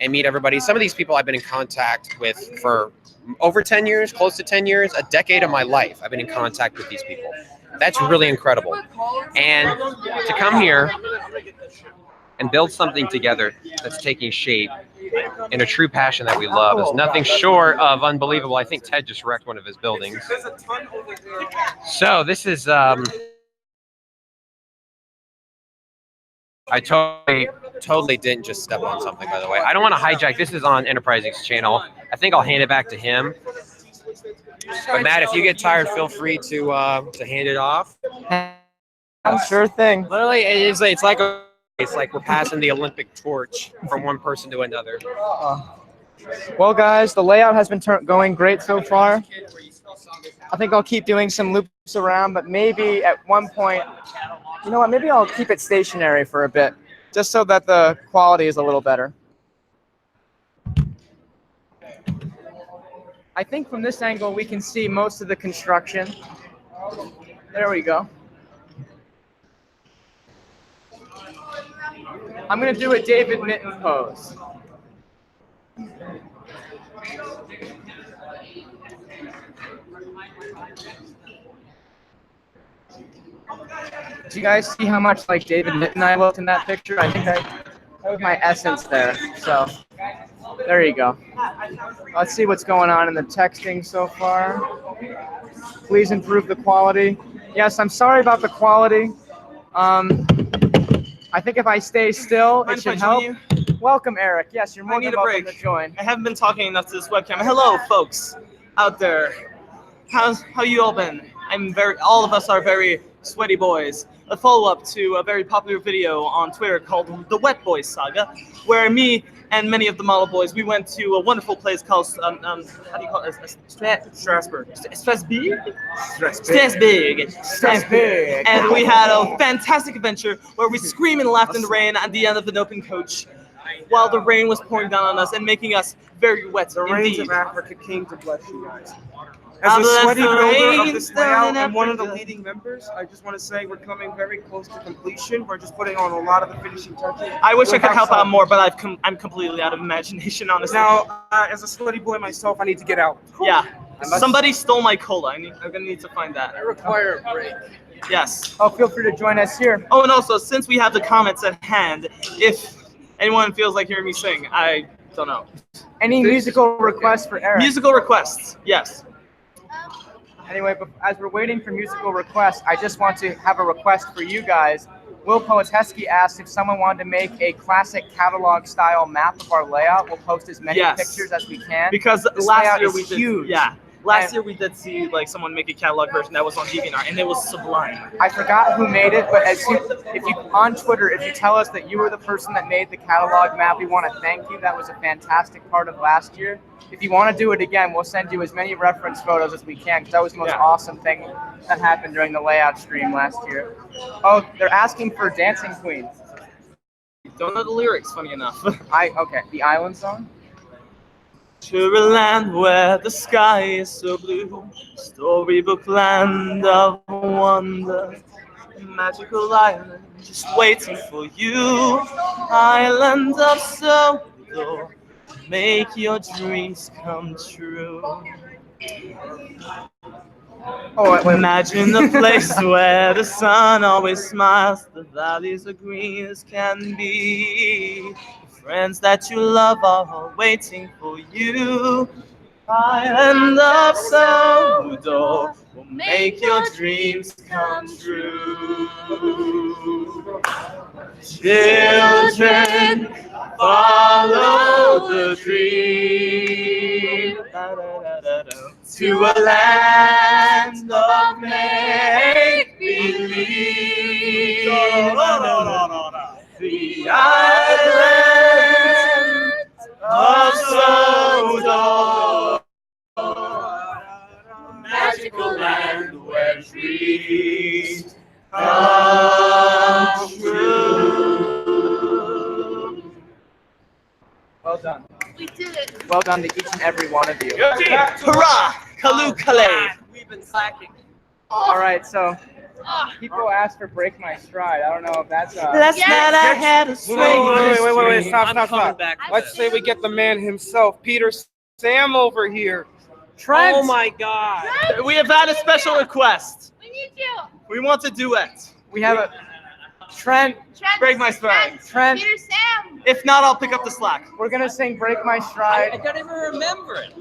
and meet everybody. Some of these people I've been in contact with for over 10 years, close to 10 years, a decade of my life. I've been in contact with these people. That's really incredible. And to come here and build something together that's taking shape in a true passion that we love is nothing short of unbelievable. I think Ted just wrecked one of his buildings. So this is, I totally didn't just step on something, by the way. I don't want to hijack. This is on Enterprising's channel. I think I'll hand it back to him. But Matt, if you get tired, feel free to hand it off. Sure thing. Literally, it's like we're passing the Olympic torch from one person to another. Well, guys, the layout has been going great so far. I think I'll keep doing some loops around, but maybe at one point, you know what, maybe I'll keep it stationary for a bit, just so that the quality is a little better. I think from this angle, we can see most of the construction. There we go. I'm going to do a David Mitten pose. Did you guys see how much like David Mitton I looked in that picture? I think that was my essence there. So there you go. Let's see what's going on in the texting so far. Please improve the quality. Yes, I'm sorry about the quality. I think if I stay still, it should help. Welcome, Eric. Yes, you're more than welcome to join. I haven't been talking enough to this webcam. Hello, folks out there. How you all been? All of us are very sweaty boys. A follow-up to a very popular video on Twitter called The Wet Boys Saga, where me and many of the model boys, we went to a wonderful place called, how do you call it? Strasbourg. Strasbourg. And we had a fantastic adventure where we screamed and laughed in the rain at the end of an open coach while the rain was pouring down on us and making us very wet. The indeed. rains of Africa came to bless you guys. As a sweaty builder of this layout and one of the leading members, I just want to say we're coming very close to completion. We're just putting on a lot of the finishing touches. I wish I could help out more, but I'm completely out of imagination, honestly. Now, as a sweaty boy myself, I need to get out. Yeah. Somebody stole my cola. I'm gonna need to find that. I require a break. Yes. Oh, feel free to join us here. Oh, and also, since we have the comments at hand, if anyone feels like hearing me sing, I don't know. Any musical requests for Eric? Musical requests, yes. Anyway, but as we're waiting for musical requests, I just want to have a request for you guys. Will Poeteski asked if someone wanted to make a classic catalog style map of our layout. We'll post as many pictures as we can. Because this last year is we did, huge. Last year we did see like someone make a catalog version that was on DeviantArt, and it was sublime. I forgot who made it, but if you on Twitter, if you tell us that you were the person that made the catalog map, we want to thank you. That was a fantastic part of last year. If you want to do it again, we'll send you as many reference photos as we can, because that was the most awesome thing that happened during the layout stream last year. Oh, they're asking for Dancing Queen. Don't know the lyrics, funny enough. Okay, the Island song? To a land where the sky is so blue, storybook land of wonder, magical island just waiting for you, island of sorrow, make your dreams come true. Imagine a place where the sun always smiles, the valleys are green as can be. Friends that you love are all waiting for you. Island of Saudo will make your dreams come true. Children, follow the dream to a land of make-believe. The island of Saudo, magical land where dreams come true. Well done. We did it. Well done to each and every one of you. Hurrah! Kalu Kale. We've been slacking. All right, so people ask for Break My Stride. I don't know if that's Last night I had a Wait, stop. Back. Let's say we get the man himself, Peter Sam over here. Trent. Oh my God. We have had a special request. We need you. We want a duet. We have a Trent. Break My Stride. Trent. Peter Sam. If not, I'll pick up the slack. We're gonna sing Break My Stride. I don't even remember it.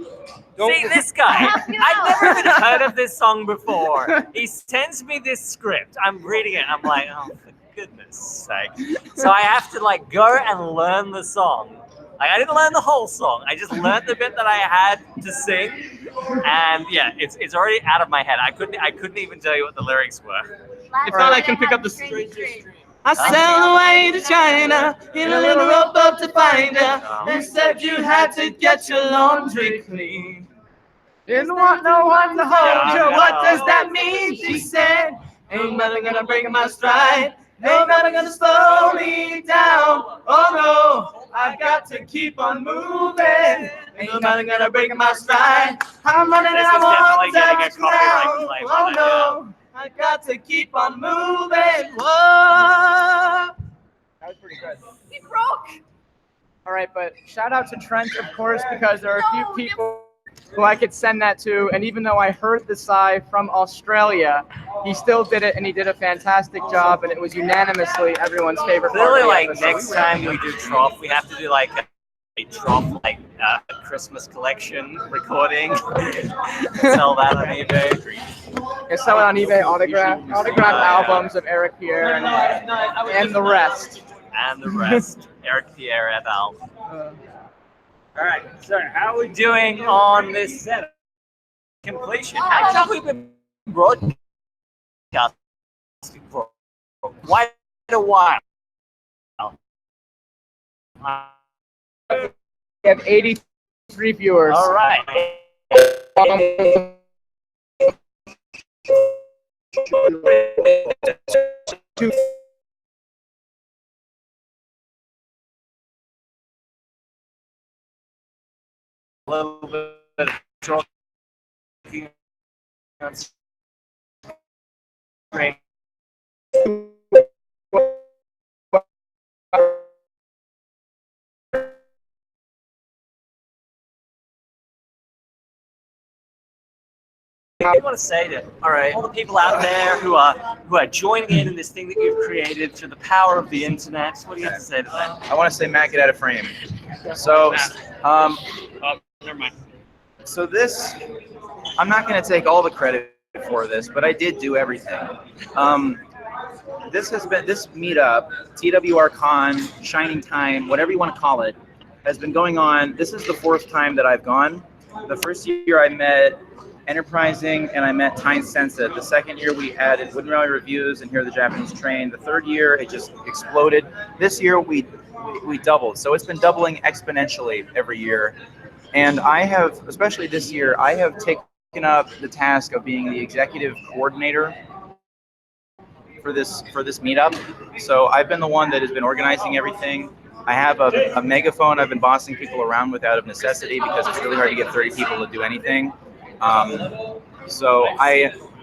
Don't- See, this guy, I've never even heard of this song before. He sends me this script. I'm reading it. I'm like, oh, for goodness sake. So I have to like go and learn the song. Like, I didn't learn the whole song. I just learned the bit that I had to sing. And yeah, it's already out of my head. I couldn't even tell you what the lyrics were. If not, I can pick up the strangest. I sailed away to China in a little rowboat to find her. They said you had to get your laundry clean. Didn't want no one to hold you. What does that mean? She said, ain't nothing gonna break my stride. Ain't nothing gonna slow me down. Oh no, I've got to keep on moving. Ain't nothing gonna break my stride. I'm running and I won't touch ground. Oh no, I got to keep on moving. Whoa. That was pretty good. We broke. All right, but shout out to Trent, of course, because there are a few people who I could send that to. And even though I heard the sigh from Australia, he still did it, and he did a fantastic job, and it was unanimously everyone's favorite part Clearly, of the like episode. next time we do Trough, we have to do like a Trough like Christmas collection recording. Sell that on eBay. It's selling on eBay autograph albums of Eric Pierre and the rest. And the rest. Eric Pierre et al. All right, so how are we doing on this set? Completion. How long have we been broadcasting for? Quite a while. We have 83 viewers. All right. A little bit of talking on screen. I want to say to all the people out there who are joining in this thing that you've created through the power of the internet. What do you have to say to them? I want to say, Matt, get out of frame. So, Never mind. So this, I'm not going to take all the credit for this, but I did do everything. This meetup, TWR Con, Shining Time, whatever you want to call it, has been going on. This is the 4th time that I've gone. The first year I met Enterprising and I met Tyne Sensa. The second year we added Wooden Rally Reviews and Here the Japanese Train. The third year it just exploded. This year we doubled. So it's been doubling exponentially every year. And I have, especially this year, I have taken up the task of being the executive coordinator for this meetup. So I've been the one that has been organizing everything. I have a megaphone I've been bossing people around with out of necessity because it's really hard to get 30 people to do anything.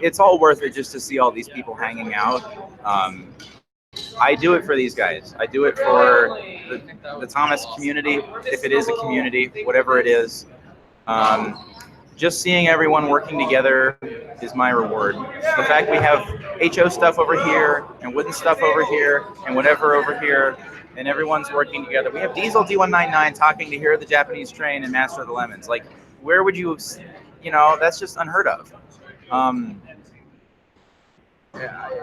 It's all worth it just to see all these people hanging out. I do it for these guys. I do it for the Thomas community, if it is a community, whatever it is. Just seeing everyone working together is my reward. The fact we have HO stuff over here and wooden stuff over here and whatever over here, and everyone's working together. We have Diesel D199 talking to Hear the Japanese Train and Master of the Lemons. Like, where would you, that's just unheard of.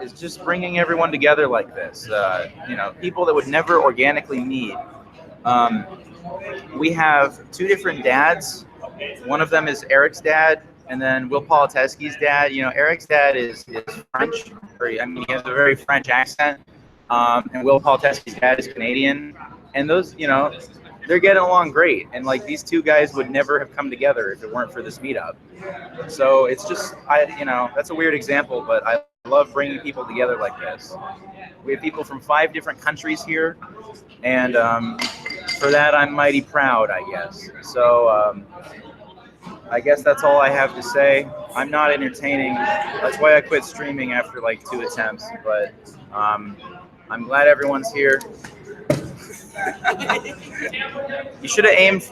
It's just bringing everyone together like this. People that would never organically meet. We have 2 different dads. One of them is Eric's dad, and then Will Politeski's dad. Eric's dad is French. He has a very French accent. And Will Politeski's dad is Canadian. And those, they're getting along great. And like these 2 guys would never have come together if it weren't for this meetup. So it's just, that's a weird example, but I love bringing people together like this. We have people from 5 different countries here, and for that I'm mighty proud, I guess. So I guess that's all I have to say. I'm not entertaining. That's why I quit streaming after like 2 attempts, but I'm glad everyone's here. You should have aimed,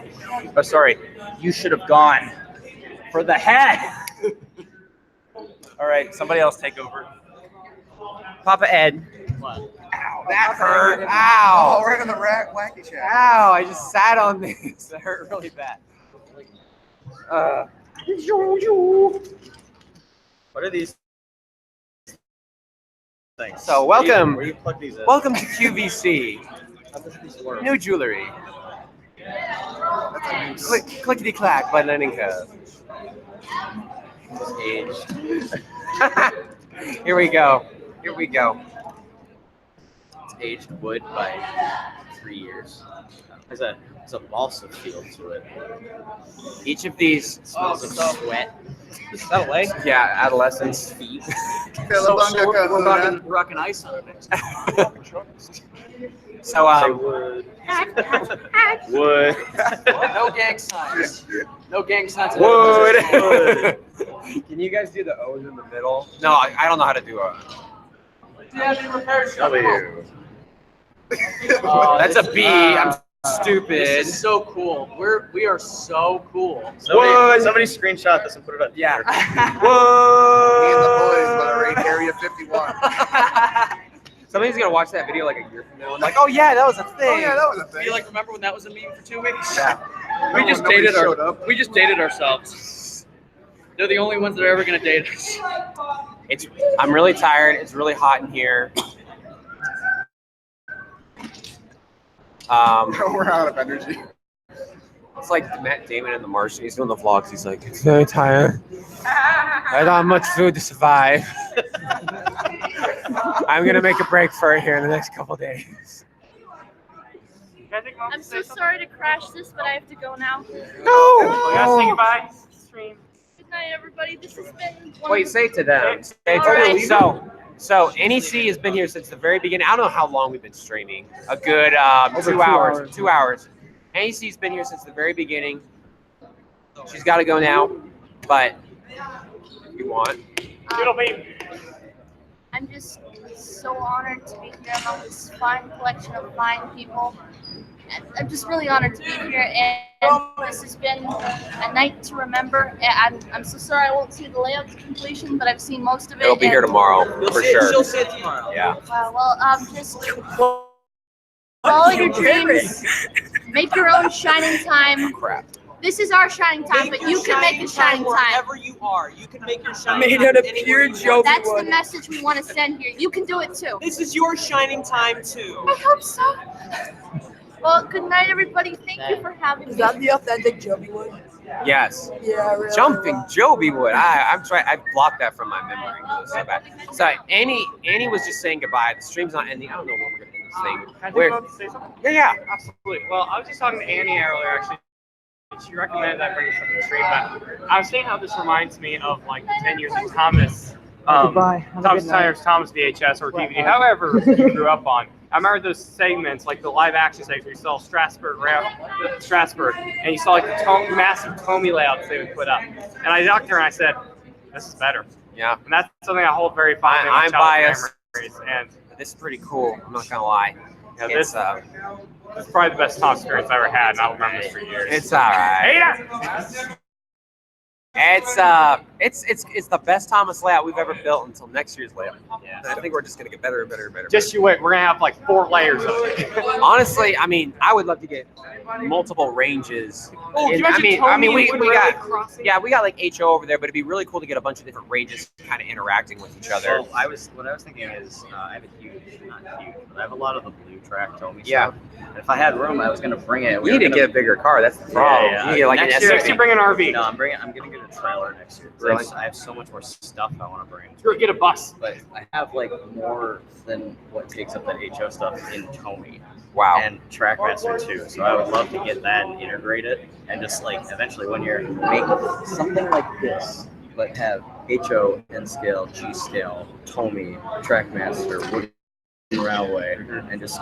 you should have gone for the head. All right, somebody else take over. Papa Ed. What? Ow, that hurt. Ow. Oh, right on the wacky shack. Ow, I just sat on this. That hurt really bad. What are these things? So welcome, Where you plug these in? welcome to QVC. New jewelry. Clickety clack by Learning Curve. Aged. Here we go. Here we go. It's aged wood by 3 years. There's a balsa feel to it. Each of these smells of sweat. Is that a leg? Yeah, adolescence. Feet. We're rocking ice on it. So wood. Wood. No gang signs. No gang signs. Wood. Can you guys do the O's in the middle? No, I don't know how to do a. Do you have any repair shop? W. That's a B. I'm Stupid. This is so cool. We are so cool. Somebody screenshot this and put it up. Yeah. Whoa! Me and the boys want to raid Area 51. Somebody's gonna watch that video like a year from now and like, oh yeah, that was a thing. Oh yeah, that was a thing. Be like, remember when that was a meme for 2 weeks? Yeah. We just dated ourselves. They're the only ones that are ever gonna date us. I'm really tired. It's really hot in here. We're out of energy. It's like Matt Damon in The Martian. He's doing the vlogs. He's like, it's very tired. I don't have much food to survive. I'm gonna make a break for it here in the next couple days. I'm so sorry to crash this, but I have to go now. No! We gotta say goodbye. Stream. Good night, everybody. This has been Wait, say it to them. Say it to All them. right. So NEC has been here since the very beginning. I don't know how long we've been streaming. A good Over 2 hours. 2 hours. NEC's been here since the very beginning. She's got to go now, but if you want. I'm just so honored to be here among this fine collection of fine people. And I'm just really honored to be here, and this has been a night to remember. And I'm so sorry I won't see the layout to completion, but I've seen most of it. It'll be here tomorrow for sure. She'll see it tomorrow. Yeah. Just follow your dreams, make your own shining time. Crap. This is our shining time, but you can make a shining time. Wherever you are, you can make your shining Made time. out of anywhere pure you want. Joe. That's the message we want to send here. You can do it too. This is your shining time too. I hope so. Well, good night, everybody. Thank you for having me. Is that the authentic Joby Wood? Yes. Yeah, really. Jumping Joby Wood. I'm trying. I've blocked that from my memory. It was so bad. So Annie was just saying goodbye. The stream's not ending. I don't know when we're gonna end this thing. Can I Where- take a moment to say something? Yeah. Absolutely. Well, I was just talking to Annie earlier, actually. She recommended I bring this up in the stream, but I was saying how this reminds me of like the 10 years of Thomas. Goodbye. Have a Thomas good night. Tyner's Thomas VHS or DVD, however you grew up on. I remember those segments, like the live action segments where you saw Strasbourg, and you saw like the massive Tommy layouts they would put up. And I talked to her and I said, this is better. Yeah. And that's something I hold very fondly in my I'm childhood biased. memories. And This is pretty cool. I'm not gonna lie. yeah, It's this is probably the best Tom experience I ever had, and I'll remember this for years. it's all right. Hater! It's the best Thomas layout we've ever built until next year's layout. Yeah. And I think we're just gonna get better and better and better. Just you wait, we're gonna have like 4 layers of it. Honestly, I mean, I would love to get multiple ranges. Oh, can you And, imagine I mean, Tony we and got Woodrow crossing? we got like HO over there, but it'd be really cool to get a bunch of different ranges kind of interacting with each other. So what I was thinking is I have a huge, not huge, but I have a lot of the blue track Tommy Yeah. stuff. And if I had room, I was gonna bring it. We need to get a bigger car. That's the problem. You get like an next year, SUV. you bring an RV. No, I'm gonna get a trailer next year. Really? I have so much more stuff I want to bring. Or get a bus. But I have like more than what takes up that HO stuff in Tommy. Wow. And Trackmaster too. So I would love to get that and integrate it, and just like eventually when you're making something like this, but have HO, N scale, G scale, Tommy, Trackmaster, Wooden Railway, and just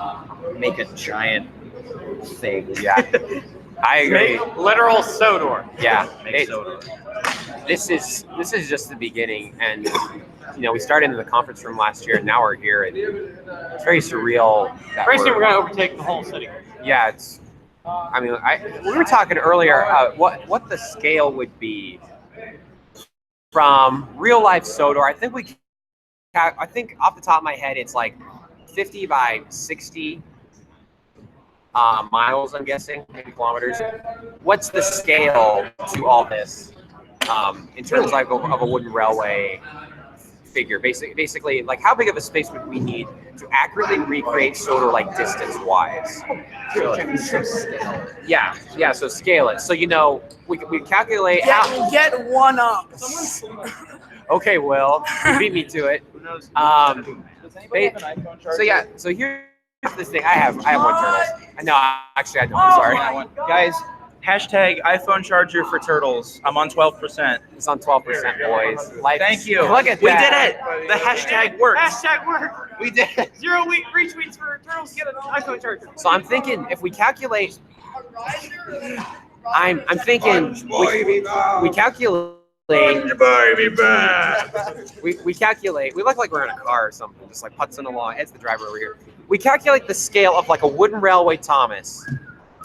make a giant thing. Yeah. I agree. Make literal Sodor. Yeah. Make Sodor. This is just the beginning, and you know, we started in the conference room last year, and now we're here, and it's very surreal. That Pretty soon we're gonna overtake the whole city. Yeah, it's. I mean, we were talking earlier what the scale would be from real life Sodor. I think off the top of my head, it's like 50 by 60 miles. I'm guessing, maybe kilometers. What's the scale to all this in terms like of a wooden railway figure? Basically, like how big of a space would we need to accurately recreate Sodor like distance wise? Yeah. So scale it. So you know, we calculate how. Get one up. Okay, Will, you beat me to it. So yeah. So here's this thing. I have one turtle. No, actually I don't. I'm sorry. Guys, hashtag iPhone charger for turtles. I'm on 12%. It's on 12%, boys. Thank you. Look at We that. did it. The hashtag works. Hashtag work. We did it. 0 retweets for turtles get an iPhone charger. So I'm thinking if we calculate, I'm thinking we calculate. We calculate. We look like we're in a car or something, just like putzing along. Ed's the driver over here. We calculate the scale of like a wooden railway Thomas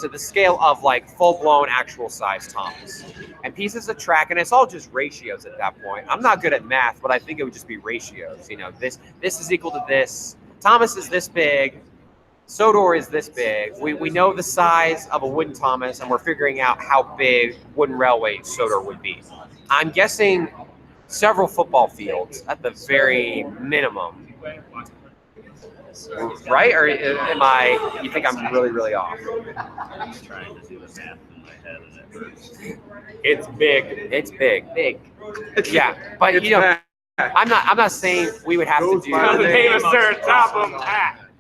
to the scale of like full-blown actual size Thomas, and pieces of track, and it's all just ratios at that point. I'm not good at math, but I think it would just be ratios. You know, this is equal to this. Thomas is this big. Sodor is this big. We know the size of a wooden Thomas, and we're figuring out how big wooden railway Sodor would be. I'm guessing several football fields at the very minimum. Right? Or am I, you think I'm really, really off? I'm just trying to do the math in my head as it first. It's big. It's big. Big. Yeah. But you know, I'm not saying we would have to do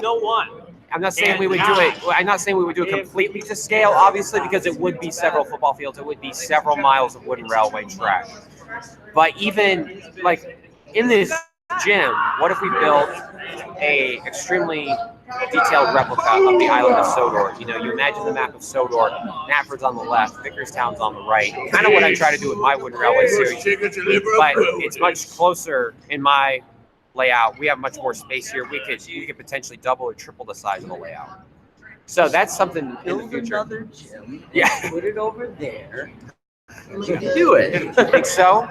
No one. I'm not saying we would do it. I'm not saying we would do it completely to scale, obviously, because it would be several football fields. It would be several miles of wooden railway track. But even like in this gym, what if we built a extremely detailed replica of the island of Sodor? You know, you imagine the map of Sodor, Knapford's on the left, Vickerstown's on the right. Kind of what I try to do with my wooden railway series, but it's much closer in my layout. We have much more space here. You could potentially double or triple the size of the layout. So that's something in the future. Another gym. Yeah. Put it over there. We can do it. I think so.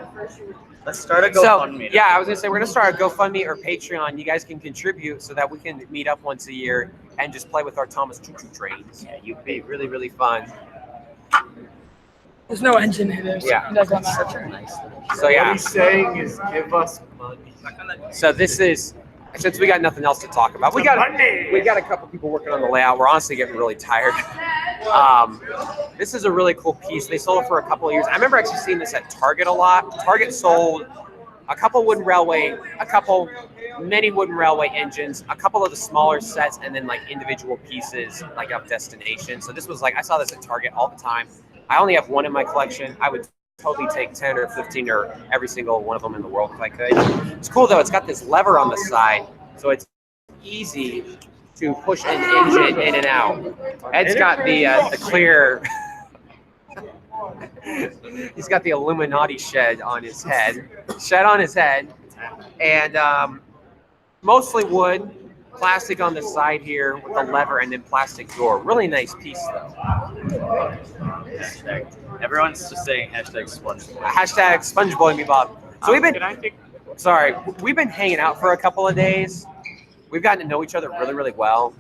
Let's start a GoFundMe. So, yeah, I was gonna say we're gonna start a GoFundMe or Patreon. You guys can contribute so that we can meet up once a year and just play with our Thomas choo-choo trains. Yeah, you'd be really, really fun. There's no engine in there. So Yeah. it doesn't matter. So yeah. What he's saying is give us money. So this is, since we got nothing else to talk about, we got a couple people working on the layout. We're honestly getting really tired. This is a really cool piece. They sold it for a couple of years. I remember actually seeing this at Target a lot. Target sold a couple wooden railway, many wooden railway engines, a couple of the smaller sets, and then like individual pieces like of destination. So this was like, I saw this at Target all the time. I only have one in my collection. I would totally take 10 or 15 or every single one of them in the world if I could. It's cool though, it's got this lever on the side, so it's easy to push an engine in and out. Ed's got the clear, he's got the Illuminati shed on his head, and mostly wood, plastic on the side here with a lever, and then plastic door. Really nice piece though. Everyone's just saying hashtag SpongeBob. Hashtag SpongeBob me Bob. So we've been hanging out for a couple of days. We've gotten to know each other really, really well.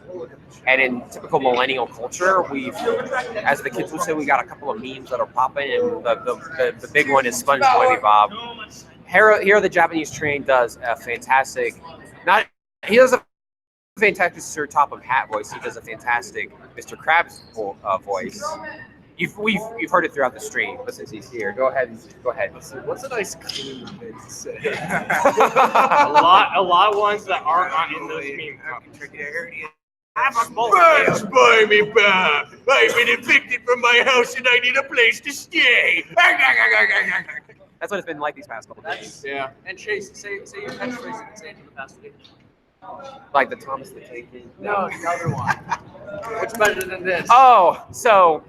And in typical millennial culture, we've, as the kids would say, we got a couple of memes that are popping, and the big one is SpongeBob me Bob. Here, the Japanese train does a fantastic, he does a fantastic Sir Top of Hat voice. He does a fantastic Mr. Krabs voice. You've heard it throughout the stream, but since he's here, go ahead. What's a nice clean thing to say? a lot of ones that aren't in those memes. Buy me back. I've been evicted from my house and I need a place to stay. That's what it's been like these past couple of days. Yeah. And Chase, say your catchphrase and say it to the past week. Like the Thomas the Tank King. No, the other one. What's better than this? Oh, so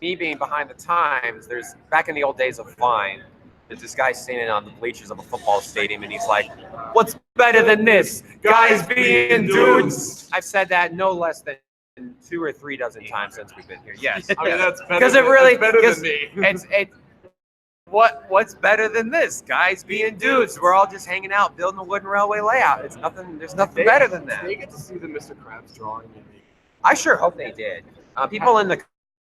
me being behind the times, there's back in the old days of Vine, there's this guy standing on the bleachers of a football stadium, and he's like, "What's better than this? Guys being dudes." I've said that no less than 2 or 3 dozen times since we've been here. Yes, I mean, that's better. because it really that's better than me. it's what's better than this? Guys being dudes. We're all just hanging out, building a wooden railway layout. It's nothing. There's nothing better than that. They get to see the Mr. Krabs drawing. I sure hope they did. People in the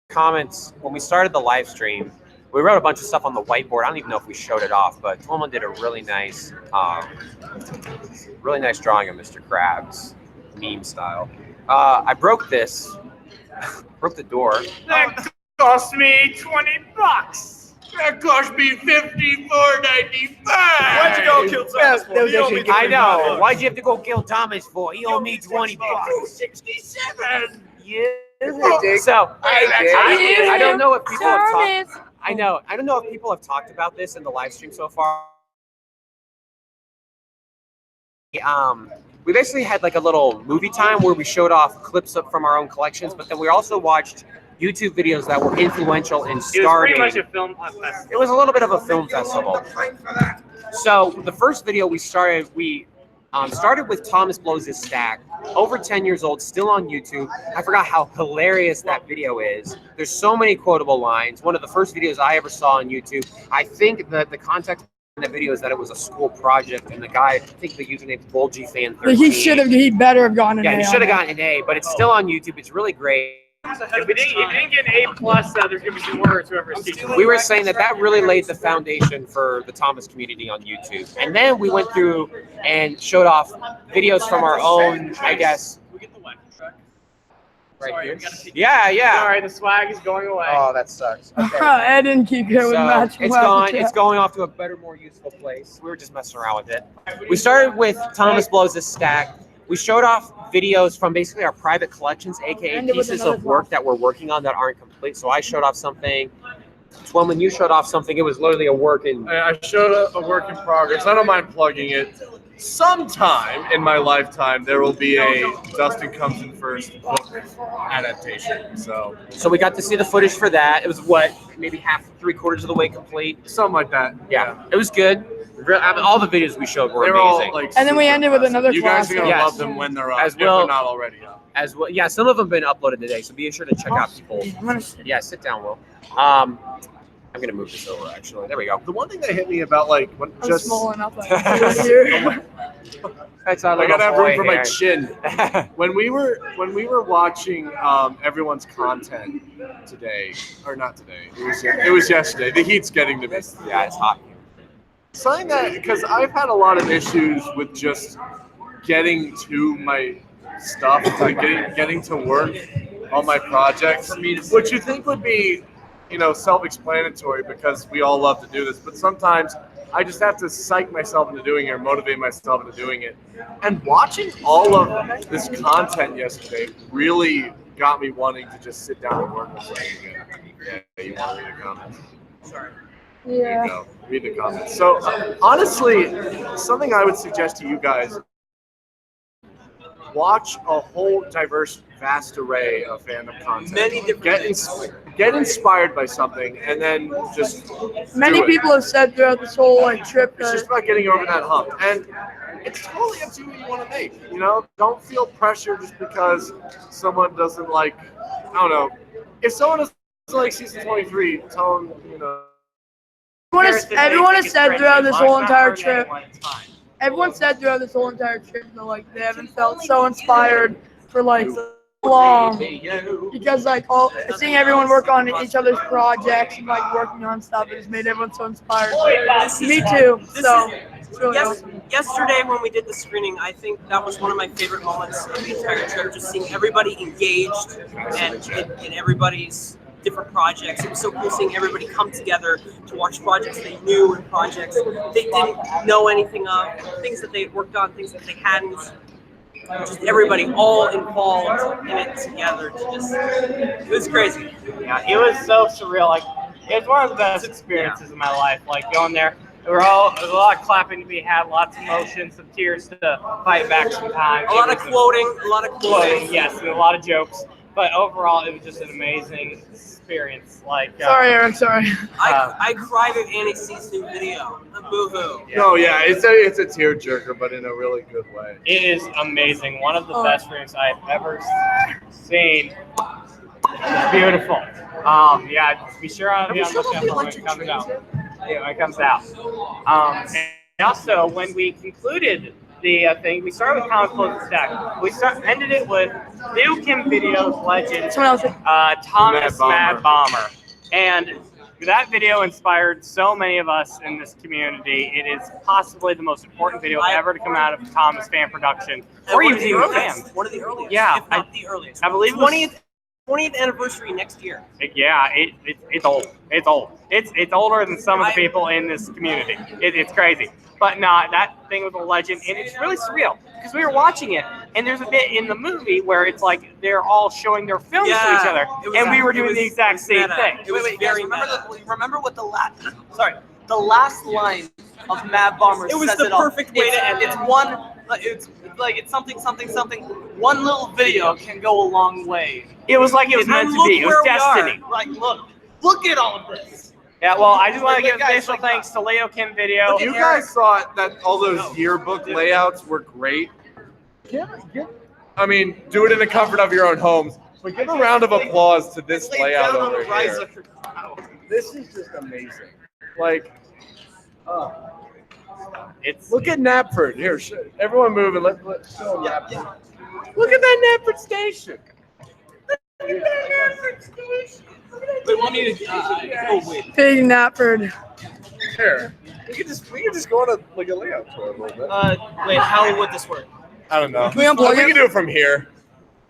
comments, when we started the live stream, we wrote a bunch of stuff on the whiteboard. I don't even know if we showed it off, but Tolman did a really nice drawing of Mr. Krabs, meme style. I broke this, broke the door. That cost me $20. That cost me $54.95. Why'd you go kill Thomas for? He owed me I know. Why'd you have to go kill Thomas for? He owed me $20. $2.67. Yeah. So I don't know if people have talked. I don't know if people have talked about this in the live stream so far. We basically had like a little movie time where we showed off clips from our own collections, but then we also watched YouTube videos that were influential in starting. It was pretty much a film festival. It was a little bit of a film festival. So the first video we started, we Started with Thomas Blows His Stack. Over 10 years old, still on YouTube. I forgot how hilarious that video is. There's so many quotable lines. One of the first videos I ever saw on YouTube. I think that the context in the video is that it was a school project, and the guy, I think the username is BulgyFan13. He better have gotten an A. Yeah, he should have gotten an A, but it's still on YouTube. It's really great. If you didn't get an A+, there's gonna be some words whoever sees it. We were saying that really laid the foundation for the Thomas community on YouTube. And then we went through and showed off videos from our own, I guess. Right here. Yeah. Sorry, the swag is going away. Oh, that sucks. Okay. I didn't keep going with matching. It's gone. It's going off to a better, more useful place. We were just messing around with it. We started with Thomas Blows His Stack. We showed off videos from basically our private collections, aka pieces of work that we're working on that aren't complete. So I showed off something. When you showed off something, it was literally a work in. I showed a work in progress. I don't mind plugging it. Sometime in my lifetime, there will be a Dustin Comes In First book adaptation. So we got to see the footage for that. It was maybe half, 3/4 of the way complete. Something like that. Yeah. It was good. I mean, all the videos we showed were amazing. And then we ended with another You guys are classic. going to love them when they're up, As if well- they're not already up. As well, yeah, some of them have been uploaded today, so be sure to check out people. Yeah, sit down, Will. I'm gonna move this over actually. There we go. The one thing that hit me about when I'm just small enough. Here. That's our I gotta have little room for boy my chin. when we were watching everyone's content today, or not today, it was yesterday. The heat's getting to me. Yeah, it's hot. Something that, because I've had a lot of issues with just getting to my stuff, like getting to work on my projects, which you think would be, self-explanatory because we all love to do this, but sometimes I just have to psych myself into doing it or motivate myself into doing it. And watching all of this content yesterday really got me wanting to just sit down and work on something again. Yeah, you want to read a comment? Sorry. Yeah. There you go. Read the comments. So, honestly, something I would suggest to you guys, watch a whole diverse, vast array of fandom content. Many different Get inspired by something, and then just Many do it. people have said throughout this whole trip It's that just about getting over that hump, and it's totally up to you what you want to make. Don't feel pressure just because someone doesn't like. I don't know. If someone doesn't like season 23, tell them. everyone has said throughout this whole entire trip. Everyone said throughout this whole entire trip that they haven't felt so inspired for long, because seeing everyone work on each other's projects and working on stuff has made everyone so inspired. Me too. So it's really awesome. Yesterday when we did the screening, I think that was one of my favorite moments of the entire trip, just seeing everybody engaged and in everybody's different projects. It was so cool seeing everybody come together to watch projects they knew and projects they didn't know anything of, things that they had worked on, things that they hadn't. Just everybody all involved in it together. It was crazy. Yeah, it was so surreal. It was one of the best experiences of my life. Going there, there was a lot of clapping to be had, lots of emotion, some tears to fight back sometimes. A lot of quoting. Yes, and a lot of jokes. But overall, it was just an amazing experience. Sorry, Aaron. Sorry. I cried at Annie C's new video. Boo-hoo. No, yeah, it's a tearjerker, but in a really good way. It is amazing. One of the best rooms I've ever seen. It's beautiful. Be sure on the lookout when it comes out. Yeah, when it comes out. And also, when we concluded the thing, we started with Thomas Blows His Stack. We ended it with New Kim Videos legend Thomas Mad Bomber. And that video inspired so many of us in this community. It is possibly the most important video ever to come out of Thomas fan production, or even fan. One of the earliest. Yeah, if not the earliest. I believe 20th anniversary next year. Yeah, it's old. It's old. It's older than some of the people in this community. It's crazy. But that thing was a legend, and it's really surreal because we were watching it, and there's a bit in the movie where it's they're all showing their films to each other, and we were doing the exact same thing. Remember what the last line of Mad Bomber It was says the it all. perfect way to end it. It's something. One little video can go a long way. It was like it was meant to be. It was destiny. Look at all of this. Yeah, well, I just want to give special thanks to Leo Kim Video. You guys thought that all those yearbook layouts were great. I mean, do it in the comfort of your own homes. But give a round of applause to this layout over here. This is just amazing. Like, look at Knapford. Here, everyone move and let's show Knapford. Look at that Knapford station. Look at that Knapford station. They want me to wait. Big Knapford. Here, we can just go on a layout tour a little bit. Wait, how would this work? I don't know. Can we unplug We it? can do it from here.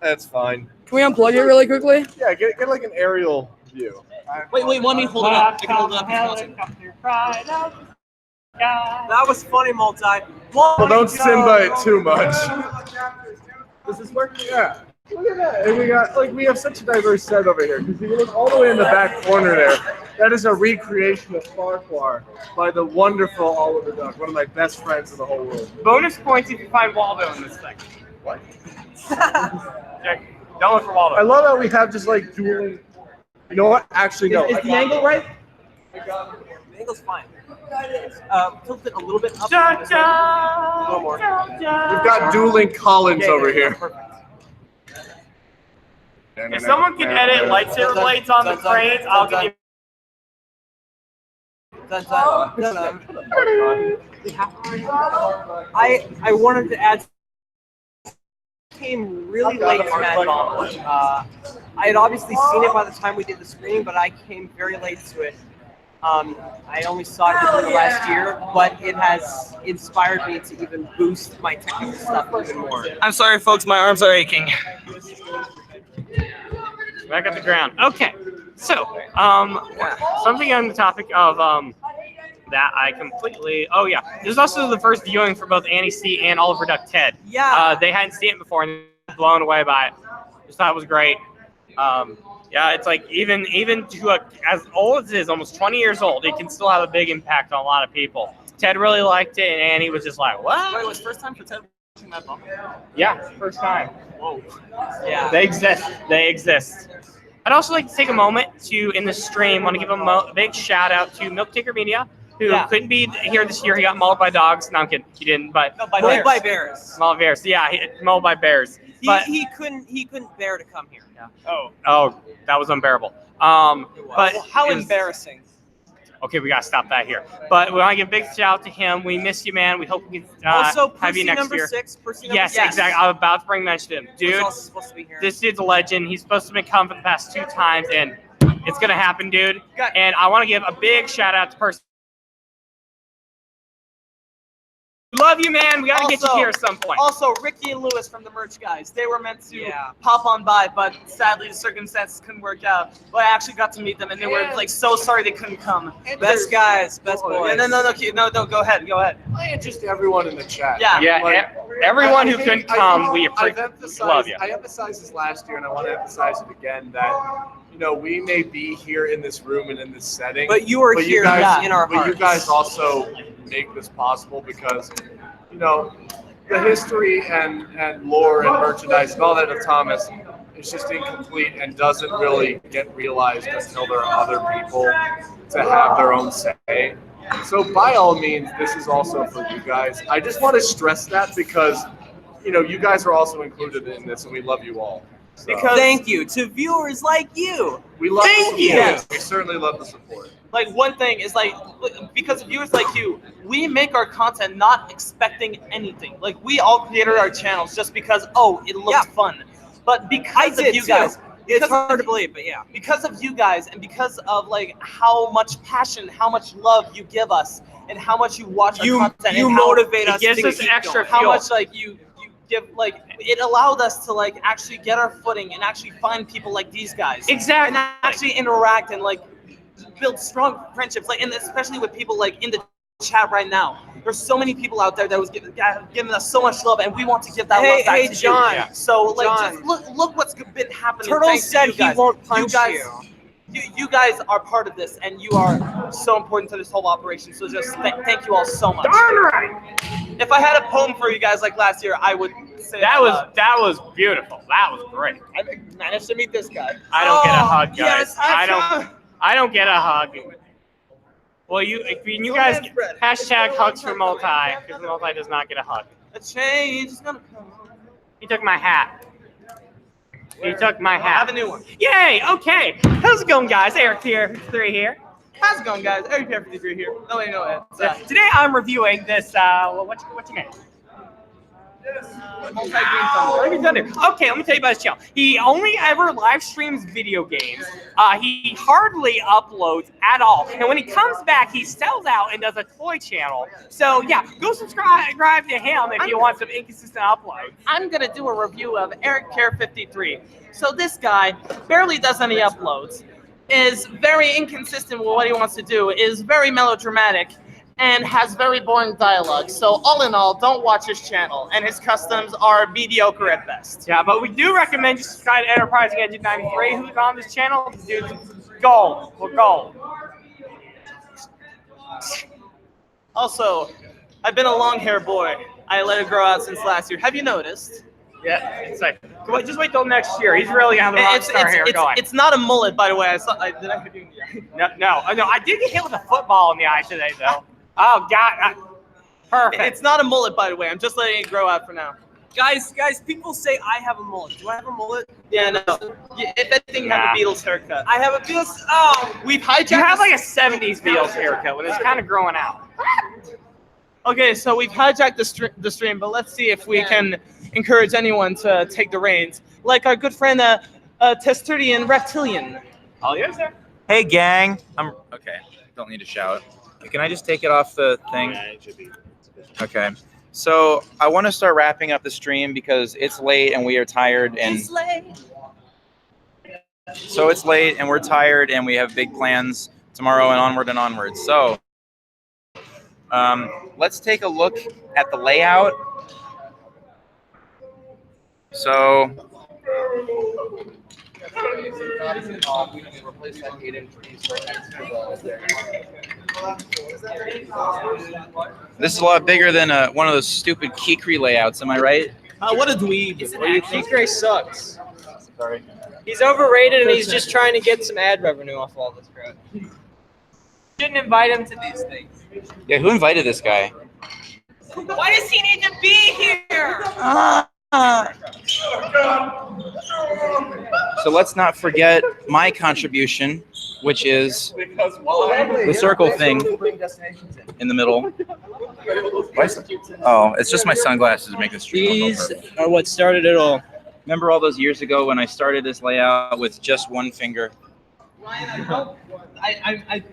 That's fine. Can we unplug it really quickly? Yeah, get like an aerial view. Wait, want me to hold it up? I can hold it up if you want to. That was funny, multi. Well, don't Simba it too much. Does this work? Yeah. Look at that. And we have such a diverse set over here. Because you look all the way in the back corner there. That is a recreation of Farquhar by the wonderful Oliver Duck, one of my best friends in the whole world. Bonus points if you find Waldo in this thing. What? Okay, don't look for Waldo. I love how we have just like dueling. You know what? Actually, no. Is the angle right? The angle's fine. Tilt it a little bit up. A little more. We've got dueling Collins over here. If someone can edit lightsaber blades on the cranes, I'll give you. I wanted to add. Came really late to Mad Bomb. I had obviously seen it by the time we did the screening, but I came very late to it. I only saw it within the last year, but it has inspired me to even boost my technical stuff even more. I'm sorry, folks. My arms are aching. Back at the ground. Okay, so something on the topic of that I completely. Oh yeah, this is also the first viewing for both Annie C and Oliver Duck Ted. Yeah. They hadn't seen it before and they were blown away by it. Just thought it was great. Yeah, it's like even to as old as it is, almost 20 years old, it can still have a big impact on a lot of people. Ted really liked it, and Annie was just like, "What?" Wait, it was first time for Ted watching Mad Bomb? Yeah, first time. Whoa. Yeah. They exist. They exist. I'd also like to take a moment to, in the stream, want to give a big shout out to Milk Taker Media, who couldn't be here this year. He got mauled by dogs. No, I'm kidding. He didn't, but mauled by bears. Mauled by bears. Yeah, mauled by bears. He couldn't bear to come here. Yeah. Oh, that was unbearable. But well, how embarrassing. Okay, we gotta stop that here. But we want to give a big shout out to him. We miss you, man. We hope we can also have you next year. Percy Yes, exactly. I was about to bring mention to him, dude. Also supposed to be here. This dude's a legend. He's supposed to have been coming for the past 2 times, and it's gonna happen, dude. And I want to give a big shout out to Percy. Love you, man. We gotta get you here at some point. Also, Ricky and Lewis from the merch guys. They were meant to pop on by, but sadly the circumstances couldn't work out. But I actually got to meet them, and they were like so sorry they couldn't come. Best guys, best boys. No, go ahead. I just everyone in the chat. Yeah. Everyone who couldn't come, we love you. I emphasized this last year, and I want to emphasize it again that we may be here in this room and in this setting, but you are here in our hearts. But you guys also make this possible because the history and lore and merchandise and all that of Thomas is just incomplete and doesn't really get realized until there are other people to have their own say. So by all means, this is also for you guys. I just want to stress that because you guys are also included in this, and we love you all. So. Because thank you to viewers like you. We love Thank the you. support. Yes. We certainly love the support. Like one thing is because of viewers like you, we make our content not expecting anything. Like we all created our channels just because it looked fun. But because of you guys, it's hard to believe, but yeah. Because of you guys and because of how much passion, how much love you give us, and how much you watch our content, you and motivate us. It It gives us extra how fuel. much you give it allowed us to actually get our footing and actually find people like these guys. Exactly. And actually interact and build strong friendships, and especially with people in the chat right now. There's so many people out there that was giving us so much love, and we want to give that love back to John. you. Yeah. So John. just look what's been happening. Turtle thanks to said you guys. he won't punch You guys are part of this, and you are so important to this whole operation. So just thank you all so much. Darn right. If I had a poem for you guys like last year, I would say That was beautiful. That was great. I managed to meet this guy. I don't get a hug, guys. Yes, I don't get a hug. Well, you guys hashtag hugs for multi because multi does not get a hug. A change is gonna come. He took my hat. He took my I hat. have a new one. Yay! Okay. How's it going, guys? Eric here, 3 here. How's it going, guys? Eric here, 53 here. No, you know it. Today I'm reviewing this. What's your name? Okay, let me tell you about his channel. He only ever live streams video games. He hardly uploads at all. And when he comes back, he sells out and does a toy channel. So yeah, go subscribe to him if you want some inconsistent uploads. I'm gonna do a review of Eric Care 53. So this guy barely does any uploads, is very inconsistent with what he wants to do, is very melodramatic, and has very boring dialogue. So all in all, don't watch his channel, and his customs are mediocre at best. Yeah, but we do recommend you subscribe to Enterprising Engine 93, who's on this channel. Dude, gold. We're gold. Also, I've been a long hair boy. I let it grow out since last year. Have you noticed? Yeah, it's like, just wait till next year. He's really gonna have the rock star hair going. It's not a mullet, by the way. Did I hit you in the eye? No, I did get hit with a football in the eye today, though. Oh, God. Perfect. It's not a mullet, by the way. I'm just letting it grow out for now. Guys, people say I have a mullet. Do I have a mullet? Yeah, no. If anything, you have a Beatles haircut. I have a Beatles. Oh, we've hijacked. You have like a 70s Beatles haircut when it's kind of growing out. Okay, so we've hijacked the stream, but let's see if we can encourage anyone to take the reins, like our good friend Testurdian Reptilian. Oh, yes, sir. Hey, gang. I'm okay. Don't need to shout. Can I just take it off the thing? Okay. So I want to start wrapping up the stream because it's late and we are tired and it's late. So it's late and we're tired and we have big plans tomorrow and onward and onward. So let's take a look at the layout. So this is a lot bigger than one of those stupid Kikri layouts, am I right? What a dweeb. What do you think? Kikri sucks. Sorry. He's overrated and he's just trying to get some ad revenue off all this crap. Shouldn't invite him to these things. Yeah, who invited this guy? Why does he need to be here? So let's not forget my contribution, which is the circle thing in the middle. Oh, it's just my sunglasses to make the stream. These are what started it all. Remember all those years ago when I started this layout with just one finger? I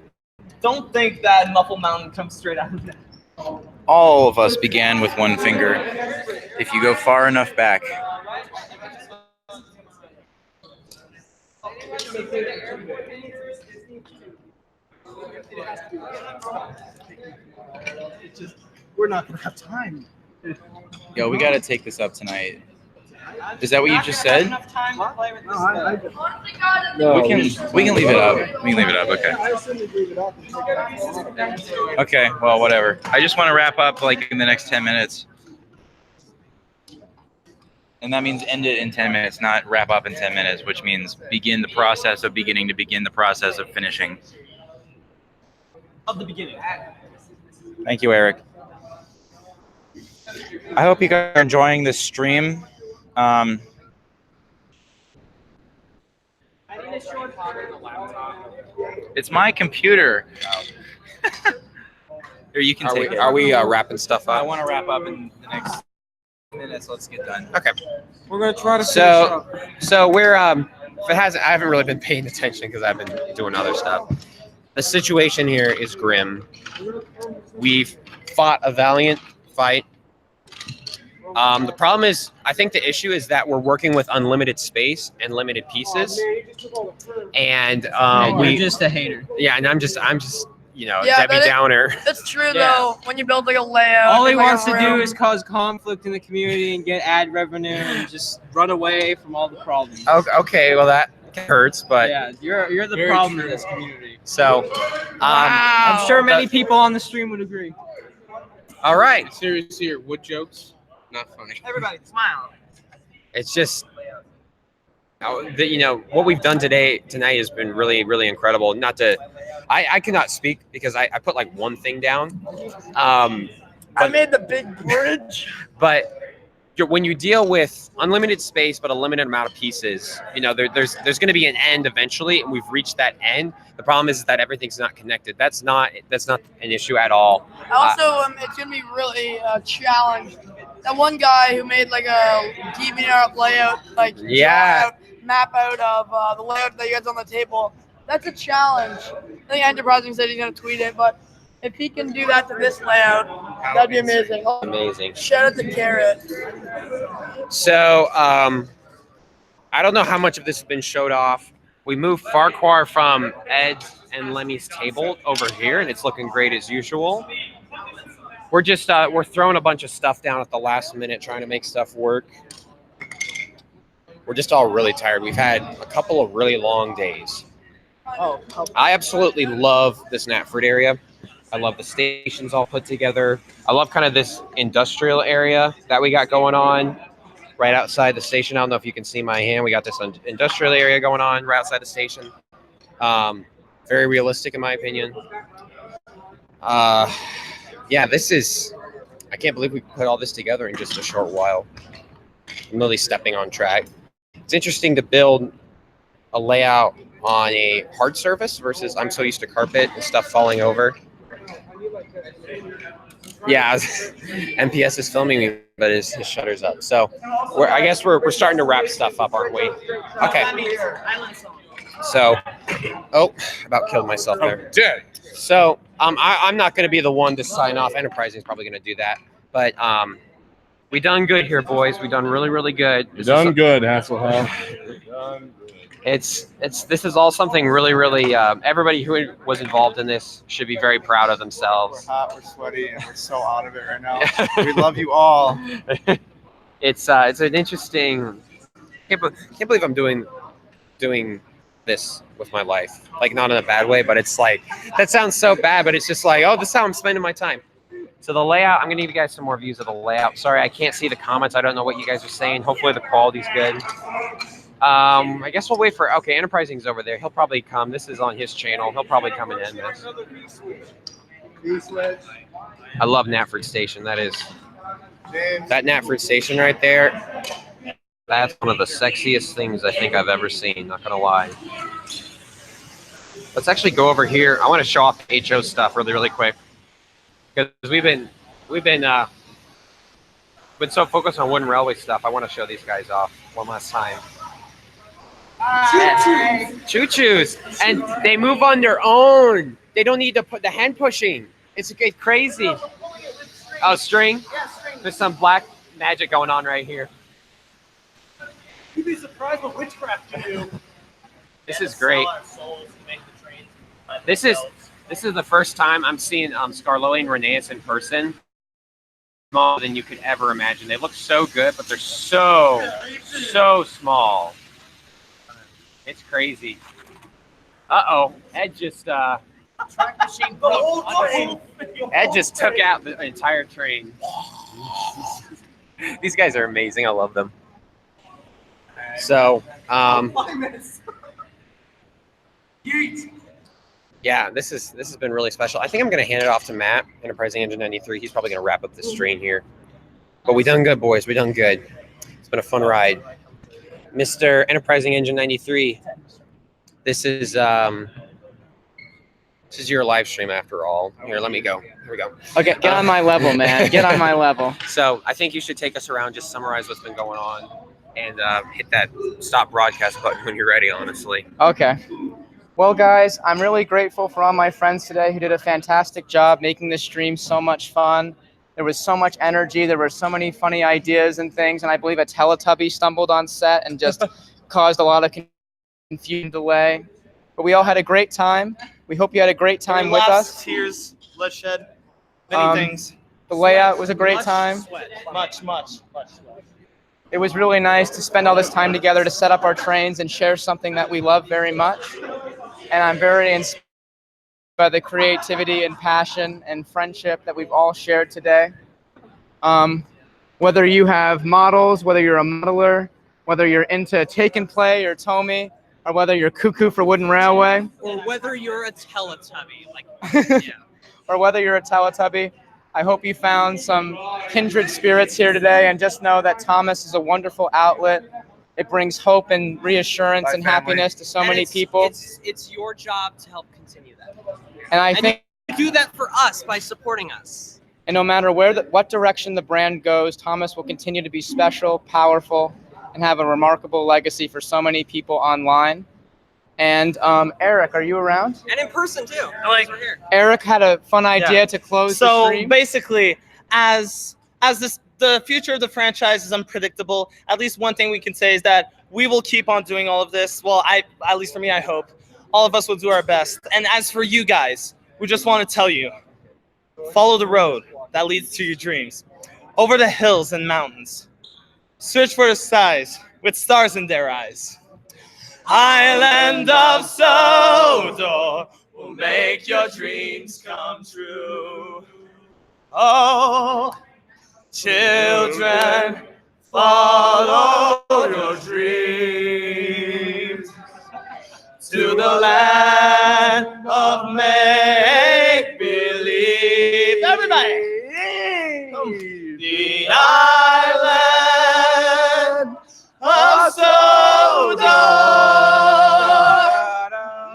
don't think that Muffle Mountain comes straight out of that. All of us began with one finger, if you go far enough back. We're not gonna have time. Yo, we gotta take this up tonight. Is that what you just said? No, we can leave it up. We can leave it up. Okay. Okay. Well, whatever. I just want to wrap up like in the next 10 minutes, and that means end it in 10 minutes, not wrap up in 10 minutes, which means begin the process of beginning to begin the process of finishing. Of the beginning. Thank you, Eric. I hope you guys are enjoying this stream. I need a short part of the laptop. It's my computer. Here, you can take it. Are we wrapping stuff I up? want to wrap up in the next minutes. Let's get done. Okay. We're gonna try to So we're if it hasn't, I haven't really been paying attention because I've been doing other stuff. The situation here is grim. We've fought a valiant fight. The problem is, I think the issue is that we're working with unlimited space and limited pieces, and You're just a hater. Yeah, and I'm just Yeah, Debbie Downer. That's true though. When you build like a layout, All he like, wants a to do room. is cause conflict in the community and get ad revenue and just run away from all the problems. Okay, well that hurts, but Yeah, you're the Very problem true. in this community. So, I'm sure many people on the stream would agree. All right. Serious here. Wood jokes, not funny. Everybody, smile. It's just, what we've done tonight has been really, really incredible. Not to I cannot speak because I put like one thing down. I made the big bridge. But when you deal with unlimited space but a limited amount of pieces, you know, there's going to be an end eventually, and we've reached that end. The problem is that everything's not connected. That's not an issue at all. Also, it's gonna be really a challenge. That one guy who made like a DeviantArt layout, like Yeah. map out of the layout that you guys on the table. That's a challenge. I think Enterprising said he's gonna tweet it, but if he can do that to this layout, that'd be amazing. Amazing. Shout out to Carrot. So I don't know how much of this has been showed off. We moved Farquhar from Ed and Lemmy's table over here, and it's looking great as usual. We're just we're throwing a bunch of stuff down at the last minute, trying to make stuff work. We're just all really tired. We've had a couple of really long days. I absolutely love this Knapford area. I love the stations all put together. I love kind of this industrial area that we got going on right outside the station. I don't know if you can see my hand. We got this industrial area going on right outside the station. Very realistic in my opinion. Yeah, this is, I can't believe we put all this together in just a short while. I'm really stepping on track. It's interesting to build a layout on a hard surface versus I'm so used to carpet and stuff falling over. Yeah, MPS is filming me, but his shutter's up. So I guess we're starting to wrap stuff up, aren't we? Okay. So, oh, about killed myself there. So I'm not going to be the one to sign off. Enterprising is probably going to do that. But we done good here, boys. We done really, really good. You done good, Hasselhoff. This is all something really, really. Everybody who was involved in this should be very proud of themselves. We're hot, we're sweaty, and we're so out of it right now. We love you all. It's an interesting. Can't believe I'm doing this with my life. Like, not in a bad way, but it's like, that sounds so bad, but it's just like, oh, this is how I'm spending my time. So the layout, I'm gonna give you guys some more views of the layout. Sorry, I can't see the comments. I don't know what you guys are saying. Hopefully the quality's good. I guess we'll wait for, okay, Enterprising's over there. He'll probably come. This is on his channel. He'll probably come and end this. I love Knapford Station. That Knapford Station right there. That's one of the sexiest things I think I've ever seen. Not gonna lie. Let's actually go over here. I want to show off the HO stuff really, really quick because we've been so focused on wooden railway stuff. I want to show these guys off one last time. Choo-choos, and they move on their own. They don't need to put the hand pushing. It's crazy. Oh, string. There's some black magic going on right here. You'd be surprised what witchcraft can do. This is great. This is the first time I'm seeing Scarlotti and Rheneas in person. Smaller than you could ever imagine. They look so good, but they're so small. It's crazy. Uh-oh. Ed just Ed just took out the entire train. These guys are amazing. I love them. So, yeah, this has been really special. I think I'm going to hand it off to Matt, Enterprising Engine 93. He's probably going to wrap up this train here. But we done good, boys. We done good. It's been a fun ride. Mr. Enterprising Engine 93, this is your live stream after all. Here, let me go. Here we go. Okay, get on my level, man. Get on my level. So I think you should take us around, just summarize what's been going on, and hit that stop broadcast button when you're ready, honestly. Okay. Well, guys, I'm really grateful for all my friends today who did a fantastic job making this stream so much fun. There was so much energy. There were so many funny ideas and things, and I believe a Teletubby stumbled on set and just caused a lot of confusion delay. But we all had a great time. We hope you had a great time with us. Tears, bloodshed, many things. The layout was a great time. Sweat. Much sweat. It was really nice to spend all this time together to set up our trains and share something that we love very much. And I'm very inspired by the creativity and passion and friendship that we've all shared today. Whether you have models, whether you're a modeler, whether you're into take and play or Tomy, or whether you're cuckoo for Wooden Railway, or whether you're a Teletubby, like or whether you're a Teletubby, I hope you found some kindred spirits here today, and just know that Thomas is a wonderful outlet. It brings hope and reassurance and happiness to so many people. It's your job to help continue that. And I think you do that for us by supporting us. And no matter what direction the brand goes, Thomas will continue to be special, powerful, and have a remarkable legacy for so many people online. And Eric, are you around? And in person too. We're here. Eric had a fun idea to close the So stream. basically, as the future of the franchise is unpredictable, at least one thing we can say is that we will keep on doing all of this. Well, at least for me, I hope all of us will do our best. And as for you guys, we just want to tell you, follow the road that leads to your dreams, over the hills and mountains. Search for the skies with stars in their eyes. Island of Sodor will make your dreams come true. Oh, children, follow your dreams to the land of make-believe. Everybody! The island of Sodor,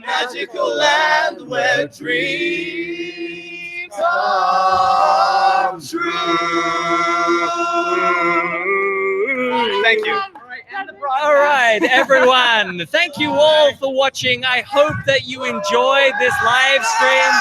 magical land where dreams come true. Thank you. All right, everyone. Thank you all for watching. I hope that you enjoyed this live stream.